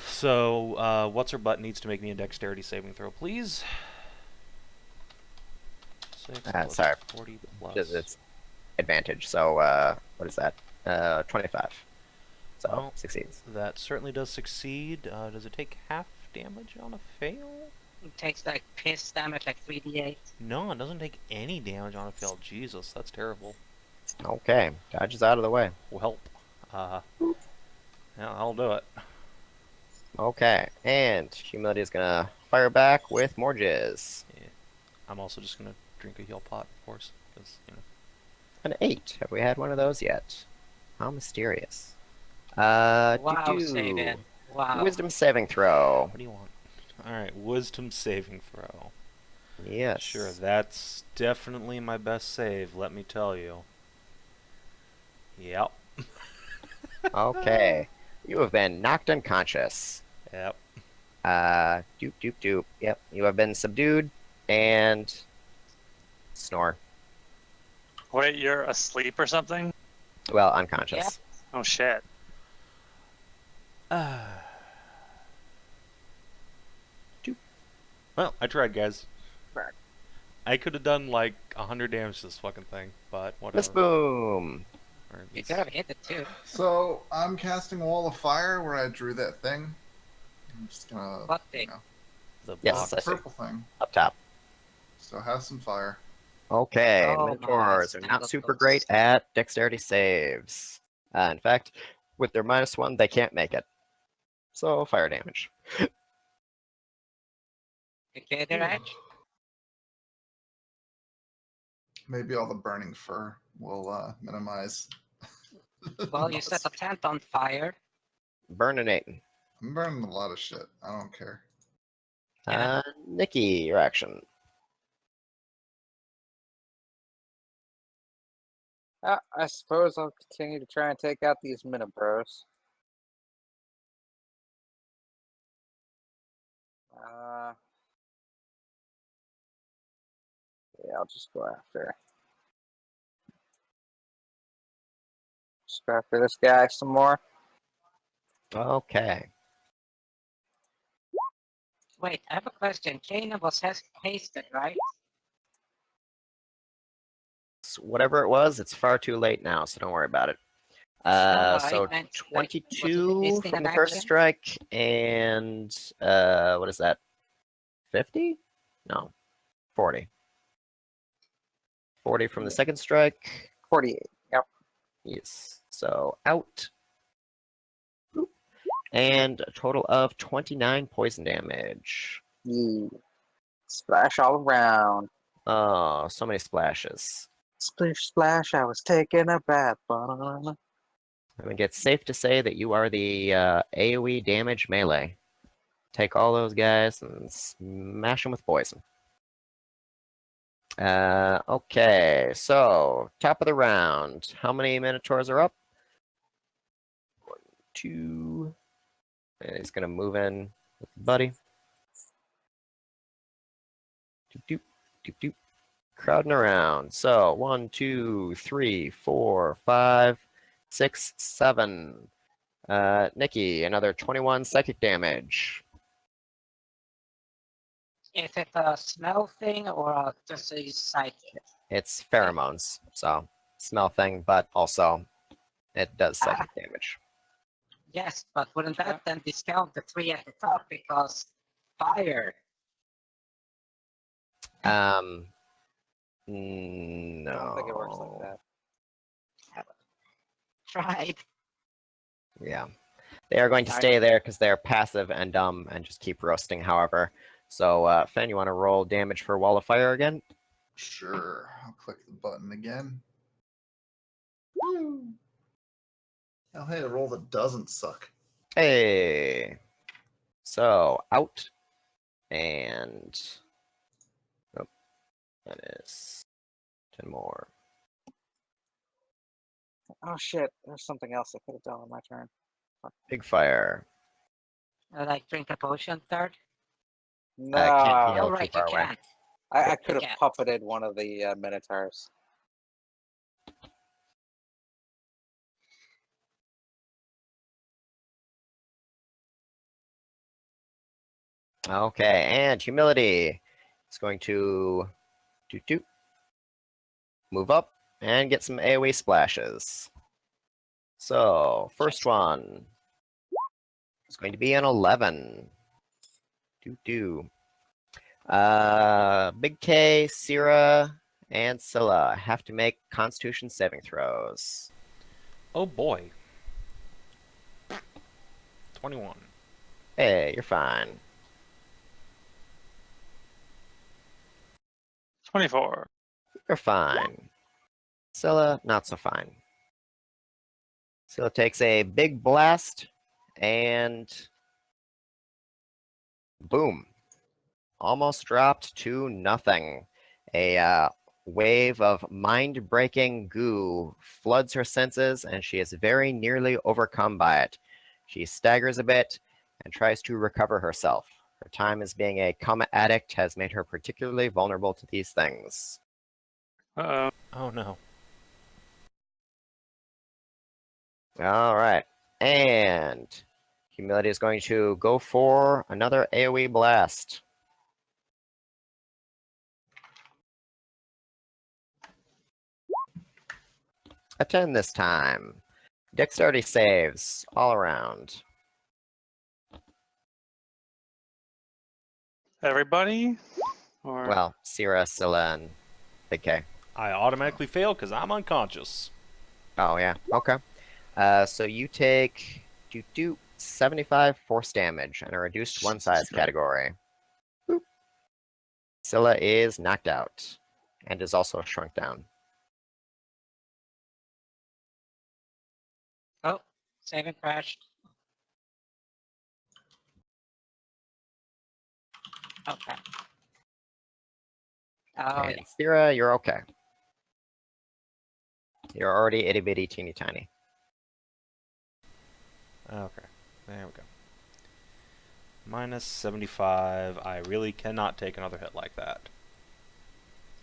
So, what's her butt needs to make me a dexterity saving throw, please. 6 plus Sorry. 40 plus. It's advantage. So, what is that? 25. So, Well, succeeds. That certainly does succeed. Does it take half damage on a fail? It takes like piss damage, like 3d8. No, it doesn't take any damage on a fail. Jesus, that's terrible. Okay, dodges out of the way. Welp. Yeah, I'll do it. Okay, and Humility is gonna fire back with more jizz. Yeah. I'm also just gonna drink a heal pot, of course, because, you know. An 8. Have we had one of those yet? How mysterious. Wow, doo-doo. Savin. Wow. Wisdom saving throw. What do you want? Alright, wisdom saving throw. Yes. Sure, that's definitely my best save, let me tell you. Yep. Okay. You have been knocked unconscious. Yep. Doop doop doop. Yep. You have been subdued and snore. Wait, you're asleep or something? Well, unconscious. Oh shit. Well, I tried, guys. Right. I could have done like 100 damage to this fucking thing, but whatever. Miss Boom. Or at You least- could have hit it too. So I'm casting Wall of Fire where I drew that thing. I'm just gonna. What thing? the Yes, box. The I see. purple thing. Up top. So have some fire. Okay, Oh, Minotaurs are nice. not super great at dexterity saves. In fact, with their -1, they can't make it. So, fire damage. Okay, the edge. Maybe all the burning fur will minimize. Well, you set a tent on fire. Burninating. I'm burning a lot of shit. I don't care. Yeah. Nikki, your action. I suppose I'll continue to try and take out these Minibros. Yeah, I'll just go after. Just go after this guy some more. Okay. Wait, I have a question. Kannan was hasted, right? Whatever it was, it's far too late now, so don't worry about it. So I meant, like, was it 22 missing from an the first action? strike, and what is that? 50? No, 40. 40 from the second strike. 48. Yep. Yes. So out. Boop. And a total of 29 poison damage. Yeah. Splash all around. Oh, so many splashes. Splish splash, I was taking a bath. Ba-da-da-da. I think it's safe to say that you are the AoE damage melee. Take all those guys and smash them with poison. Okay, so top of the round. How many Minotaurs are up? 1, 2. And he's gonna move in with Buddy. Doop doop doop doop. Crowding around. So 1, 2, 3, 4, 5, 6, 7. Nikki, another 21 psychic damage. Is it a smell thing or just a psychic? It's pheromones, so smell thing, but also it does psychic damage. Yes, but wouldn't that then discount the 3 at the top because fire? No. I don't think it works like that. Tried. Yeah. They are going to stay there because they're passive and dumb and just keep roasting, however. So, Fen, you want to roll damage for Wall of Fire again? Sure. I'll click the button again. Woo! Oh, hey, a roll that doesn't suck. Hey! So, out. And... Oh, that is 10 more. Oh shit, there's something else I could have done on my turn. Big Fire. Like drink a potion third? No, can't heal Oh, too right, far you away. can't. I could have Yeah. puppeted one of the Minotaurs. Okay, and Humility is going to move up and get some AoE splashes. So, first one is going to be an 11. Big K, Cyra, and Scylla have to make Constitution saving throws. Oh boy. 21. Hey, you're fine. 24. You're fine. Scylla, not so fine. Scylla takes a big blast, and boom. Almost dropped to nothing. A wave of mind-breaking goo floods her senses, and she is very nearly overcome by it. She staggers a bit and tries to recover herself. Her time as being a coma addict has made her particularly vulnerable to these things. Uh-oh. Oh no. All right. And Humility is going to go for another AoE blast. A 10 this time. Dexterity saves all around. Everybody? Or Well, Cyra, Scylla, and Big K. I automatically fail because I'm unconscious. Oh, yeah. Okay. So you take 75 force damage and a reduced one size category. Boop. Scylla is knocked out and is also shrunk down. Oh, Savin crashed. Okay. Oh, And yeah. Cyra, you're okay. You're already itty bitty teeny tiny. Okay, there we go. Minus 75. I really cannot take another hit like that.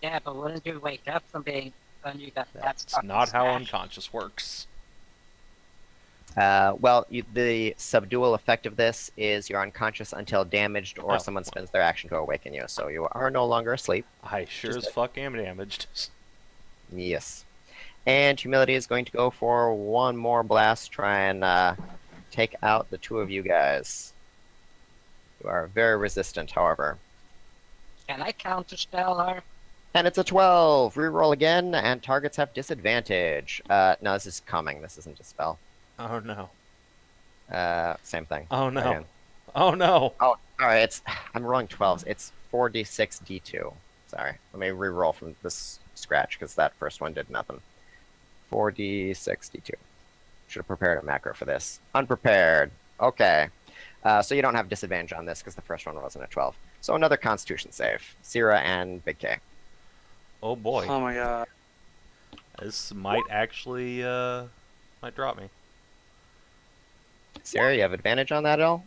Yeah, but wouldn't you wake up from being when you got that That's fucking not how smash? unconscious works. Well, the subdual effect of this is you're unconscious until damaged or Oh, someone well. spends their action to awaken you, so you are no longer asleep. I sure Just as fuck am damaged. Yes. And Humility is going to go for one more blast, try and take out the two of you guys. You are very resistant, however. Can I counterspell her? And it's a 12! Reroll again, and targets have disadvantage. No, this is coming. This isn't a spell. Oh no. Same thing. Oh no. Again. Oh no. Oh, alright, I'm rolling 12s. It's 4d6 d2. Sorry. Let me reroll from this scratch, because that first one did nothing. 4d6 d2. Should have prepared a macro for this. Unprepared. Okay. So you don't have disadvantage on this, because the first one wasn't a 12. So another Constitution save. Cyra and Big K. Oh boy. oh my god. This might actually might drop me. Cyra, you have advantage on that at all?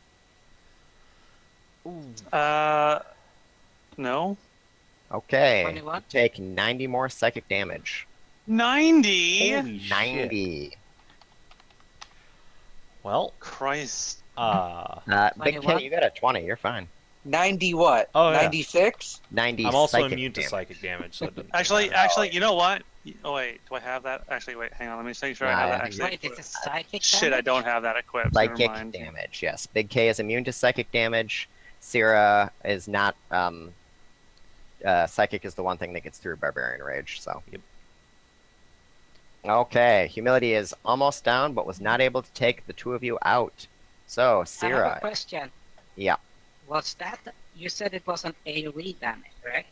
No. Okay. 21? Take 90 more psychic damage. 90? Holy shit. 90. Well, Christ. Big K, 21? you got a 20. You're fine. 90 what? Oh, yeah. 96? 90 I'm also psychic immune to damage. psychic damage, so it doesn't Actually, matter. you know what? Oh wait, do I have that? Actually, wait, hang on. Let me make sure I have Nah, that actually. Wait, is it psychic Shit, I damage? don't have that equipped. Never Psychic mind. damage, yes. Big K is immune to psychic damage. Cyra is not. Psychic is the one thing that gets through Barbarian Rage, so. Yep. Okay, Humility is almost down, but was not able to take the two of you out. So, I have a Cyra. question. Yeah. Was that... You said it was an AoE damage, right?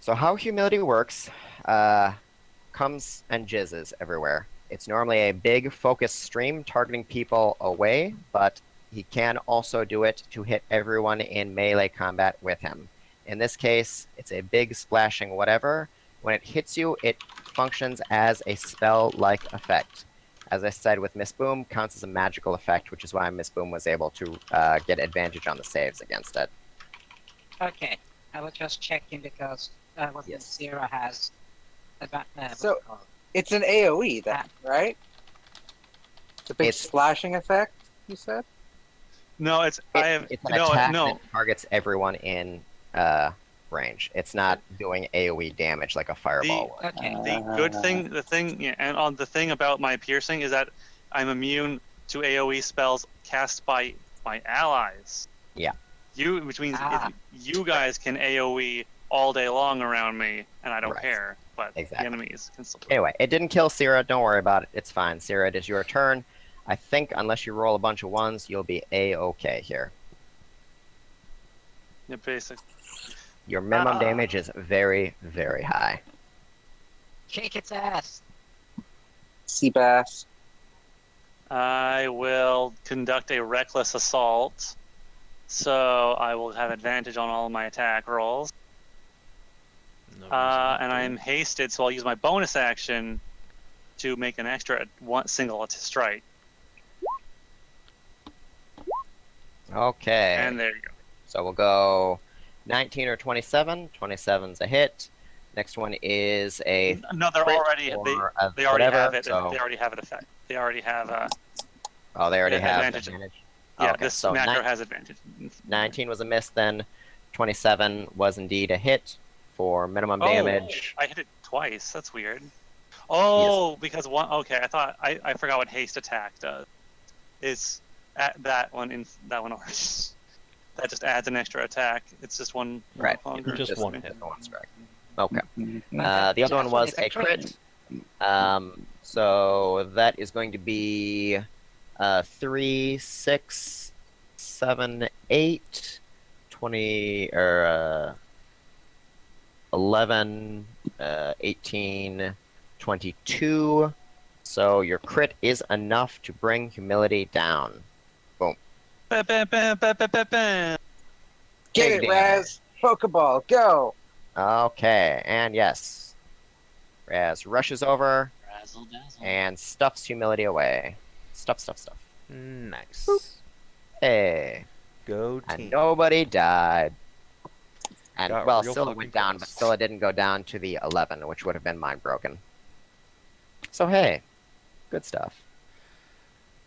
So how Humility works, comes and jizzes everywhere. It's normally a big focused stream targeting people away, but he can also do it to hit everyone in melee combat with him. In this case, it's a big splashing whatever. When it hits you, it functions as a spell-like effect. As I said, with Miss Boom, counts as a magical effect, which is why Miss Boom was able to get advantage on the saves against it. Okay. I was just checking because what Yes. Cyra has... So- It's an AoE then, right? It's a big It's- splashing effect, you said? No, it's It's an no, attack no. that targets everyone in range. It's not doing AoE damage like a fireball would. Okay. The good thing, and on the thing about my piercing is that I'm immune to AoE spells cast by my allies. Yeah. Which means Ah. you guys can AOE all day long around me, and I don't Right. care. But Exactly. the enemies can still. Anyway, it didn't kill Cyra. Don't worry about it. It's fine. Cyra, it is your turn. I think unless you roll a bunch of ones, you'll be A-okay here. Yeah, basic. Your minimum damage is very, very high. Kick its ass. Seabass. I will conduct a reckless assault, so I will have advantage on all of my attack rolls. No reason not And to. I'm hasted, so I'll use my bonus action to make an extra single strike. Okay. And there you go. So we'll go 19 or 27. 27's a hit. Next one is a No, they're crit already or a they already whatever, have it. so- They already have it effect. They already have Oh, they already have advantage. advantage. Yeah, Okay, this so macro has advantage. 19 was a miss then. 27 was indeed a hit for minimum damage. I hit it twice. That's weird. Oh, because one. Okay, I forgot what haste attack does. It's at that one already. That just adds an extra attack. It's just one. Right. Longer. Just one hit. hit. One strike. Okay. Mm-hmm. The other one Just was it's a a crit. So that is going to be 3, 6, 7, 8, 20, or 11, 18, 22. So your crit is enough to bring humility down. Bam, bam, bam, bam, bam, bam, bam. Get Big it, damage. Raz. Pokeball, go. Okay, and yes. Raz rushes over Razzle dazzle. and stuffs humility away. Stuff. Nice. Hey. Go And team. nobody died. And, Got well, real Scylla fucking went down, but close. Scylla didn't go down to the 11, which would have been mind broken. So, hey. Good stuff.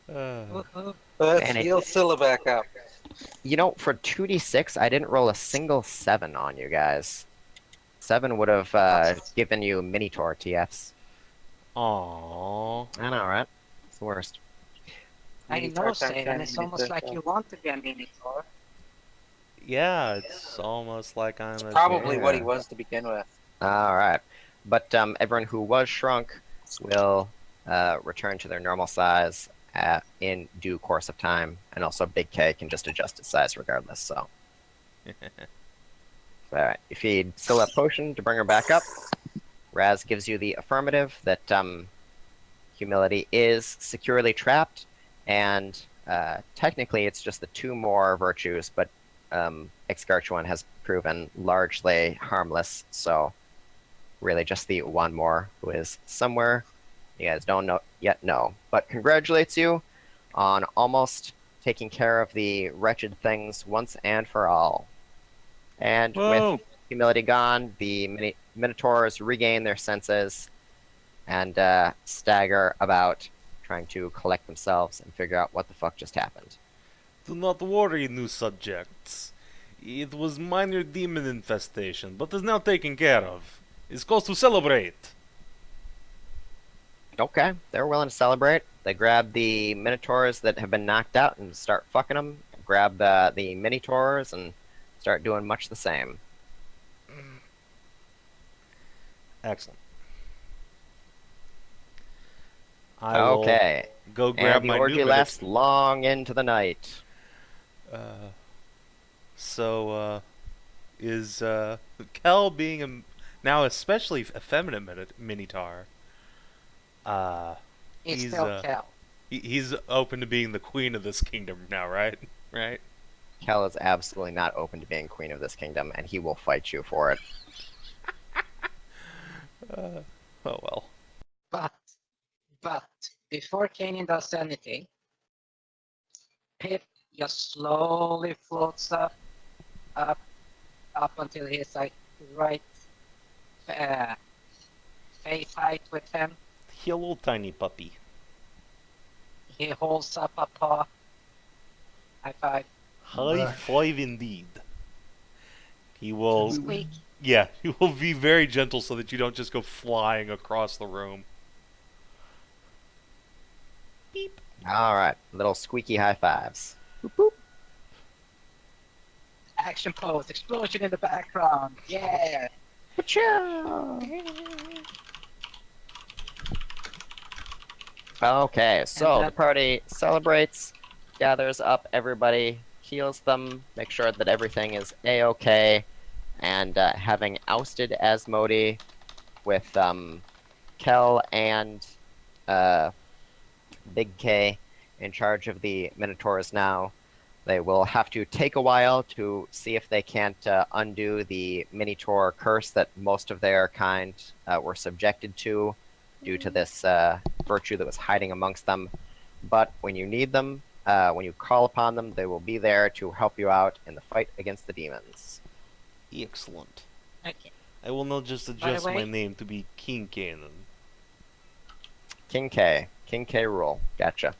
Woohoo. Let's Man, it- heal Scylla back up. You know, for 2d6, I didn't roll a single 7 on you guys. 7 would have given you Minotaur TFs. Aww. I know, right? It's the worst. I Minotaur know, time, Savin. It's almost Minotaur. like you want to be a Minotaur. Yeah, it's almost like I'm It's a probably what he Yeah. was to begin with. Alright. But everyone who was shrunk will return to their normal size in due course of time. And also Big K can just adjust its size regardless, so. Alright. You feed Scylla a potion to bring her back up. Raz gives you the affirmative that humility is securely trapped, and technically it's just the 2 more virtues, but Exgarchuan has proven largely harmless, so really just the 1 more who is somewhere you guys don't yet know. But congratulates you on almost taking care of the wretched things once and for all. And Whoa. with humility gone, the Minotaurs regain their senses and stagger about, trying to collect themselves and figure out what the fuck just happened. Do not worry, new subjects. It was minor demon infestation, but is now taken care of. It's cause to celebrate. Okay, they're willing to celebrate. They grab the Minotaurs that have been knocked out and start fucking them. Grab the Minotaurs and start doing much the same. Excellent. I will Okay, go grab and the my orgy new lasts long into the night. Is Kel being now especially a feminine Minotaur? It's He's, still Kel. He's open to being the queen of this kingdom now, right? Right? Kel is absolutely not open to being queen of this kingdom, and he will fight you for it. Oh well. But before Kannan does anything, Pip just slowly floats up until he's like right face height with him. Hello, tiny puppy. He holds up a paw. High five. High five indeed. He will. Squeak. Yeah, he will be very gentle so that you don't just go flying across the room. Beep. Alright, little squeaky high fives. Boop, boop. Action pose, explosion in the background. Yeah. Okay, so And the party celebrates, gathers up everybody, heals them, make sure that everything is a-okay, and having ousted Asmodee with Kel and Big K in charge of the Minotaurs now, they will have to take a while to see if they can't undo the Minotaur curse that most of their kind were subjected to due to this virtue that was hiding amongst them. But when you need them, when you call upon them, they will be there to help you out in the fight against the demons. Excellent. Okay. I will now just the adjust my way- name to be King Kannan. King K. King K rule. Gotcha.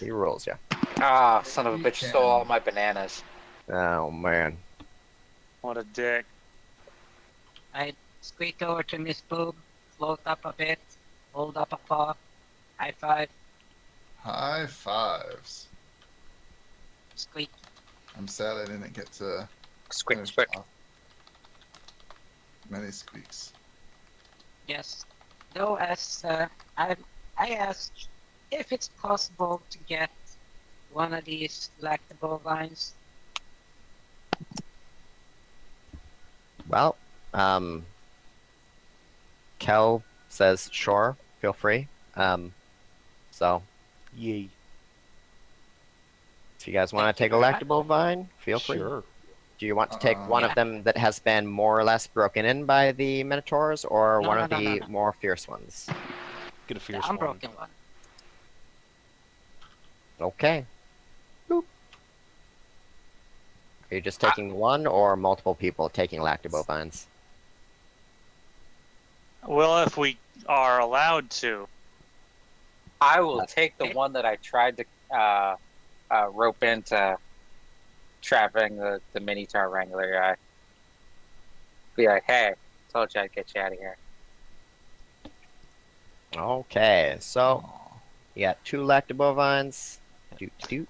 He rules, yeah. Ah, son of a You bitch can. stole all my bananas. Oh, man. What a dick. I squeak over to Miss Boob, float up a bit, hold up a paw, high five, High fives. squeak. I'm sad I didn't get to Squick, finish squick. off many squeaks. Yes. Though, as I asked if it's possible to get one of these lactobovines. Well, Kel says, sure, feel free. So, Yay. if you guys want Thank to take a you very much. lactobovine, feel free. Sure. Do you want to take one Yeah. of them that has been more or less broken in by the Minotaurs, or No, one no, of no, the no. more fierce ones? Get a The fierce one. unbroken one. Okay. Boop. Are you just taking one, or multiple people taking lactobovines? Well, if we are allowed to. I will take the one that I tried to rope into trapping the Minotaur Wrangler guy. Be like, hey, told you I'd get you out of here. Okay, so Aw. you got 2 lactobovines.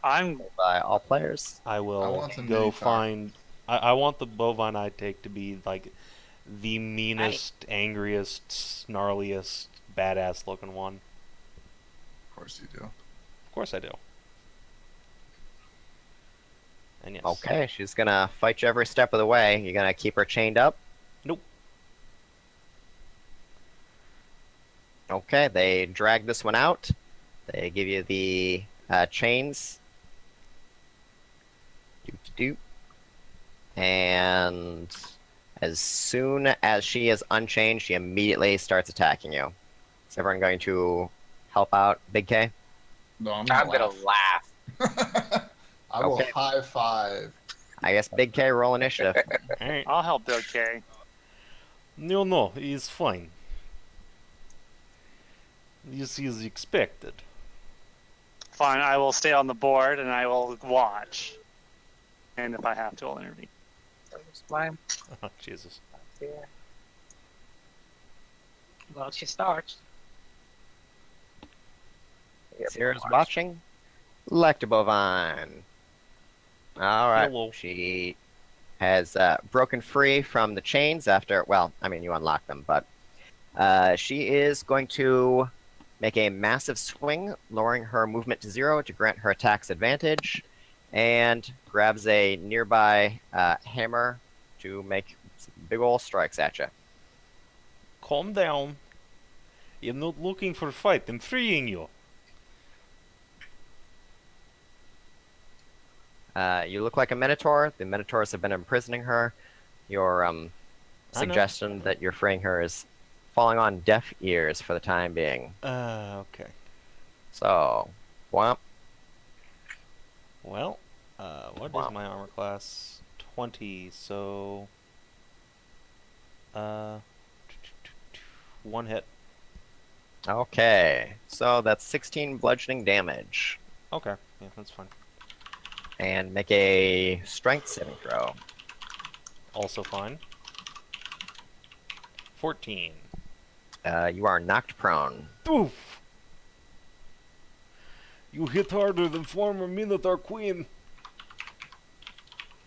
I'm By all players. I will want a go Minotaur. find. I want the bovine I take to be like the meanest, angriest, snarliest, badass looking one. Of course you do. Of course I do. And yes. Okay, she's gonna fight you every step of the way. You gonna keep her chained up? Nope. Okay, they drag this one out. They give you the chains. Doop. And as soon as she is unchained, she immediately starts attacking you. Is everyone going to help out Big K? No, I'm I'm gonna laugh. laugh. I will Okay. high five. I guess Big K roll initiative. Alright. I'll help Bill K. No, he's fine. This is expected. Fine, I will stay on the board and I will watch. And if I have to, I'll intervene. Where's mine? Oh, Jesus. Yeah. Well, she starts. Yep, Cyra's watch. watching. Lactobovine. Alright. Hello. She has broken free from the chains after, well, I mean, you unlock them, but she is going to make a massive swing, lowering her movement to 0 to grant her attacks advantage, and grabs a nearby hammer to make some big ol' strikes at you. Calm down. I'm not looking for a fight. I'm freeing you. You look like a Minotaur. The Minotaurs have been imprisoning her. Your suggestion that you're freeing her is falling on deaf ears for the time being. Okay. So, whomp. Well, what Wow. is my armor class? 20, so... one hit. Okay, so that's 16 bludgeoning damage. Okay, yeah, that's fine. And make a strength saving throw. Also fine. 14. You are knocked prone. Oof! You hit harder than former Minotaur Queen.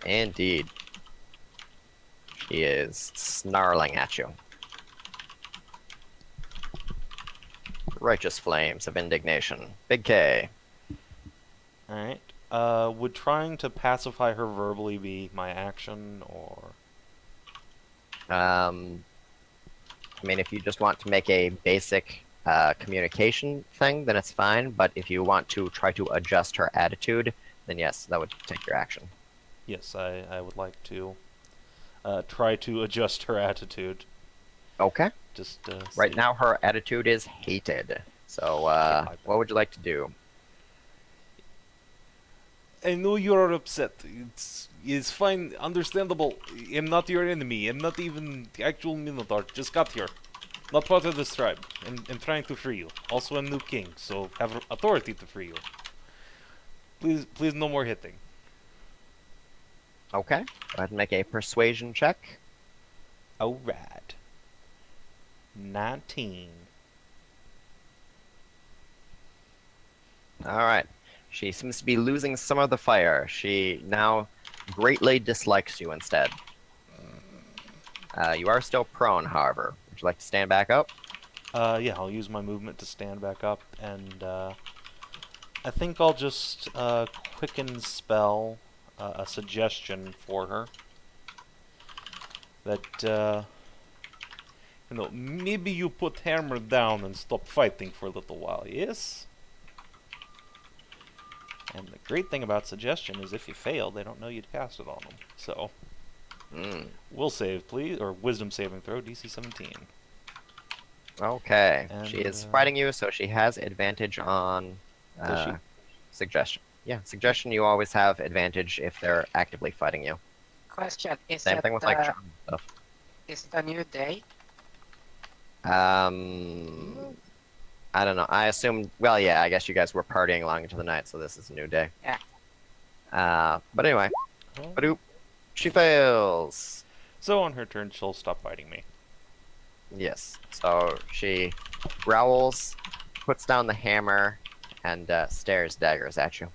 Indeed. She is snarling at you. Righteous flames of indignation. Big K. Alright. Would trying to pacify her verbally be my action, or... I mean, if you just want to make a basic communication thing, then it's fine. But if you want to try to adjust her attitude, then yes, that would take your action. Yes, I would like to try to adjust her attitude. Okay. Just Right see. now, her attitude is hated. So, what would you like to do? I know you're upset. It's fine, understandable. I'm not your enemy. I'm not even the actual Minotaur. Just got here. Not part of this tribe. I'm trying to free you. Also a new king, so have authority to free you. Please no more hitting. Okay. Go ahead and make a persuasion check. Alright. 19. Alright. She seems to be losing some of the fire. She now greatly dislikes you instead. You are still prone, however. Would you like to stand back up? Yeah, I'll use my movement to stand back up, and I think I'll just quicken spell a suggestion for her. That, maybe you put Hammer down and stop fighting for a little while, yes? And the great thing about suggestion is if you fail, they don't know you'd cast it on them. So, will save, please, or wisdom saving throw, DC 17. Okay. And, she is fighting you, so she has advantage on Does she? suggestion. Yeah, suggestion you always have advantage if they're actively fighting you. Question: Is Same it thing with like charm stuff. is it a new day? I don't know. I assume. Well, yeah. I guess you guys were partying long into the night, so this is a new day. Yeah. But anyway, Well, Badoop. She fails. so on her turn, she'll stop fighting me. Yes. So she growls, puts down the hammer, and stares daggers at you.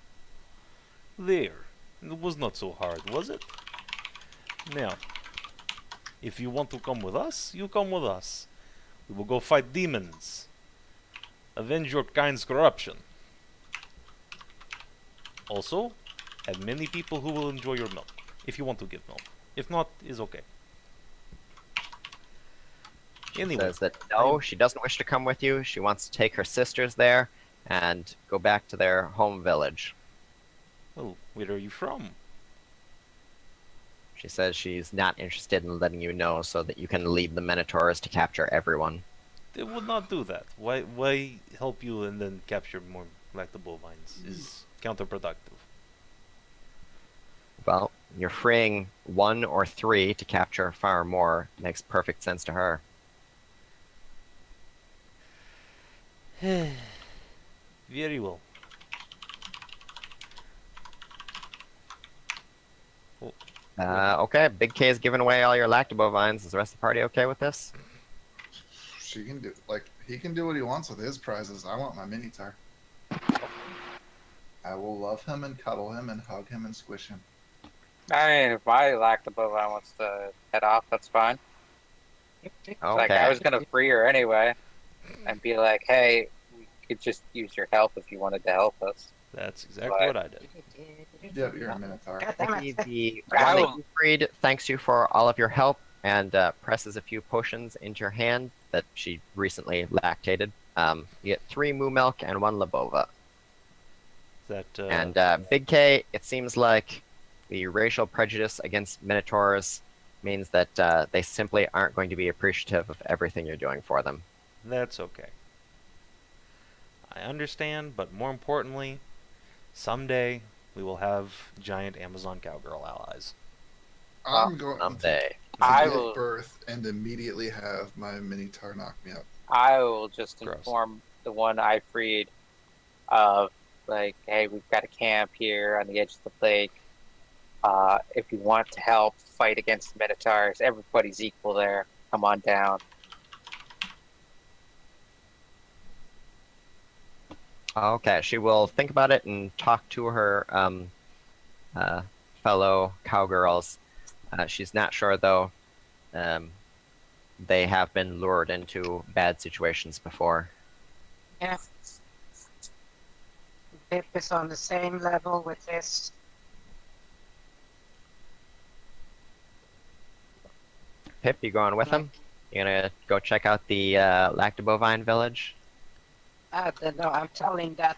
There. It was not so hard, was it? Now, if you want to come with us, you come with us. We will go fight demons. Avenge your kind's corruption. Also, have many people who will enjoy your milk, if you want to give milk. If not, is okay. Anyway, Says that no, she doesn't wish to come with you. She wants to take her sisters there and go back to their home village. oh, where are you from? She says she's not interested in letting you know so that you can lead the Minotaurs to capture everyone. They would not do that. Why help you and then capture more lactable bovines is counterproductive. Well, you're freeing one or three to capture far more. Makes perfect sense to her. Very well. Okay, Big K is giving away all your lactobovines. Is the rest of the party okay with this? She can do he can do what he wants with his prizes. I want my Minotaur. I will love him and cuddle him and hug him and squish him. I mean, if my Lactobovine wants to head off, that's fine. Okay. Like, I was gonna free her anyway, and be like, "Hey, we could just use your help if you wanted to help us." That's exactly what I did. Yep, you're a Minotaur. God damn Nikki, it. the I one will- that you freed thanks you for all of your help and presses a few potions into your hand that she recently lactated. You get 3 moo milk and 1 labova. That And Big K, it seems like the racial prejudice against Minotaurs means that they simply aren't going to be appreciative of everything you're doing for them. that's okay. I understand, but more importantly, someday we will have giant Amazon cowgirl allies. I'm going Someday. to I give will- birth and immediately have my Minotaur knock me up. I will just Gross. inform the one I freed of, like, hey, we've got a camp here on the edge of the lake. If you want to help fight against the Minotaurs, everybody's equal there. Come on down. Okay, she will think about it and talk to her fellow cowgirls. She's not sure, though. They have been lured into bad situations before. Yeah. Pip is on the same level with this. Pip, you going with them? You gonna go check out the Lactobovine village? No, I'm telling that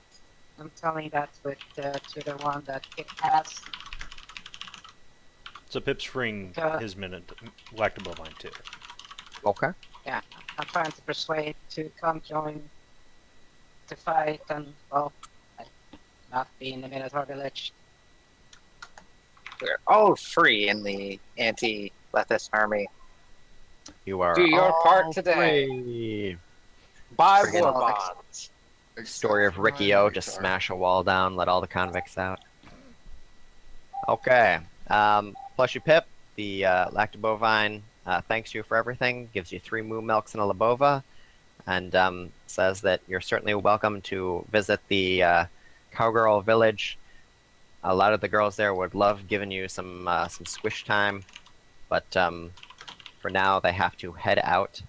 with to the one that Pip has. So Pip's freeing his minute Lactobovine too. Okay. Yeah, I'm trying to persuade to come join the fight and, well, not be in the Minotaur village. We're all free in the anti-Lethis army. You are Do your all part today. free. Buy Friggin' war Alex. bonds. Story of Except for Ricky my O just guitar. smash a wall down, let all the convicts out. Okay. Plushy Pip, the Lactobovine, thanks you for everything, gives you 3 moo milks and a labova, and says that you're certainly welcome to visit the cowgirl village. A lot of the girls there would love giving you some squish time, but for now they have to head out,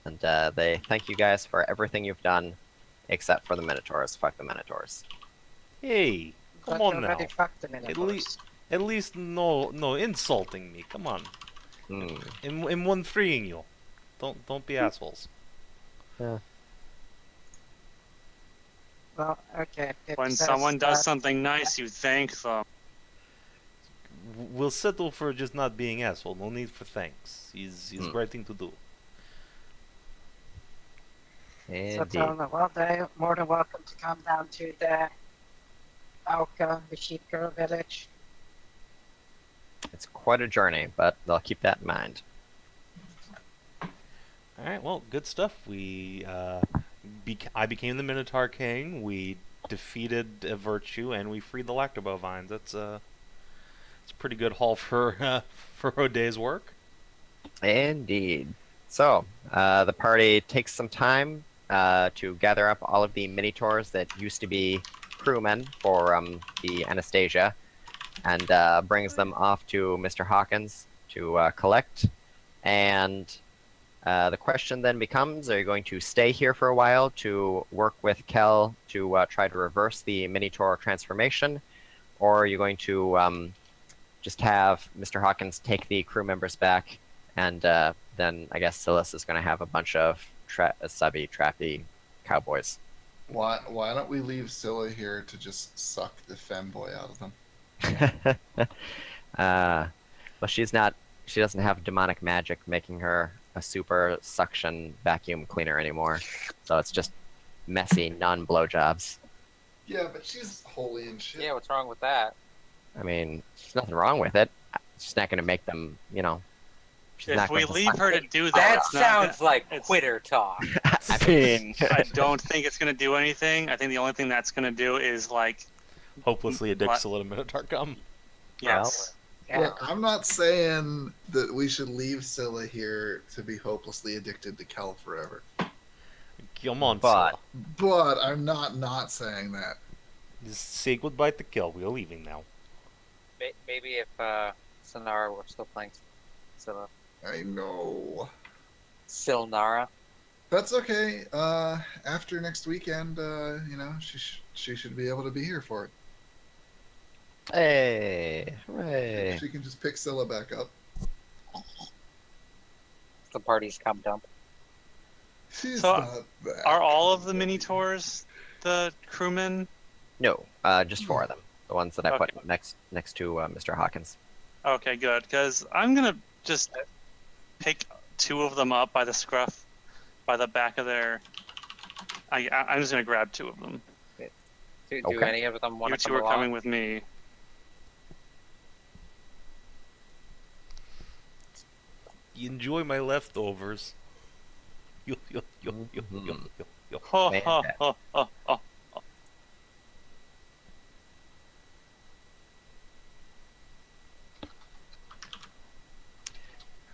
and they thank you guys for everything you've done, except for the Minotaurs. Fuck the Minotaurs. Hey, come But on you now. already fucked the Minotaurs. At least no insulting me. Come on. Hmm. I'm one freeing you. Don't be assholes. Well, okay. Pip When says someone does that- something nice, you thank them. We'll settle for just not being asshole. No need for thanks. He's the right thing to do. So Indeed. tell them, well, they're more than welcome to come down to the Alka, the sheep girl village. It's quite a journey, but they'll keep that in mind. All right. Well, good stuff. I became the Minotaur King. We defeated a virtue, and we freed the Lactobovines. It's a pretty good haul for for a day's work. Indeed. So, the party takes some time to gather up all of the Minotaurs that used to be crewmen for the Anastasia, and brings them off to Mr. Hawkins to collect. And the question then becomes, are you going to stay here for a while to work with Kel to try to reverse the Minotaur transformation, or are you going to just have Mr. Hawkins take the crew members back, and then I guess Silas is going to have a bunch of subby, trappy cowboys? Why don't we leave Scylla here to just suck the femboy out of them? Well, she doesn't have demonic magic making her a super suction vacuum cleaner anymore, so it's just messy non-blowjobs. Yeah, but she's holy and shit. Yeah, what's wrong with that? I mean, there's nothing wrong with it. It's just not going to make them, she's If not we going to leave her to do that, That it's not sounds gonna- like it's- quitter talk. I mean, I don't think it's going to do anything. I think the only thing that's going to do is, like, Hopelessly addicts What? to let a Minotaur come. yes. Yeah. Look, I'm not saying that we should leave Scylla here to be hopelessly addicted to Kel forever. Come on, But- Scylla. But I'm not saying that. Just say goodbye to Kel. We are leaving now. Maybe if Sonara were still playing Scylla. I know. Silnara. That's okay. After next weekend, she should be able to be here for it. hey, hooray. She can just pick Scylla back up. The party's come dump. She's So, not that. Are all of the Minotaurs the crewmen? No, just 4 of them. The ones that I Okay. put next to Mr. Hawkins. Okay, good. Because I'm going to just pick 2 of them up by the scruff, by the back of their... I'm just going to grab 2 of them. Do Okay. any of them want You to 2 come are along? coming with me. You enjoy my leftovers. Yo. Ho, Man, ho, ho, ho, ho.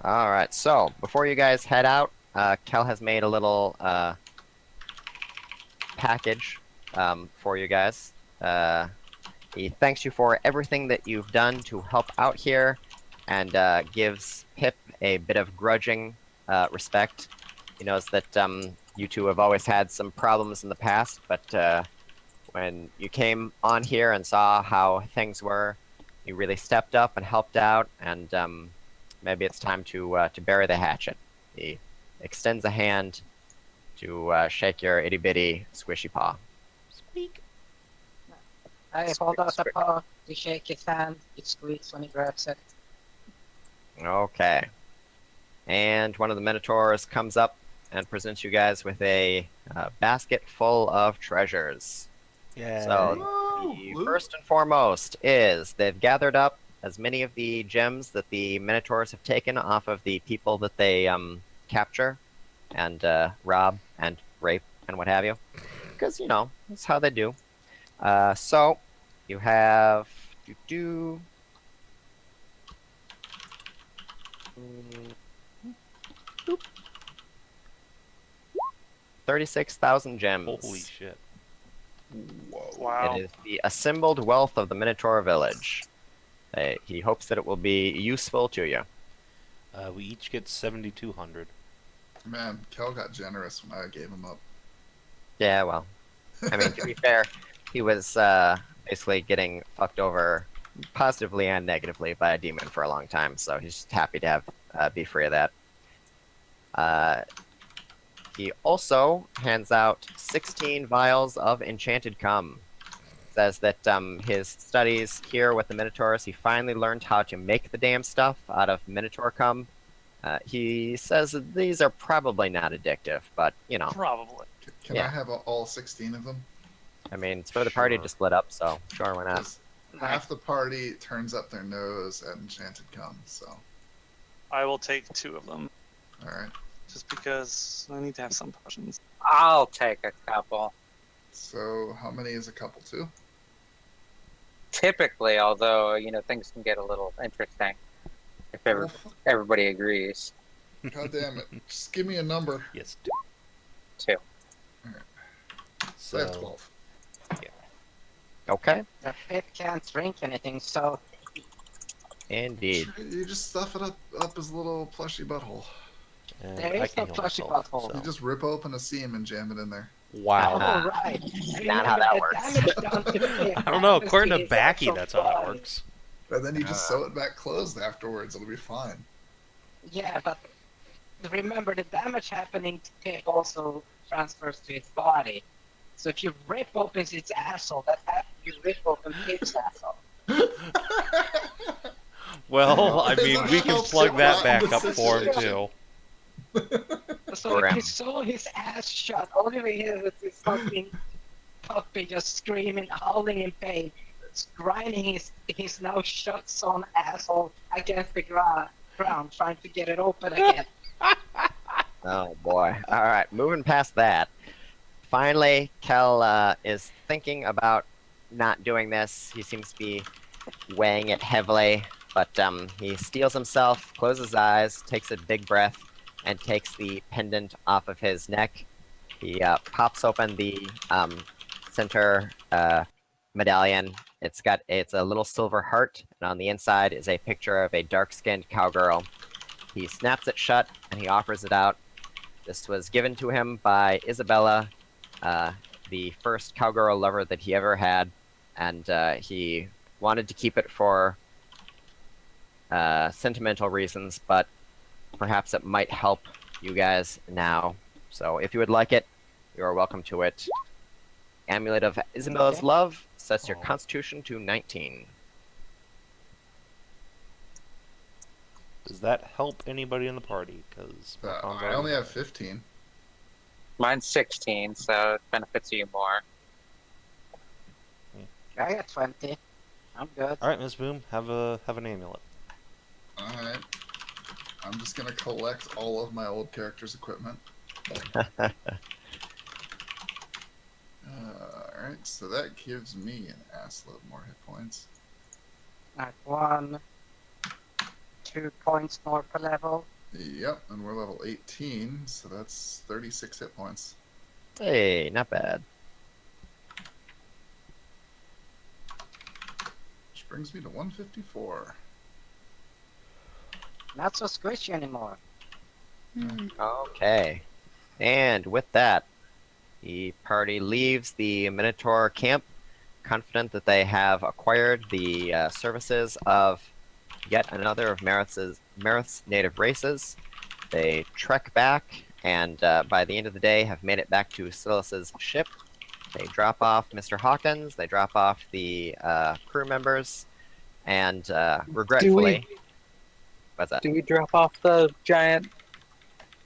Alright, so before you guys head out, Kel has made a little package for you guys. He thanks you for everything that you've done to help out here, and gives Pip a bit of grudging respect. He knows that you two have always had some problems in the past, but when you came on here and saw how things were, you really stepped up and helped out, and maybe it's time to bury the hatchet. He extends a hand to shake your itty-bitty squishy paw. Squeak. I hold out the paw to shake his hand. It squeaks when he grabs it. Okay. And one of the Minotaurs comes up and presents you guys with a basket full of treasures. Yeah. So, Woo! the Loot. first and foremost is they've gathered up as many of the gems that the Minotaurs have taken off of the people that they capture and rob and rape and what have you. Because, you know, that's how they do. So, you have... 36,000 gems. Holy shit. Whoa. Wow. It is the assembled wealth of the Minotaur village. He hopes that it will be useful to you. We each get 7,200. Man, Kel got generous when I gave him up. Yeah, well, I mean, to be fair, he was basically getting fucked over positively and negatively by a demon for a long time, so he's just happy to have be free of that. He also hands out 16 vials of enchanted cum. Says that his studies here with the Minotaurs, he finally learned how to make the damn stuff out of Minotaur cum. He says that these are probably not addictive, but, you know, Probably. Can Yeah. I have all 16 of them? I mean, it's for the party Sure. to split up, so sure, why not? 'Cause half the party turns up their nose at enchanted cum, so. I will take 2 of them, Alright. just because I need to have some potions. I'll take a couple. So, how many is a couple, 2? Typically, although, you know, things can get a little interesting if Well, fuck, everybody agrees. God damn it. Just give me a number. Yes. 2. So I have So 12. Okay, The Pip can't drink anything, so indeed. You just stuff it up his little plushy butthole. and there I is can no heal plushy myself, butthole. so. You just rip open a seam and jam it in there. Wow. Ah. oh, right. Not how that The works. damage done to the Pip I don't know. happens According to his Backy, actual that's how that body. works. And then you just Ah. sew it back closed afterwards. It'll be fine. Yeah, but remember the damage happening to Pip also transfers to its body. So if you rip open its asshole, that happens you rip open Pip's asshole. Well, I Does mean, that we can help plug that out back the up for him, situation? too. So if Grim. you saw his ass shut, all you hear is this fucking puppy just screaming, howling in pain, grinding his now shut son asshole against the ground, trying to get it open again. Oh boy. Alright, moving past that. Finally, Kel is thinking about not doing this. He seems to be weighing it heavily, but he steels himself, closes his eyes, takes a big breath, and takes the pendant off of his neck. He pops open the center medallion. It's a little silver heart, and on the inside is a picture of a dark-skinned cowgirl. He snaps it shut, and he offers it out. This was given to him by Isabella, the first cowgirl lover that he ever had, and he wanted to keep it for sentimental reasons, but perhaps it might help you guys now. So if you would like it, you are welcome to it. Amulet of Isabella's Okay. Love sets your Oh. constitution to 19. Does that help anybody in the party? Because I only have 15. Mine's 16, so it benefits you more. I got 20. I'm good. All right, Miss Boom, have an amulet. Alright. I'm just gonna collect all of my old character's equipment. Alright, so that gives me an assload more hit points. Like 1, 2 points more per level. Yep, and we're level 18, so that's 36 hit points. Hey, not bad. Brings me to 154. Not so squishy anymore. Okay. And with that, the party leaves the Minotaur camp, confident that they have acquired the services of yet another of Marith's native races. They trek back, and by the end of the day have made it back to Silas's ship. They drop off Mr. Hawkins, they drop off the crew members, and regretfully... What's that? Do we drop off the giant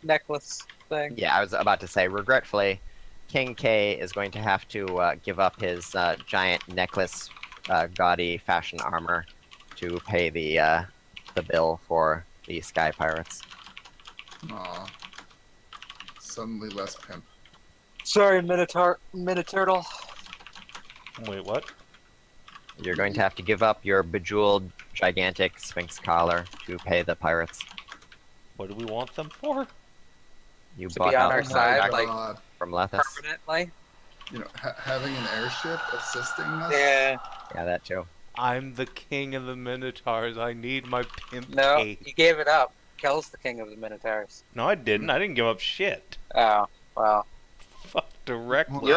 necklace thing? Yeah, I was about to say, regretfully, King K is going to have to give up his giant necklace, gaudy fashion armor to pay the bill for the Sky Pirates. Aw. Suddenly less pimp. Sorry, Minoturtle. Wait, what? You're going to have to give up your bejeweled, gigantic Sphinx collar to pay the pirates. What do we want them for? You To bought be on out our the side, contract like, God. from Lethis. Permanently? You know, having an airship assisting us? Yeah. Yeah, that too. I'm the king of the Minotaurs. I need my pimp No, cape. you gave it up. Kel's the king of the Minotaurs. No, I didn't. I didn't give up shit. Oh, well. Fuck directly. Well,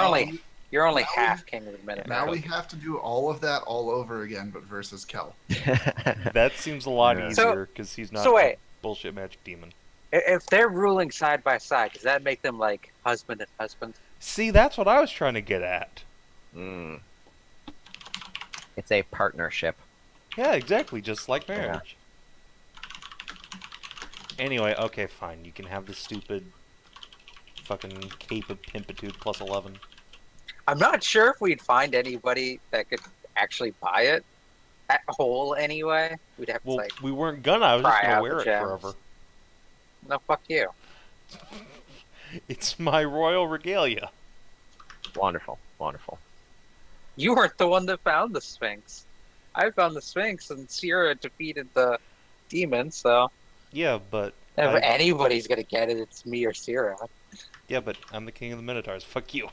You're only now half king of the Minotaurs. Now we have to do all of that all over again, but versus Kel. That seems a lot Yeah. easier because he's not So wait. a bullshit magic demon. If they're ruling side by side, does that make them like husband and husband? See, that's what I was trying to get at. Mm. It's a partnership. Yeah, exactly, just like marriage. Anyway, okay, fine. You can have the stupid fucking cape of pimpitude plus 11. I'm not sure if we'd find anybody that could actually buy it at whole anyway. We'd have to Well, like, we weren't gonna. I was just try gonna out wear the it gems. forever. no, fuck you. It's my royal regalia. Wonderful, wonderful. You weren't the one that found the Sphinx. I found the Sphinx and Cyra defeated the demon, so Yeah, but if anybody's gonna get it, it's me or Cyra. I'm the king of the Minotaurs. Fuck you.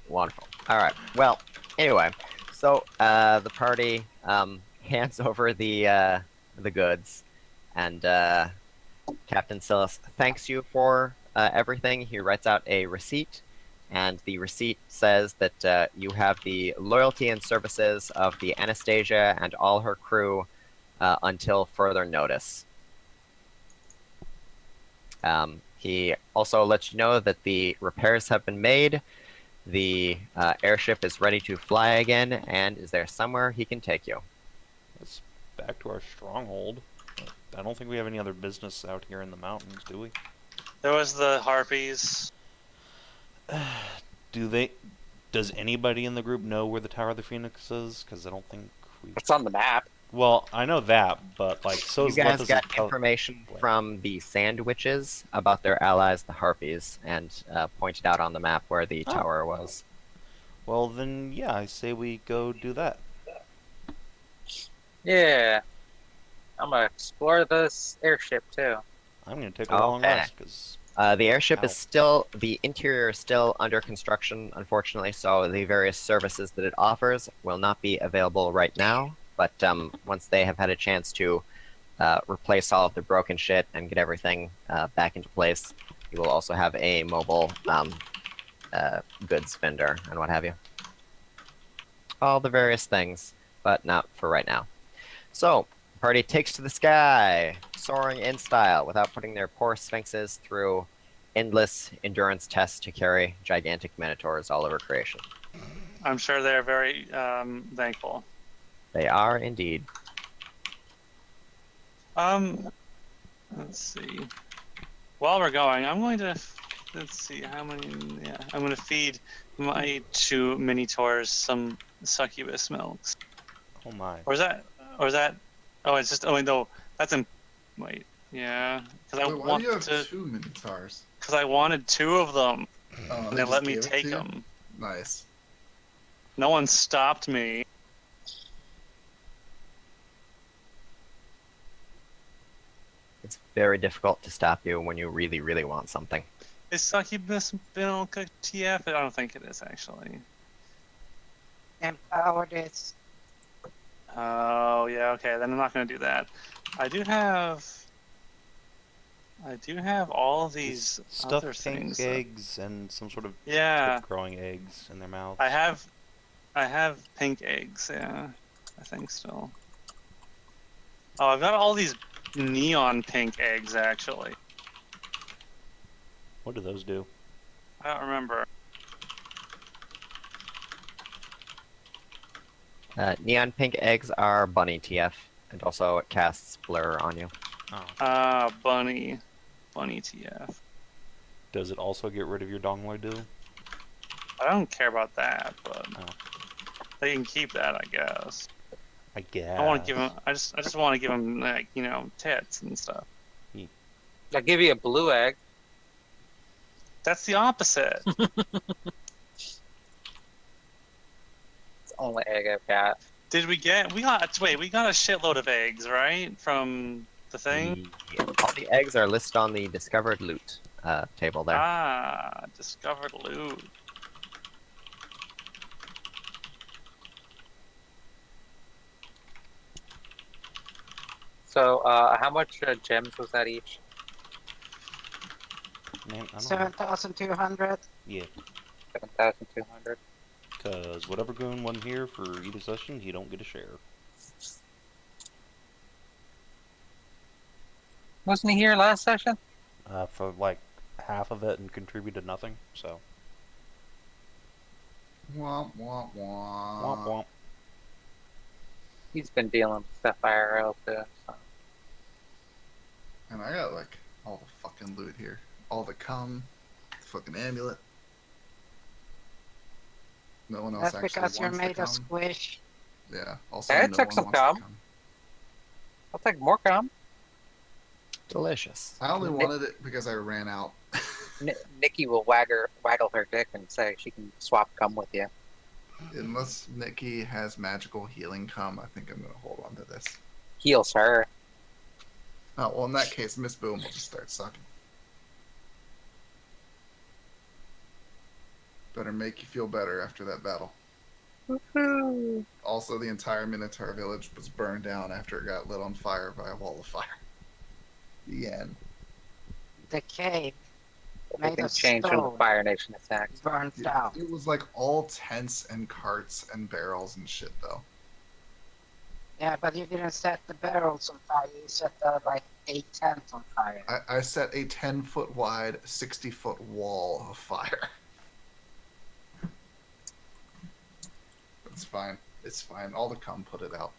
Wonderful. Alright, well, anyway, so the party hands over the goods, and Captain Silas thanks you for everything. He writes out a receipt, and the receipt says that you have the loyalty and services of the Anastasia and all her crew until further notice. He also lets you know that the repairs have been made, the airship is ready to fly again, and is there somewhere he can take you. Let's back to our stronghold. I don't think we have any other business out here in the mountains, do we? There was the harpies. Does anybody in the group know where the Tower of the Phoenix is? Because I don't think we... It's on the map. Well, I know that, but like, so You is guys Lethis' got information from the Sand Witches about their allies, the Harpies, and pointed out on the map where the tower was. Well, then, yeah, I say we go do that. Yeah. I'm gonna explore this airship too. I'm gonna take a long Okay. rest because The airship is Ow. still, the interior is still under construction, unfortunately, so the various services that it offers will not be available right now, but once they have had a chance to replace all of the broken shit and get everything back into place, you will also have a mobile goods vendor and what have you. All the various things, but not for right now. So, the party takes to the sky, soaring in style without putting their poor sphinxes through endless endurance tests to carry gigantic minotaurs all over creation. I'm sure they're very thankful. They are indeed. Let's see. While we're going, I'm going to let's see how many. Yeah, I'm going to feed my 2 minotaurs some succubus milks. oh my. Or is that? Oh, it's just. Oh wait, no, that's in. Wait, yeah, because I Wait, why want do you have to. 2 Minotaurs? Because I wanted 2 of them, Oh, and they just let me gave it take to you? them. Nice. No one stopped me. It's very difficult to stop you when you really, really want something. Is succubus milk a TF? I don't think it is actually. Empower this. Oh yeah, okay. Then I'm not gonna do that. I do have all of these other Stuffed pink things. That, eggs and some sort of yeah, tip-growing eggs in their mouths. I have pink eggs. Yeah, I think still. Oh, I've got all these neon pink eggs actually. What do those do? I don't remember. Neon pink eggs are bunny TF, and also it casts blur on you. Oh. Bunny TF. Does it also get rid of your Dongler do? I don't care about that, but Oh. they can keep that, I guess. I guess. I want to give him. I just want to give him like tits and stuff. I'll give you a blue egg. That's the opposite. It's the only egg I've got. Did we get? We got a shitload of eggs, right? From the thing. All the eggs are listed on the discovered loot table there. Ah, discovered loot. So, how much gems was that each? Man, I don't know. 7,200. Yeah, 7,200. because Whateverkun wasn't here for either session, he don't get a share. Wasn't he here last session? For like half of it and contributed nothing, so. Womp womp womp. Womp womp. He's been dealing with stuff IRL too. So. And I got like all the fucking loot here. All the cum, the fucking amulet. No one else That's actually because you're wants made the of cum. squish. Yeah. Also, I no took one some wants cum. the cum. I'll take more cum. Delicious. I only wanted it because I ran out. Nikki will waggle her dick and say she can swap cum with you. Unless Nikki has magical healing cum, I think I'm gonna hold on to this. Heals her. Oh well, in that case, Miss Boom will just start sucking. Better make you feel better after that battle. Woohoo! Also, the entire Minotaur village was burned down after it got lit on fire by a wall of fire. The end. The cave made Everything of changed when the stone Fire Nation attacked. burned down. It was like all tents and carts and barrels and shit, though. Yeah, but you didn't set the barrels on fire. You set like 8 tents on fire. I set a 10-foot wide, 60-foot wall of fire. It's fine. It's fine. All the cum put it out.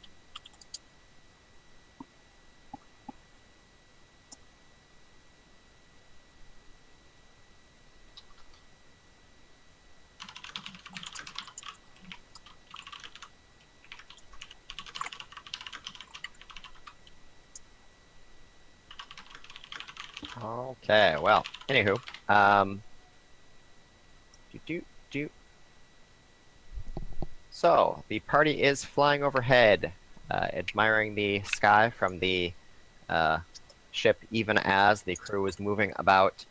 Okay, well, anywho, So, the party is flying overhead, admiring the sky from the ship, even as the crew is moving about,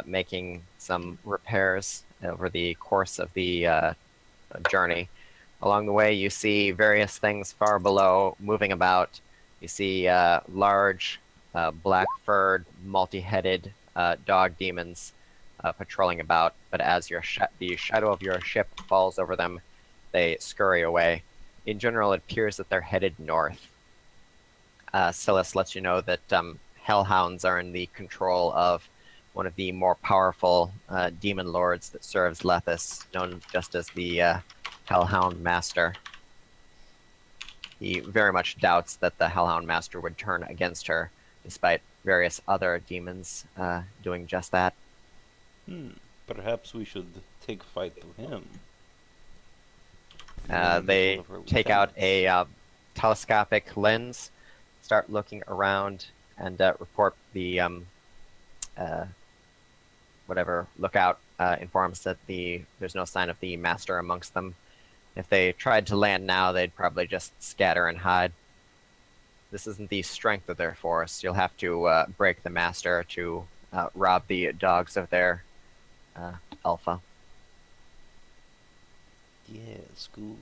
making some repairs over the course of the journey. Along the way, you see various things far below moving about. You see large, black-furred, multi-headed dog demons patrolling about, but as the shadow of your ship falls over them, they scurry away. In general, it appears that they're headed north. Silas lets you know that hellhounds are in the control of one of the more powerful demon lords that serves Lethis, known just as the Hellhound Master. He very much doubts that the Hellhound Master would turn against her, despite various other demons doing just that. Perhaps we should take fight to him. They take out a telescopic lens, start looking around, and report the whatever lookout informs that there's no sign of the master amongst them. If they tried to land now, they'd probably just scatter and hide. This isn't the strength of their force. You'll have to break the master to rob the dogs of their alpha. Yes, good.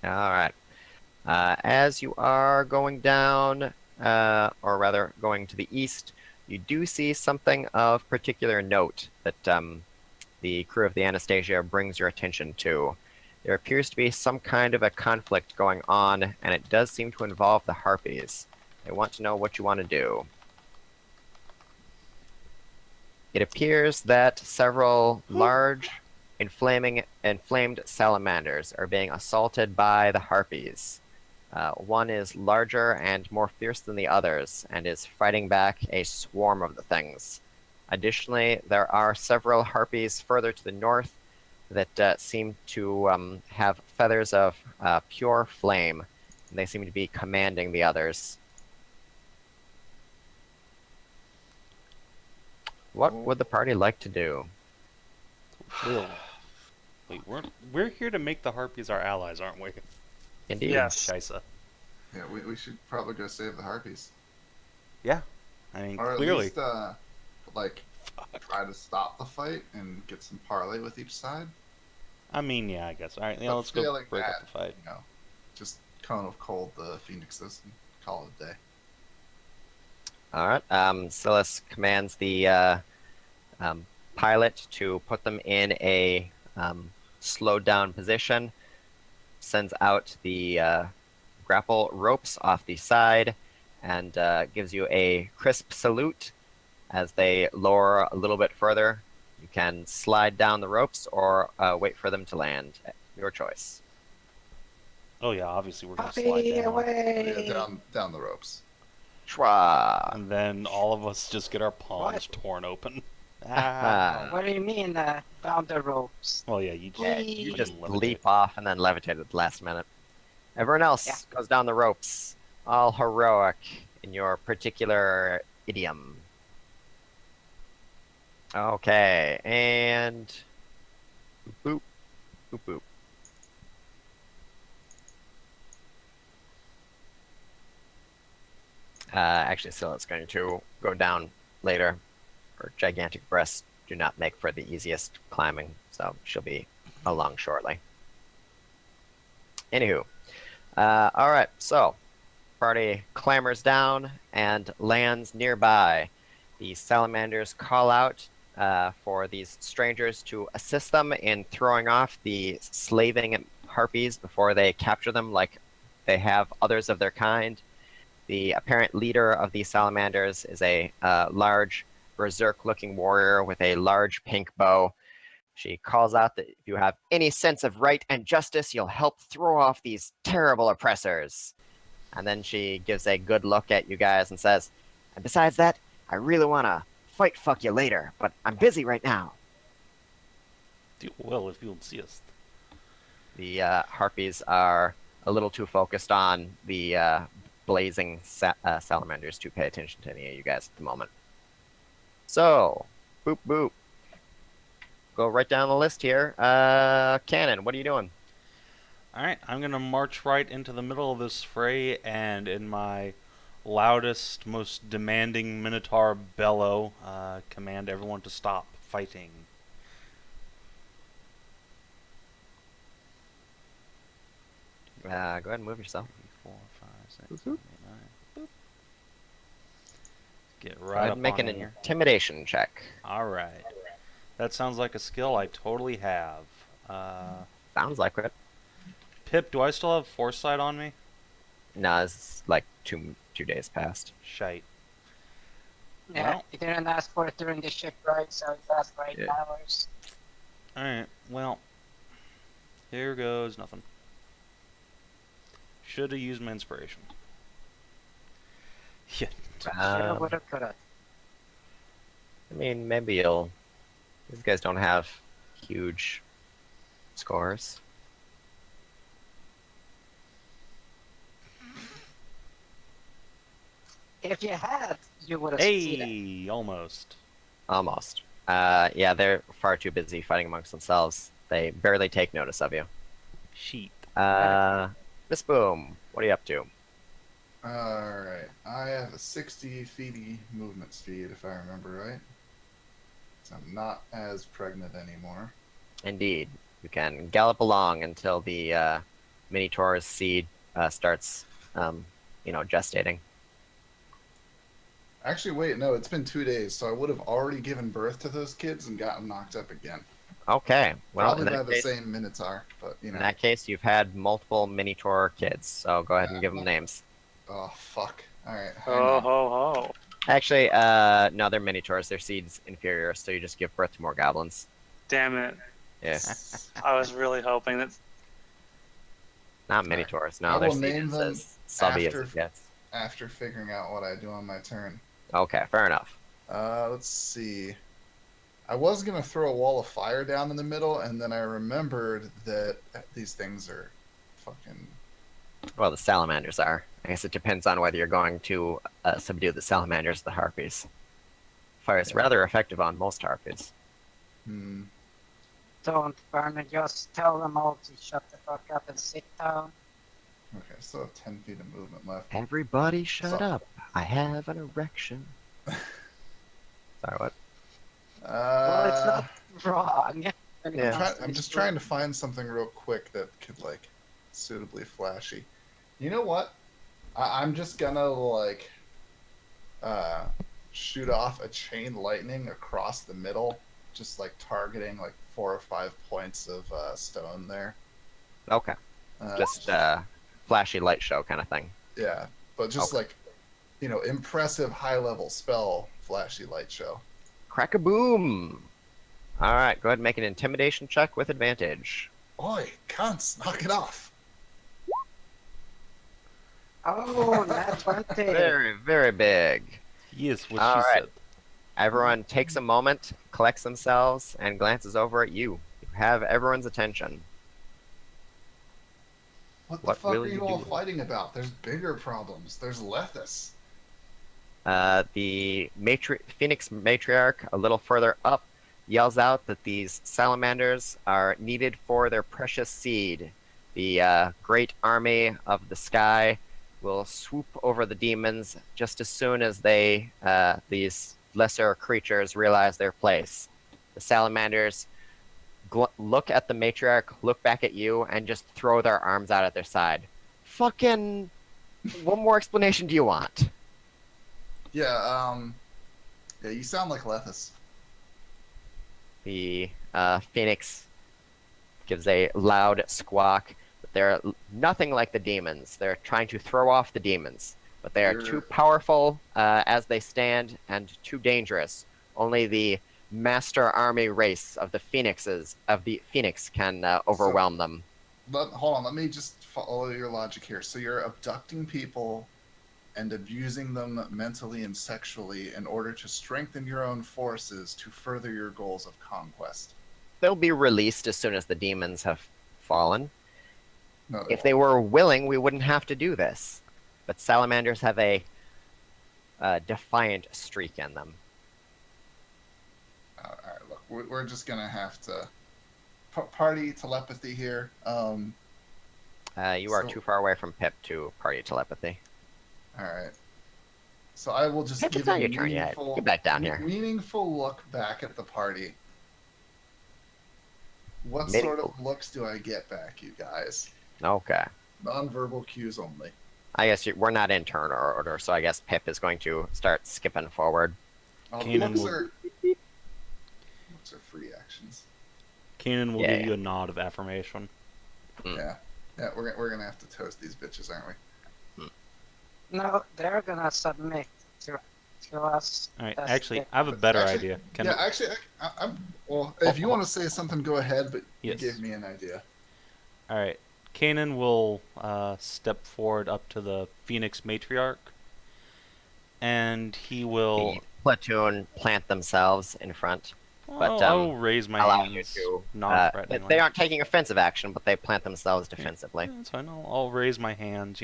All right. As you are going down, or rather going to the east, you do see something of particular note that the crew of the Anastasia brings your attention to. There appears to be some kind of a conflict going on, and it does seem to involve the Harpies. They want to know what you want to do. It appears that several large, inflamed salamanders are being assaulted by the Harpies. One is larger and more fierce than the others, and is fighting back a swarm of the things. Additionally, there are several Harpies further to the north that seem to have feathers of pure flame, and they seem to be commanding the others. What would the party like to do? Will. Wait, we're here to make the Harpies our allies, aren't we? Indeed. Yes. Scheisse. Yeah, we should probably go save the harpies. Yeah. I mean, Or at clearly. least, try to stop the fight and get some parlay with each side. I mean, yeah, I guess. All right, yeah, But let's go failing break that, up the fight. You know, just cone of cold the phoenixes and call it a day. All right. Silas commands the pilot to put them in a slowed down position, sends out the grapple ropes off the side, and gives you a crisp salute as they lower a little bit further. You can slide down the ropes or wait for them to land. Your choice. Oh yeah, obviously we're gonna Puppy slide down, away! Yeah, down the ropes. Schwa! and then all of us just get our palms What? torn open. Ah. What do you mean, down the ropes? Well, yeah, you just, Yeah, you Whee! just levitate. leap off and then levitate at the last minute. Everyone else goes down the ropes, all heroic in your particular idiom. Okay, and boop, boop, boop. Actually, still, it's going to go down later. Her gigantic breasts do not make for the easiest climbing, so she'll be along shortly. Anywho, all right, so party clambers down and lands nearby. The salamanders call out for these strangers to assist them in throwing off the slaving harpies before they capture them like they have others of their kind. The apparent leader of these salamanders is a large, berserk-looking warrior with a large pink bow. She calls out that if you have any sense of right and justice, you'll help throw off these terrible oppressors. And then she gives a good look at you guys and says, and besides that, I really want to fight fuck you later, but I'm busy right now. Do well if you'll insist. The harpies are a little too focused on the blazing salamanders to pay attention to any of you guys at the moment. So, boop boop. Go right down the list here. Kannan, what are you doing? Alright, I'm gonna march right into the middle of this fray, and in my loudest, most demanding Minotaur bellow, command everyone to stop fighting. Go ahead and move yourself. 4, 5, 6, Boop, 7, boop. 8, 9. Boop. Get Go right ahead up and make on an here. intimidation check. Alright. That sounds like a skill I totally have. Sounds like it. Pip, do I still have foresight on me? No, it's like two days past. Shite. Yeah, Well. you didn't ask for it during the shipwright, so it lasts for 8 Yeah. hours. Alright, well. Here goes nothing. Should have used my inspiration. Yeah. Shoulda, woulda, coulda. I mean, maybe you'll... These guys don't have huge scores. If you had, you would have succeeded. Hey, almost. Almost. Yeah, they're far too busy fighting amongst themselves. They barely take notice of you. Sheet. Miss Boom, what are you up to? Alright, I have a 60 feety movement speed, if I remember right. So I'm not as pregnant anymore. Indeed. You can gallop along until the Minotaur's seed starts, gestating. Actually, wait, no, it's been 2 days, so I would have already given birth to those kids and gotten knocked up again. Okay, well, Probably in by that the case, same Minotaur, but you know. in that case, you've had multiple Minotaur kids, so go ahead and give them names. Oh fuck! All right, hang Oh on. ho ho. Actually, no, they're Minotaurs. Their seed's inferior, so you just give birth to more goblins. Damn it. Yeah, I was really hoping that. not Minotaurs. I No, their will seed name is them as subby as after- it gets. After figuring out what I do on my turn. Okay, fair enough. Let's see. I was gonna throw a wall of fire down in the middle, and then I remembered that these things are fucking. Well, the salamanders are. I guess it depends on whether you're going to subdue the salamanders or the harpies. Fire is rather effective on most harpies. Don't burn it, just tell them all to shut the fuck up and sit down. Okay, still have 10 feet of movement left. Everybody shut So- up. I have an erection. Sorry, what? Well, it's not wrong. Yeah. I'm just trying to find something real quick that could like suitably flashy. You know what? I'm just gonna like shoot off a chain lightning across the middle, just like targeting like 4 or 5 points of stone there. Okay. Just flashy light show kind of thing. Yeah, but just Okay. like impressive high level spell, flashy light show. Crack-a-boom! Alright, go ahead and make an intimidation check with advantage. Oi, cunts, knock it off. Oh, that's 20. Very, very big. Yes, what All she right. said. Everyone takes a moment, collects themselves, and glances over at you. You have everyone's attention. What the What fuck will are you you all do? fighting about? There's bigger problems. There's Lethis. The Phoenix Matriarch, a little further up, yells out that these salamanders are needed for their precious seed. The great army of the sky will swoop over the demons just as soon as these lesser creatures realize their place. The salamanders look at the matriarch, look back at you, and just throw their arms out at their side. Fucking... What more explanation do you want? Yeah, you sound like Lethis. The Phoenix gives a loud squawk, but they're nothing like the demons. They're trying to throw off the demons, but they are too powerful as they stand and too dangerous. Only the master army race of the Phoenix can overwhelm them. Hold on, let me just follow your logic here. So you're abducting people and abusing them mentally and sexually in order to strengthen your own forces to further your goals of conquest. They'll be released as soon as the demons have fallen. No, If they were willing, we wouldn't have to do this. But salamanders have a defiant streak in them. all right, look, we're just gonna have to party telepathy here. You are So- too far away from Pip to party telepathy. All right. So I will just Pip, give it's not a your turn yet. meaningful, Get back down here. meaningful look back at the party. What Meaningful. sort of looks do I get back, you guys? Okay. Nonverbal cues only. I guess we're not in turn order, so I guess Pip is going to start skipping forward. Oh, Kannan looks will- are free actions. Kannan will Yeah. give you a nod of affirmation. Yeah, we're gonna have to toast these bitches, aren't we? No, they're gonna submit to us. All right, That's actually, it. I have a better Actually, idea. Yeah, actually, well, if you want to say something, go ahead. But Yes. you give me an idea. All right, Kannan will step forward up to the Phoenix Matriarch, and he will. The platoon plant themselves in front. But, I will raise my allow you hands to. non-threateningly. They aren't taking offensive action, but they plant themselves defensively. Yeah, that's fine. I'll raise my hands,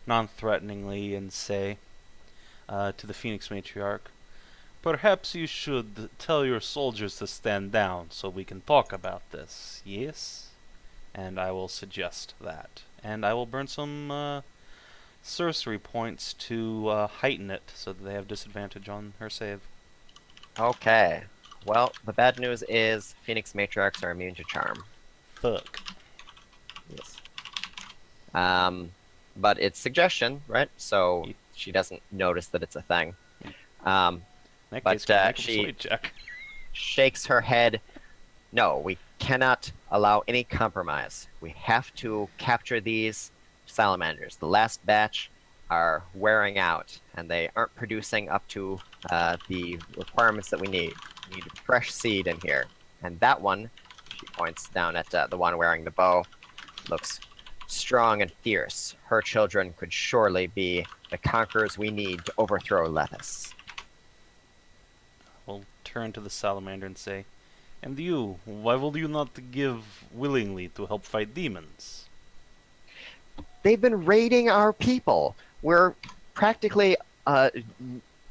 non-threateningly, and say to the Phoenix Matriarch, "Perhaps you should tell your soldiers to stand down so we can talk about this, yes?" And I will suggest that. And I will burn some sorcery points to heighten it so that they have disadvantage on her save. Okay. Well, the bad news is Phoenix Matriarchs are immune to charm. Fuck. Yes. But it's suggestion, right? So she doesn't notice that it's a thing. In that But, case, can I make a she- persuade check? Shakes her head. No, we cannot allow any compromise. We have to capture these salamanders. The last batch are wearing out, and they aren't producing up to the requirements that we need. We need fresh seed in here. And that one, she points down at the one wearing the bow, looks strong and fierce. Her children could surely be the conquerors we need to overthrow Lethis. We'll turn to the salamander and say, "And you, why will you not give willingly to help fight demons?" They've been raiding our people. We're practically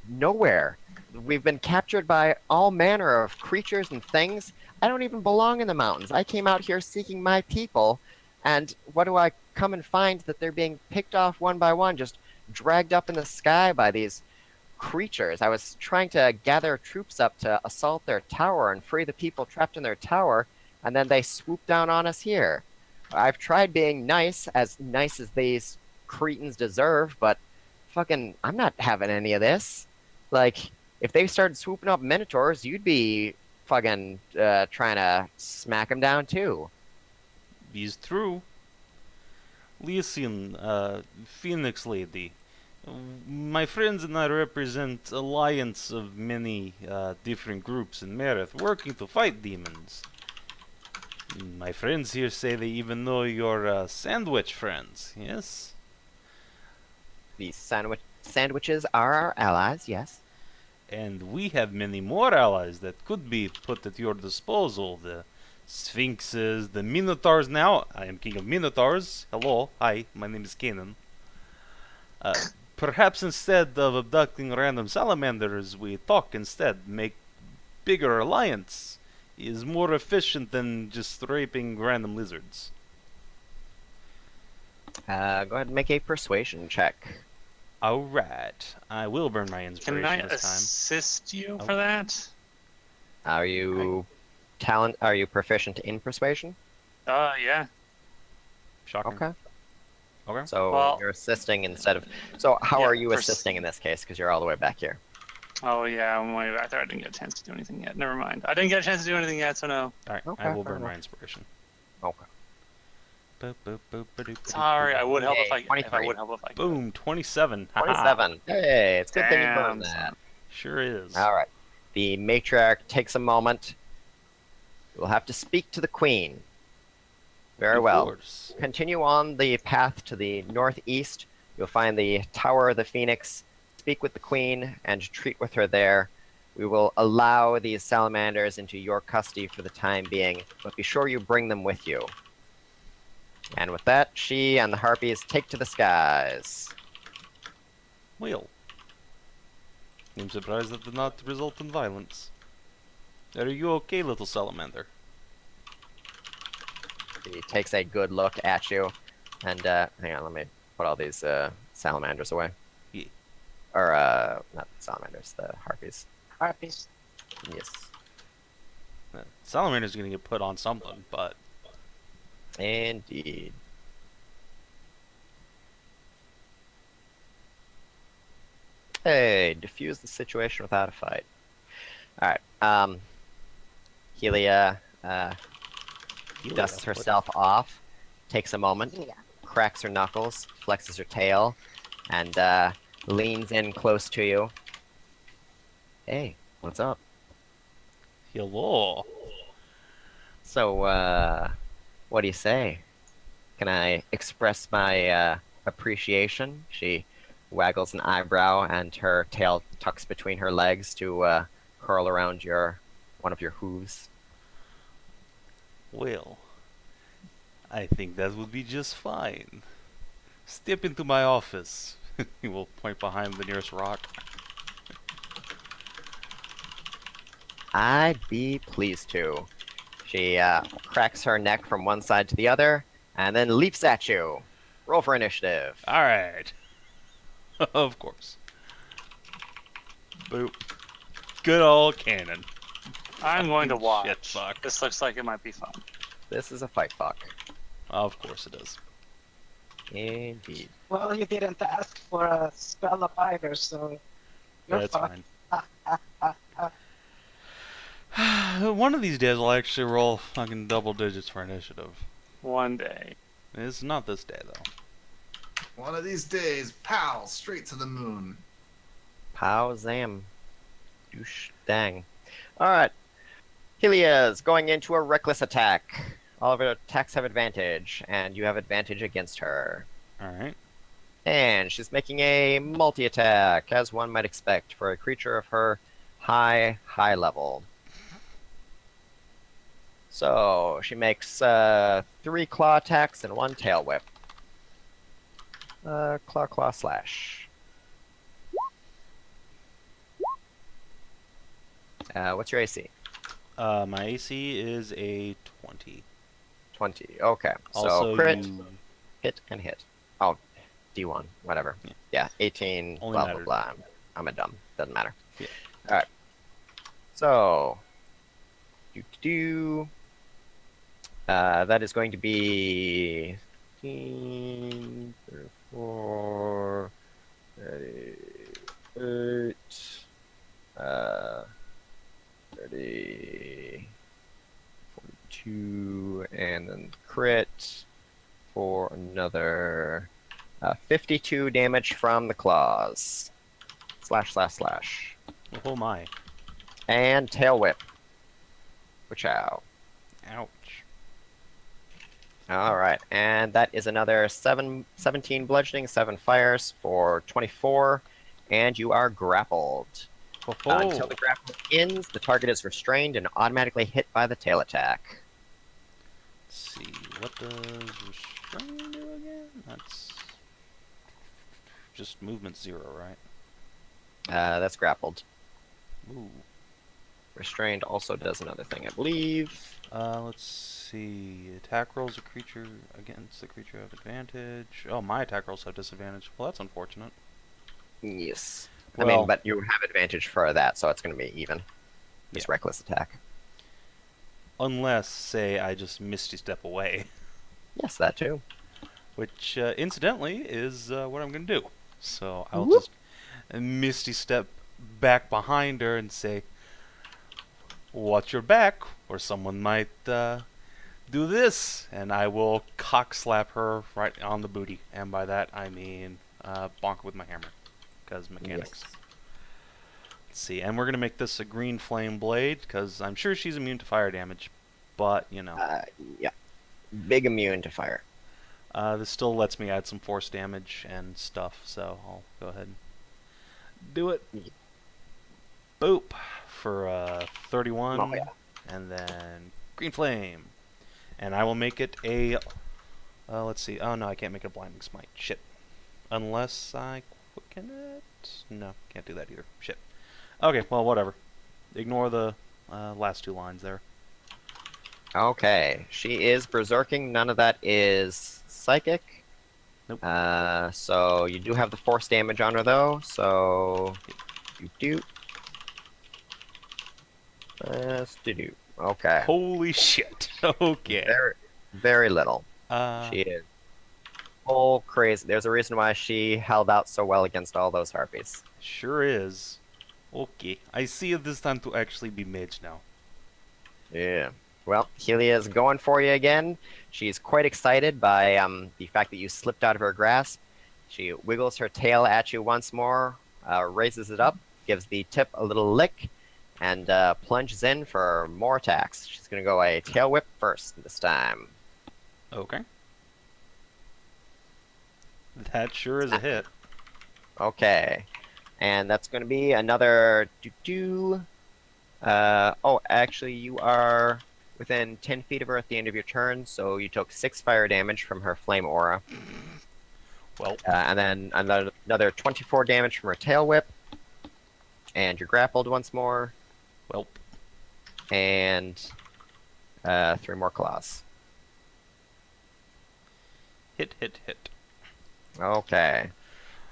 nowhere. We've been captured by all manner of creatures and things. I don't even belong in the mountains. I came out here seeking my people, and what do I come and find? That they're being picked off one by one, just dragged up in the sky by these creatures. I was trying to gather troops up to assault their tower and free the people trapped in their tower, and then they swoop down on us here. I've tried being nice as these cretins deserve, but fucking, I'm not having any of this. Like, if they started swooping up minotaurs, you'd be fucking trying to smack them down too. Is true. Listen, Phoenix Lady, my friends and I represent alliance of many different groups in Merith working to fight demons. My friends here say they even know your sandwich friends, yes? These sandwiches are our allies, yes. And we have many more allies that could be put at your disposal. The Sphinxes, the Minotaurs now. I am king of Minotaurs. Hello, hi, my name is Kannan. Perhaps instead of abducting random salamanders, we talk instead, make bigger alliance. Is more efficient than just raping random lizards. Go ahead and make a persuasion check. Alright, I will burn my Can inspiration I this time. assist you Oh. for that? Are you proficient in persuasion? Yeah. Shocking. Okay. Okay. So Well- you're assisting instead of. So how Yeah, are you pers- assisting in this case? Because you're all the way back here. Oh yeah, I'm way back there. I didn't get a chance to do anything yet. Never mind. I didn't get a chance to do anything yet, so no. Alright, Okay, I will fair burn my enough. inspiration. Okay. Sorry, I would help if Yay, I 23. would help if I could. Boom, 27. Haha. 27. Hey, it's a good thing you Damn, burned that. Sure is. All right. The matriarch takes a moment. We'll have to speak to the queen. Very Of well. course. Continue on the path to the northeast. You'll find the Tower of the Phoenix. Speak with the queen and treat with her there. We will allow these salamanders into your custody for the time being, but be sure you bring them with you. And with that, she and the harpies take to the skies. Well, I'm surprised that did not result in violence. Are you okay, little salamander? He takes a good look at you, and hang on, let me put all these salamanders away. Yeah. Or not salamanders, the harpies. Harpies. Yes, Salamander's gonna get put on something, but indeed. Hey, diffuse the situation without a fight. All right. Helia dusts herself off, takes a moment, Yeah. cracks her knuckles, flexes her tail, and leans in close to you. Hey, what's up? Hello. So, what do you say? Can I express my appreciation? She waggles an eyebrow, and her tail tucks between her legs to curl around one of your hooves. Well, I think that would be just fine. Step into my office. He will point behind the nearest rock. I'd be pleased to. She cracks her neck from one side to the other, and then leaps at you. Roll for initiative. Alright. Of course. Boop. Good old Kannan. I'm going to Fucking watch. shit fuck. This looks like it might be fun. This is a fight fuck. Of course it is. Indeed. Well, you didn't ask for a spell up either, so you're That's fucked. fine. One of these days I'll actually roll fucking double digits for initiative. One day. It's not this day though. One of these days, pow, straight to the moon. Pow zam. Douche dang. Alright. Helia's going into a reckless attack. All of her attacks have advantage, and you have advantage against her. Alright. And she's making a multi-attack, as one might expect for a creature of her high level. So, she makes 3 claw attacks and 1 tail whip. Claw, slash. What's your AC? My AC is a 20. 20. Okay. Also, So, crit, you... hit, and hit. Oh, D1, whatever. Yeah. Yeah, 18, Only blah, mattered. blah, blah. I'm a dumb. Doesn't matter. Yeah. Alright. So, that is going to be 15, 34, 38, 30, 42, and then crit for another 52 damage from the claws. Slash. Oh my. And tail whip. Wachow. Ouch. Alright, and that is another 17 bludgeoning, 7 fires for 24, and you are grappled. Until the grapple ends, the target is restrained and automatically hit by the tail attack. Let's see, what does restrain do again? That's just movement 0, right? That's grappled. Ooh. Restrained also does another thing, I believe. Let's see. Attack rolls a creature against the creature have advantage. Oh, my attack rolls have disadvantage. Well, that's unfortunate. Yes. Well, I mean, but you have advantage for that, so it's going to be even. This Yeah. reckless attack. unless, say, I just misty step away, Yes, that too. which, incidentally, is what I'm going to do. So I'll Whoop. just misty step back behind her and say, "Watch your back, or someone might do this," and I will cock slap her right on the booty, and by that I mean bonk with my hammer, because mechanics. Yes. Let's see, and we're gonna make this a green flame blade, because I'm sure she's immune to fire damage, but you know, Yeah. Big immune to fire. this still lets me add some force damage and stuff, so I'll go ahead and do it. Yeah. Boop for 31, Oh, yeah. and then green flame. And I will make it a, let's see, oh no, I can't make it a blinding smite, shit. Unless I quicken it? No, can't do that either, shit. Okay, well, whatever. Ignore the last two lines there. Okay. She is berserking. None of that is psychic. Nope. So you do have the force damage on her, though. So you do. Do. Okay. Holy shit, okay. Very little. Uh, She is full crazy. There's a reason why she held out so well against all those harpies. sure is. Okay, I see it this time to actually be mage now. Yeah. Well, Helia's going for you again. She's quite excited by the fact that you slipped out of her grasp. She wiggles her tail at you once more, raises it up, gives the tip a little lick, and plunges in for more attacks. She's going to go a tail whip first this time. Okay. That sure is a hit. Okay. And that's going to be another oh, actually, you are within 10 feet of her at the end of your turn, so you took 6 fire damage from her flame aura. Well, And then another 24 damage from her tail whip. And you're grappled once more. well, And 3 more claws. hit. Okay.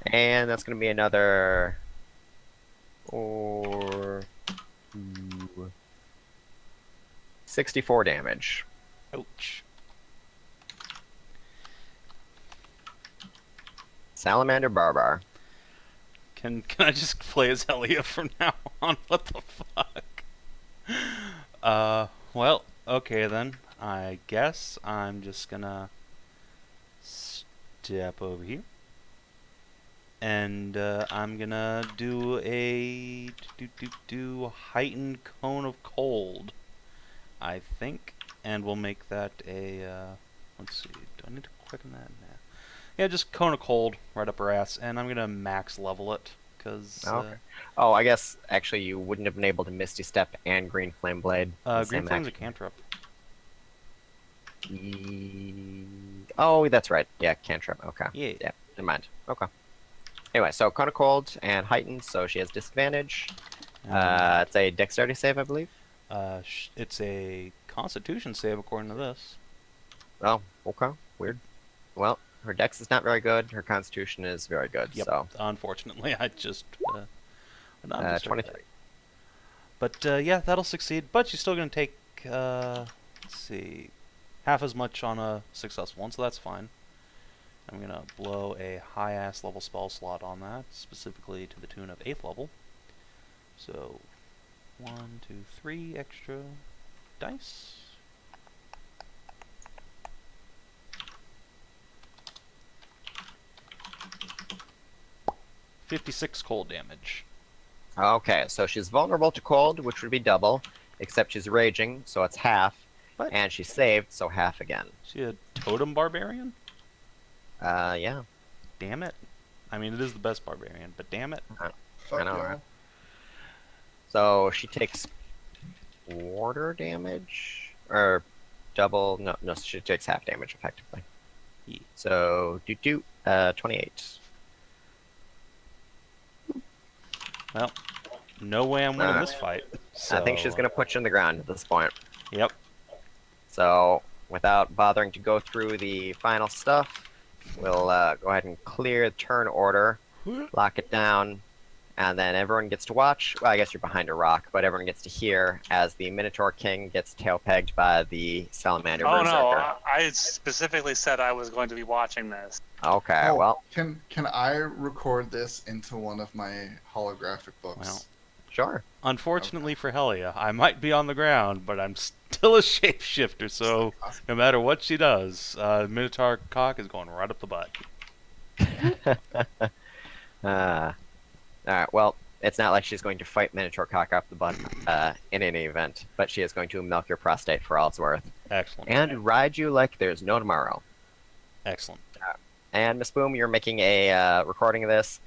And that's going to be another 64 damage. Ouch. Salamander Barbar. Can I just play as Helia from now on? What the fuck? Well, okay then. I guess I'm just gonna step over here. And I'm gonna do a heightened cone of cold, I think, and we'll make that a let's see. Do I need to quicken that? Nah. Yeah, just cone of cold right up her ass, and I'm gonna max level it because Okay. Oh, I guess actually you wouldn't have been able to Misty Step and Green Flame Blade. Green Flame's a cantrip. Oh, that's right. Yeah, cantrip. Okay. Yeah. Never mind. Okay. Anyway, so Cone of Cold and Heightened, so she has disadvantage. It's a Dexterity save, I believe. It's a Constitution save according to this. Oh, okay. Weird. Well, her Dex is not very good. Her Constitution is very good. Yep. So. Unfortunately, I just 23. But yeah, that'll succeed. But she's still gonna take let's see, half as much on a successful one, so that's fine. I'm gonna blow a high-ass level spell slot on that, specifically to the tune of 8th level. So, 1, 2, 3 extra dice. $56 cold damage. Okay, so she's vulnerable to cold, which would be double, except she's raging, so it's half. What? And she's saved, so half again. She a totem barbarian? Yeah. Damn it. I mean, it is the best barbarian, but damn it. Fuck I know, y'all. right? So she takes quarter damage? Or double? No, she takes half damage, effectively. Yeah. So, 28. Well, no way I'm winning this fight. So, I think she's going to put you in the ground at this point. Yep. So, without bothering to go through the final stuff, we'll go ahead and clear the turn order, lock it down, and then everyone gets to watch. Well, I guess you're behind a rock, but everyone gets to hear as the Minotaur King gets tail-pegged by the Salamander Oh no, Berserker. I specifically said I was going to be watching this. Okay, Oh, well, can I record this into one of my holographic books? Well, sure. unfortunately for Helia, I might be on the ground, but I'm still a shapeshifter, so no matter what she does, Minotaur cock is going right up the butt. Alright, well, it's not like she's going to fight Minotaur Cock up the butt in any event, but she is going to milk your prostate for all it's worth. Excellent. And ride you like there's no tomorrow. Excellent. And Miss Boom, you're making a recording of this.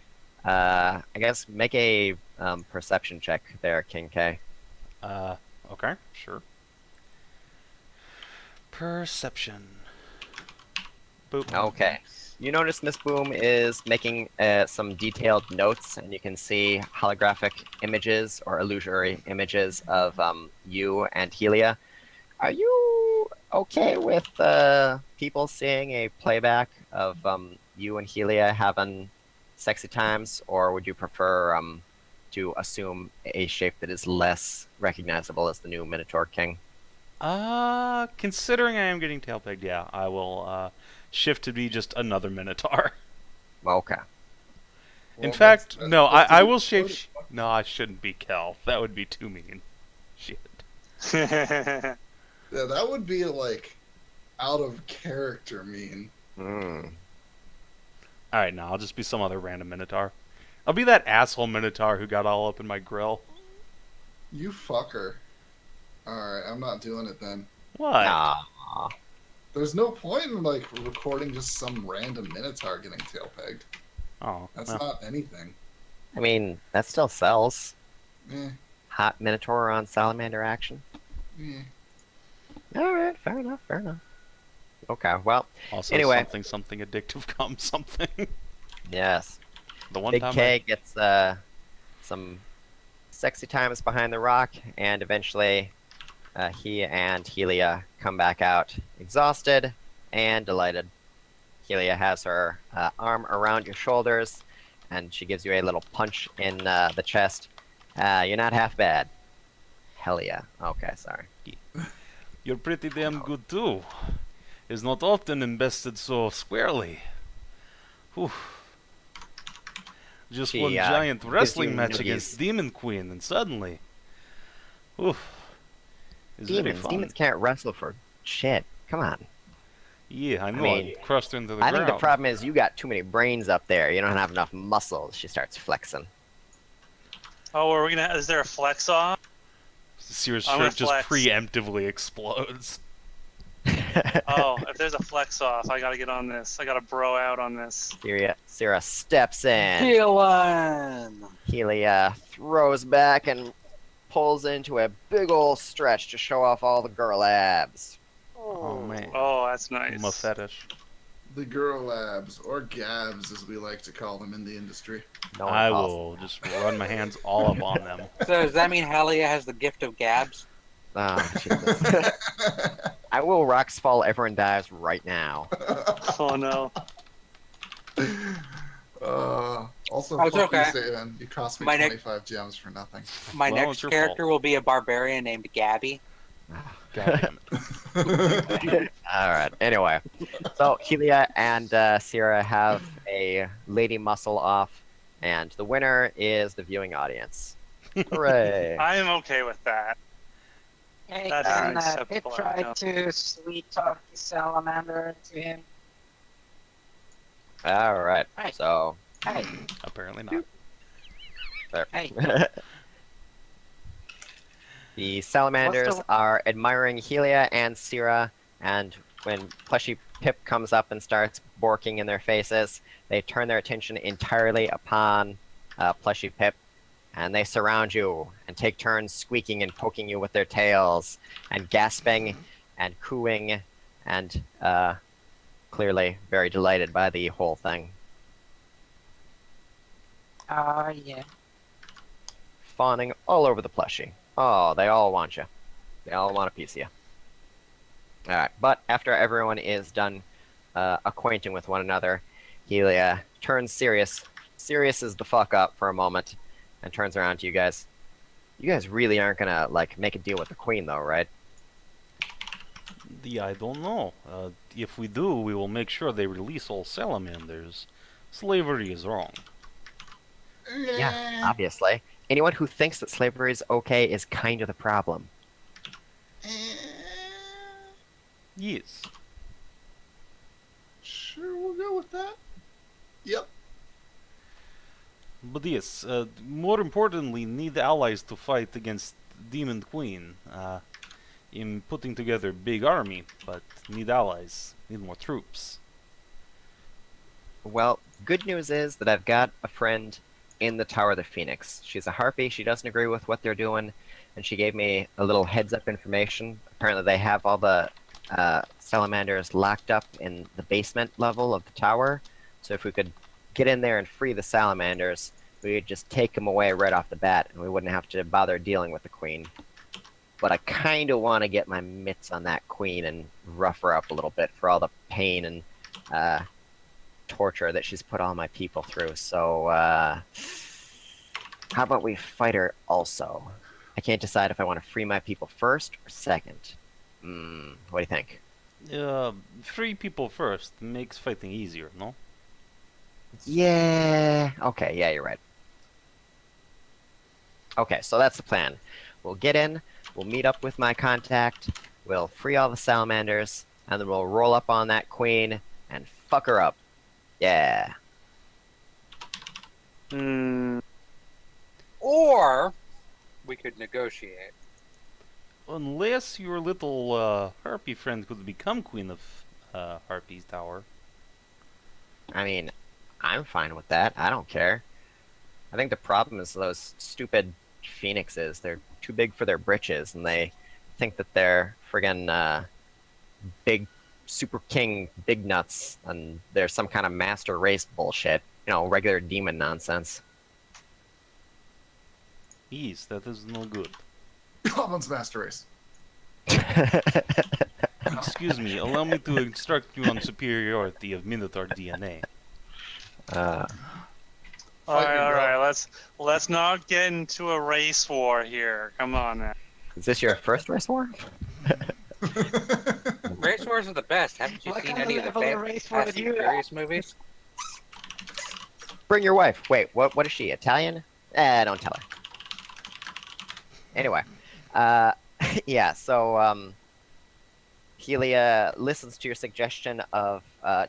I guess make a perception check there, King K. Okay, sure. Perception. Boop. Okay. You notice Miss Boom is making some detailed notes, and you can see holographic images or illusory images of you and Helia. Are you okay with people seeing a playback of you and Helia having sexy times, or would you prefer to assume a shape that is less recognizable as the new Minotaur King? Considering I am getting tail pegged, yeah, I will shift to be just another Minotaur. Okay. In Well, fact, that's- no, that's I a- will shape. No, I shouldn't be Kel. That would be too mean. Shit. Yeah, that would be like out of character mean. Hmm. Alright, no, I'll just be some other random Minotaur. I'll be that asshole Minotaur who got all up in my grill. You fucker. Alright, I'm not doing it then. What? Aw. There's no point in like recording just some random Minotaur getting tail pegged. Oh, That's well, not anything. I mean, that still sells. Eh, Hot Minotaur on Salamander action. eh. Alright, fair enough. Okay, well, also anyway. something addictive comes something. yes. The one Big time K gets some sexy times behind the rock, and eventually he and Helia come back out exhausted and delighted. Helia has her arm around your shoulders, and she gives you a little punch in the chest. You're not half bad. Helia. Okay, sorry. You're pretty damn good too. It's not often invested so squarely. Whew. Just She, one giant gives wrestling you match noogies. against Demon Queen, and suddenly, oof, it's very Demons. fun. Demons can't wrestle for shit. Come on. Yeah, I know. mean, I crushed her into the I ground. think the problem is you got too many brains up there. You don't have enough muscles. She starts flexing. Oh, are we gonna? Is there a flex off? Sears I'm gonna shirt just flex. preemptively explodes. Oh, if there's a flex off, I gotta get on this. I gotta bro out on this. Sarah steps in. Dylan! Helia throws back and pulls into a big ol' stretch to show off all the girl abs. Oh man, Oh, that's nice. my fetish. The girl labs, or gabs as we like to call them in the industry. No one I calls will just run my hands all up on them. So does that mean Halia has the gift of gabs? Oh, Jesus. I will rocks fall, everyone dies right now. Oh no. Also, Oh, it's fuck you, okay. Savin. You cost me My neck- 25 gems for nothing. My Well, next it's your character fault. will be a barbarian named Gabby. God damn it. Alright, anyway. So, Helia and Sierra have a lady muscle off, and the winner is the viewing audience. Hooray! I am okay with that. Hey, That's can Pip unacceptable try outcome. to sweet talk the salamander to him? Alright, Hey. so... Hey, Apparently not. There. hey. The salamanders What's the- are admiring Helia and Sierra, and when Plushy Pip comes up and starts borking in their faces, they turn their attention entirely upon Plushy Pip, and they surround you and take turns squeaking and poking you with their tails, and gasping and cooing, and clearly very delighted by the whole thing. Yeah. Fawning all over the plushie. Oh, they all want you. They all want a piece of you. Alright, but after everyone is done acquainting with one another, Helia turns serious. Serious as the fuck up for a moment, and turns around to you guys. You guys really aren't gonna, like, make a deal with the queen, though, right? I don't know. If we do, we will make sure they release all salamanders. Slavery is wrong. Yeah, obviously. Anyone who thinks that slavery is okay is kind of the problem. Yes. Sure, we'll go with that. Yep. But yes, more importantly, need allies to fight against Demon Queen. In putting together a big army, but need allies. Need more troops. Well, good news is that I've got a friend in the Tower of the Phoenix. She's a harpy, she doesn't agree with what they're doing, and she gave me a little heads-up information. Apparently they have all the salamanders locked up in the basement level of the tower, so if we could get in there and free the salamanders, we would just take them away right off the bat, and we wouldn't have to bother dealing with the queen. But I kind of want to get my mitts on that queen and rough her up a little bit for all the pain and torture that she's put all my people through. So, how about we fight her also? I can't decide if I want to free my people first or second. What do you think? Free people first makes fighting easier, no? Yeah. Okay, yeah, you're right. Okay, so that's the plan. We'll get in, we'll meet up with my contact, we'll free all the salamanders, and then we'll roll up on that queen and fuck her up. Yeah. Or we could negotiate. Unless your little harpy friend could become queen of Harpy's Tower. I mean, I'm fine with that. I don't care. I think the problem is those stupid phoenixes. They're too big for their britches, and they think that they're friggin' big super king big nuts, and they're some kind of master race bullshit. You know, regular demon nonsense. Yes, that is no good. Goblin's Master Race. Excuse me, allow me to instruct you on superiority of Minotaur DNA. Fight me, All bro. right. Let's not get into a race war here. Come on now. Is this your first race war? Race wars are the best. Haven't you What seen kind of any of the level of race war Fast do and you Furious movies? bring your wife. Wait, what is she? Italian? Don't tell her. Anyway, yeah. So Helia listens to your suggestion of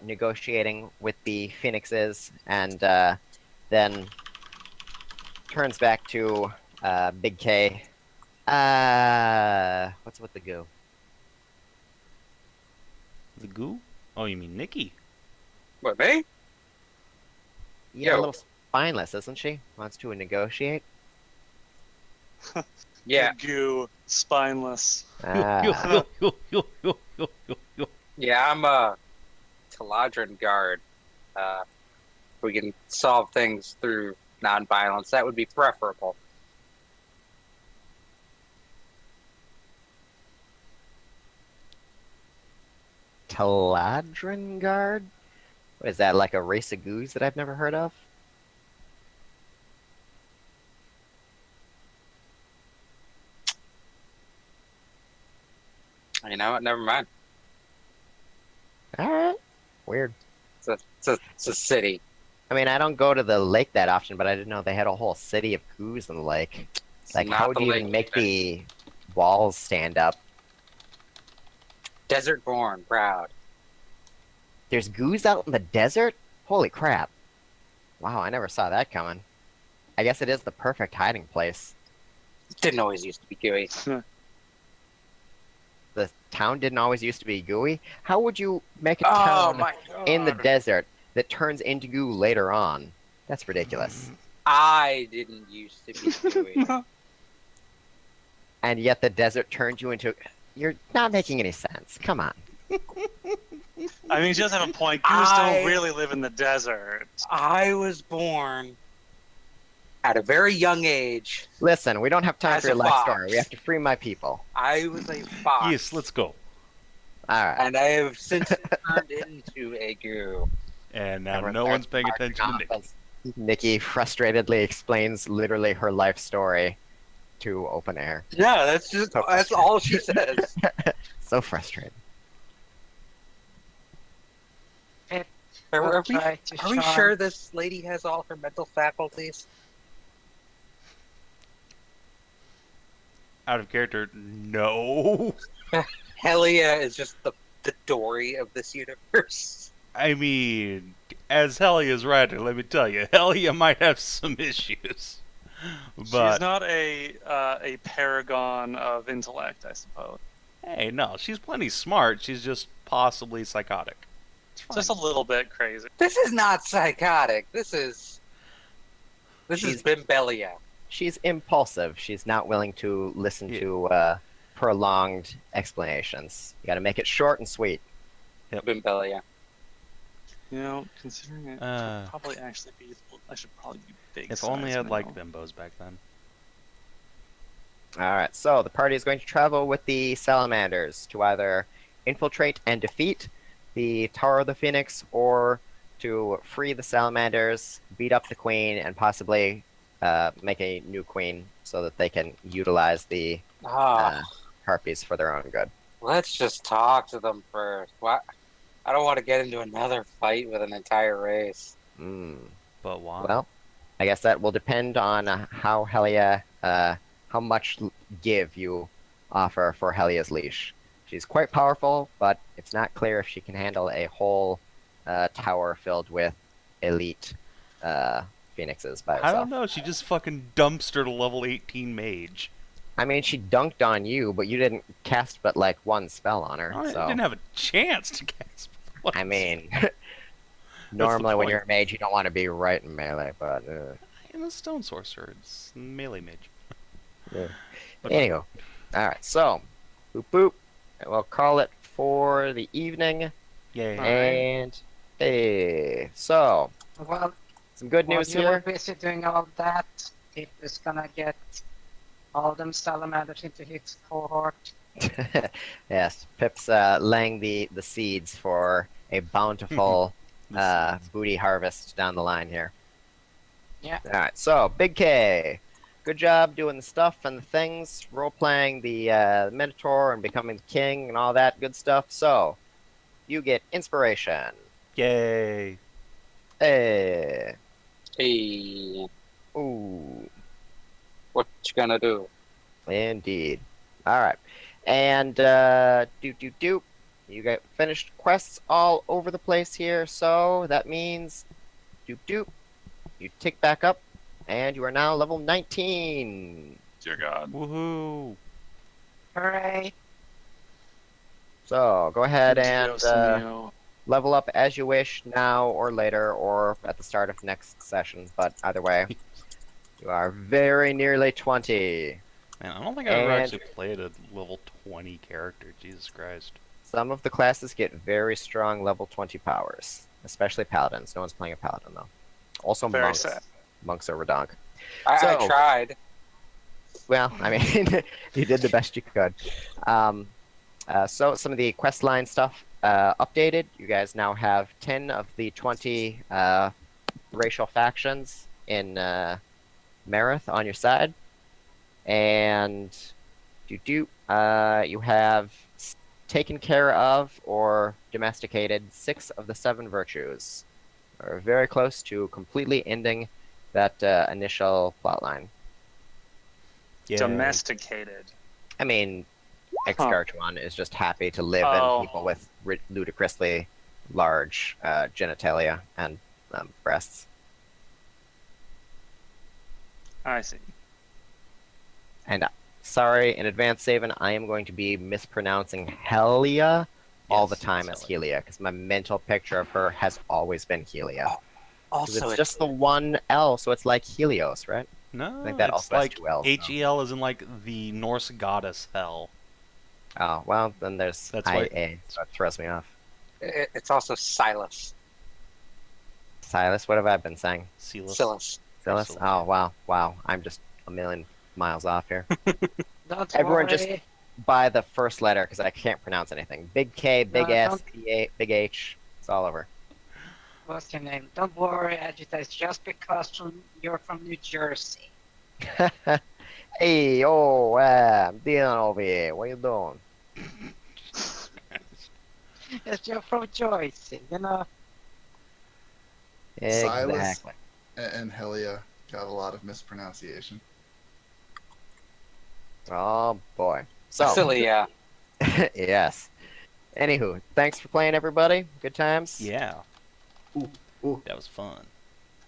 negotiating with the phoenixes, and then turns back to Big K. What's with the goo? The goo? Oh, you mean Nikki? What, me? Yeah, a Yo. little spineless, isn't she? Wants to negotiate. Yeah, The goo, spineless. Ah, yeah, I'm a Taladrin guard. We can solve things through non-violence. That would be preferable. Taladrin Guard? What is that, like a race of goos that I've never heard of? You know what? Never mind. Alright. Weird. It's a city. I mean, I don't go to the lake that often, but I didn't know they had a whole city of goos in the lake. It's Like, not how would the you lake even make even. the walls stand up? Desert born, proud. There's goos out in the desert? Holy crap. Wow, I never saw that coming. I guess it is the perfect hiding place. Didn't always used to be gooey. The town didn't always used to be gooey. How would you make a Oh town my god! in the desert that turns into goo later on? That's ridiculous. I didn't used to be gooey. And yet the desert turned you into... You're not making any sense. Come on. I mean, she does have a point. Goose don't really live in the desert. I was born at a very young age. Listen, we don't have time As for your a life fox. story. We have to free my people. I was a fox. Yes, let's go. Alright. And I have since turned into a goo. And now Everyone no starts one's paying attention to barking Nikki. off as Nikki frustratedly explains literally her life story to open air. Yeah, that's all she says. So frustrating. Are Try to we charm- sure this lady has all her mental faculties? Out of character, no. Helia is just the Dory of this universe. I mean, as Helia's writer, let me tell you, Helia might have some issues. But She's not a paragon of intellect, I suppose. hey, no, she's plenty smart. She's just possibly psychotic. It's fine. Just a little bit crazy. This is not psychotic. This is She's- Bimbelia. She's impulsive. She's not willing to listen Yeah. to prolonged explanations. You gotta make it short and sweet. Bimbelia. You know, considering it could probably actually be, I should probably be big. If only I'd now. liked bimbos back then. Alright, so the party is going to travel with the salamanders to either infiltrate and defeat the Tower of the Phoenix, or to free the salamanders, beat up the queen, and possibly make a new queen so that they can utilize the harpies for their own good. Let's just talk to them first. What? I don't want to get into another fight with an entire race. But why? Well, I guess that will depend on how Helia, how much give you offer for Helia's leash. She's quite powerful, but it's not clear if she can handle a whole tower filled with elite phoenixes by herself. I don't know. She just fucking dumpstered a level 18 mage. I mean, she dunked on you, but you didn't cast but like one spell on her. I so didn't have a chance to cast. What? I mean, normally when point? you're a mage, you don't want to be right in melee, but I'm a stone sorcerer. It's melee mage. yeah. But- Anywho, all right. So, boop boop. We'll call it for the evening. Yay. And hey, so Well, some good while news you were here. busy doing all that, Tip is gonna get all them salamanders into his cohort. Yes, Pip's laying the seeds for a bountiful The seeds. booty harvest down the line here. Yeah. All right, so Big K, good job doing the stuff and the things, role playing the Minotaur and becoming the king and all that good stuff. So you get inspiration. Yay. Hey. Hey, Ooh, what you gonna do? indeed. All right, and you got finished quests all over the place here, so that means doop doop. You tick back up, and you are now level 19. Dear God. Woohoo! Hooray! So go ahead and Dios mío. level up as you wish now or later or at the start of next session. But either way, you are very nearly 20. Man, I don't think I've ever And- actually played a level 20 character. Jesus Christ. Some of the classes get very strong level 20 powers, especially paladins. No one's playing a paladin though. Also Very monks. sad. Monks are redonk. I So- tried. Well, I mean, you did the best you could. So some of the questline stuff updated. You guys now have 10 of the 20 racial factions in Marith on your side. And you have taken care of or domesticated 6 of the 7 virtues. We're very close to completely ending that initial plotline. Yay. Domesticated. I mean, Garchuan is just happy to live Oh. in people with ludicrously large genitalia and breasts. I see. And sorry in advance, Savin, I am going to be mispronouncing Helia all the Yes, time it's as Helia. Helia, because my mental picture of her has always been Helia. 'Cause Also, it's just the one L, so it's like Helios, right? No, I think that it's also has like 2 Ls, though. Hel is in like the Norse goddess Hel. Oh, well, then there's That's why- IA, so it throws me off. it's also Silas. Silas, what have I been saying? Silas. Silas. Silas? Silas. Oh, wow. I'm just a million miles off here. Don't Everyone worry. just- By the first letter, because I can't pronounce anything. Big K, big No, S, don't- big H. It's all over. What's your name? Don't worry, Adjatha. It's just because you're from New Jersey. Hey, I'm Dion over here. What you doing? It's you're from Jersey, you know. Silas? Exactly. And Helia got a lot of mispronunciation. Oh, boy. So, Silly, yeah. yes. Anywho, thanks for playing, everybody. Good times. Yeah. Ooh. That was fun.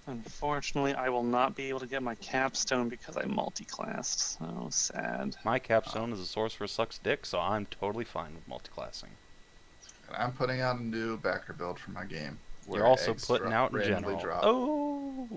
Unfortunately, I will not be able to get my capstone because I multi-classed. So sad. My capstone is a sorcerer sucks dick, so I'm totally fine with multiclassing. And I'm putting out a new backer build for my game. where You're also eggs putting out in randomly general. drop. Oh.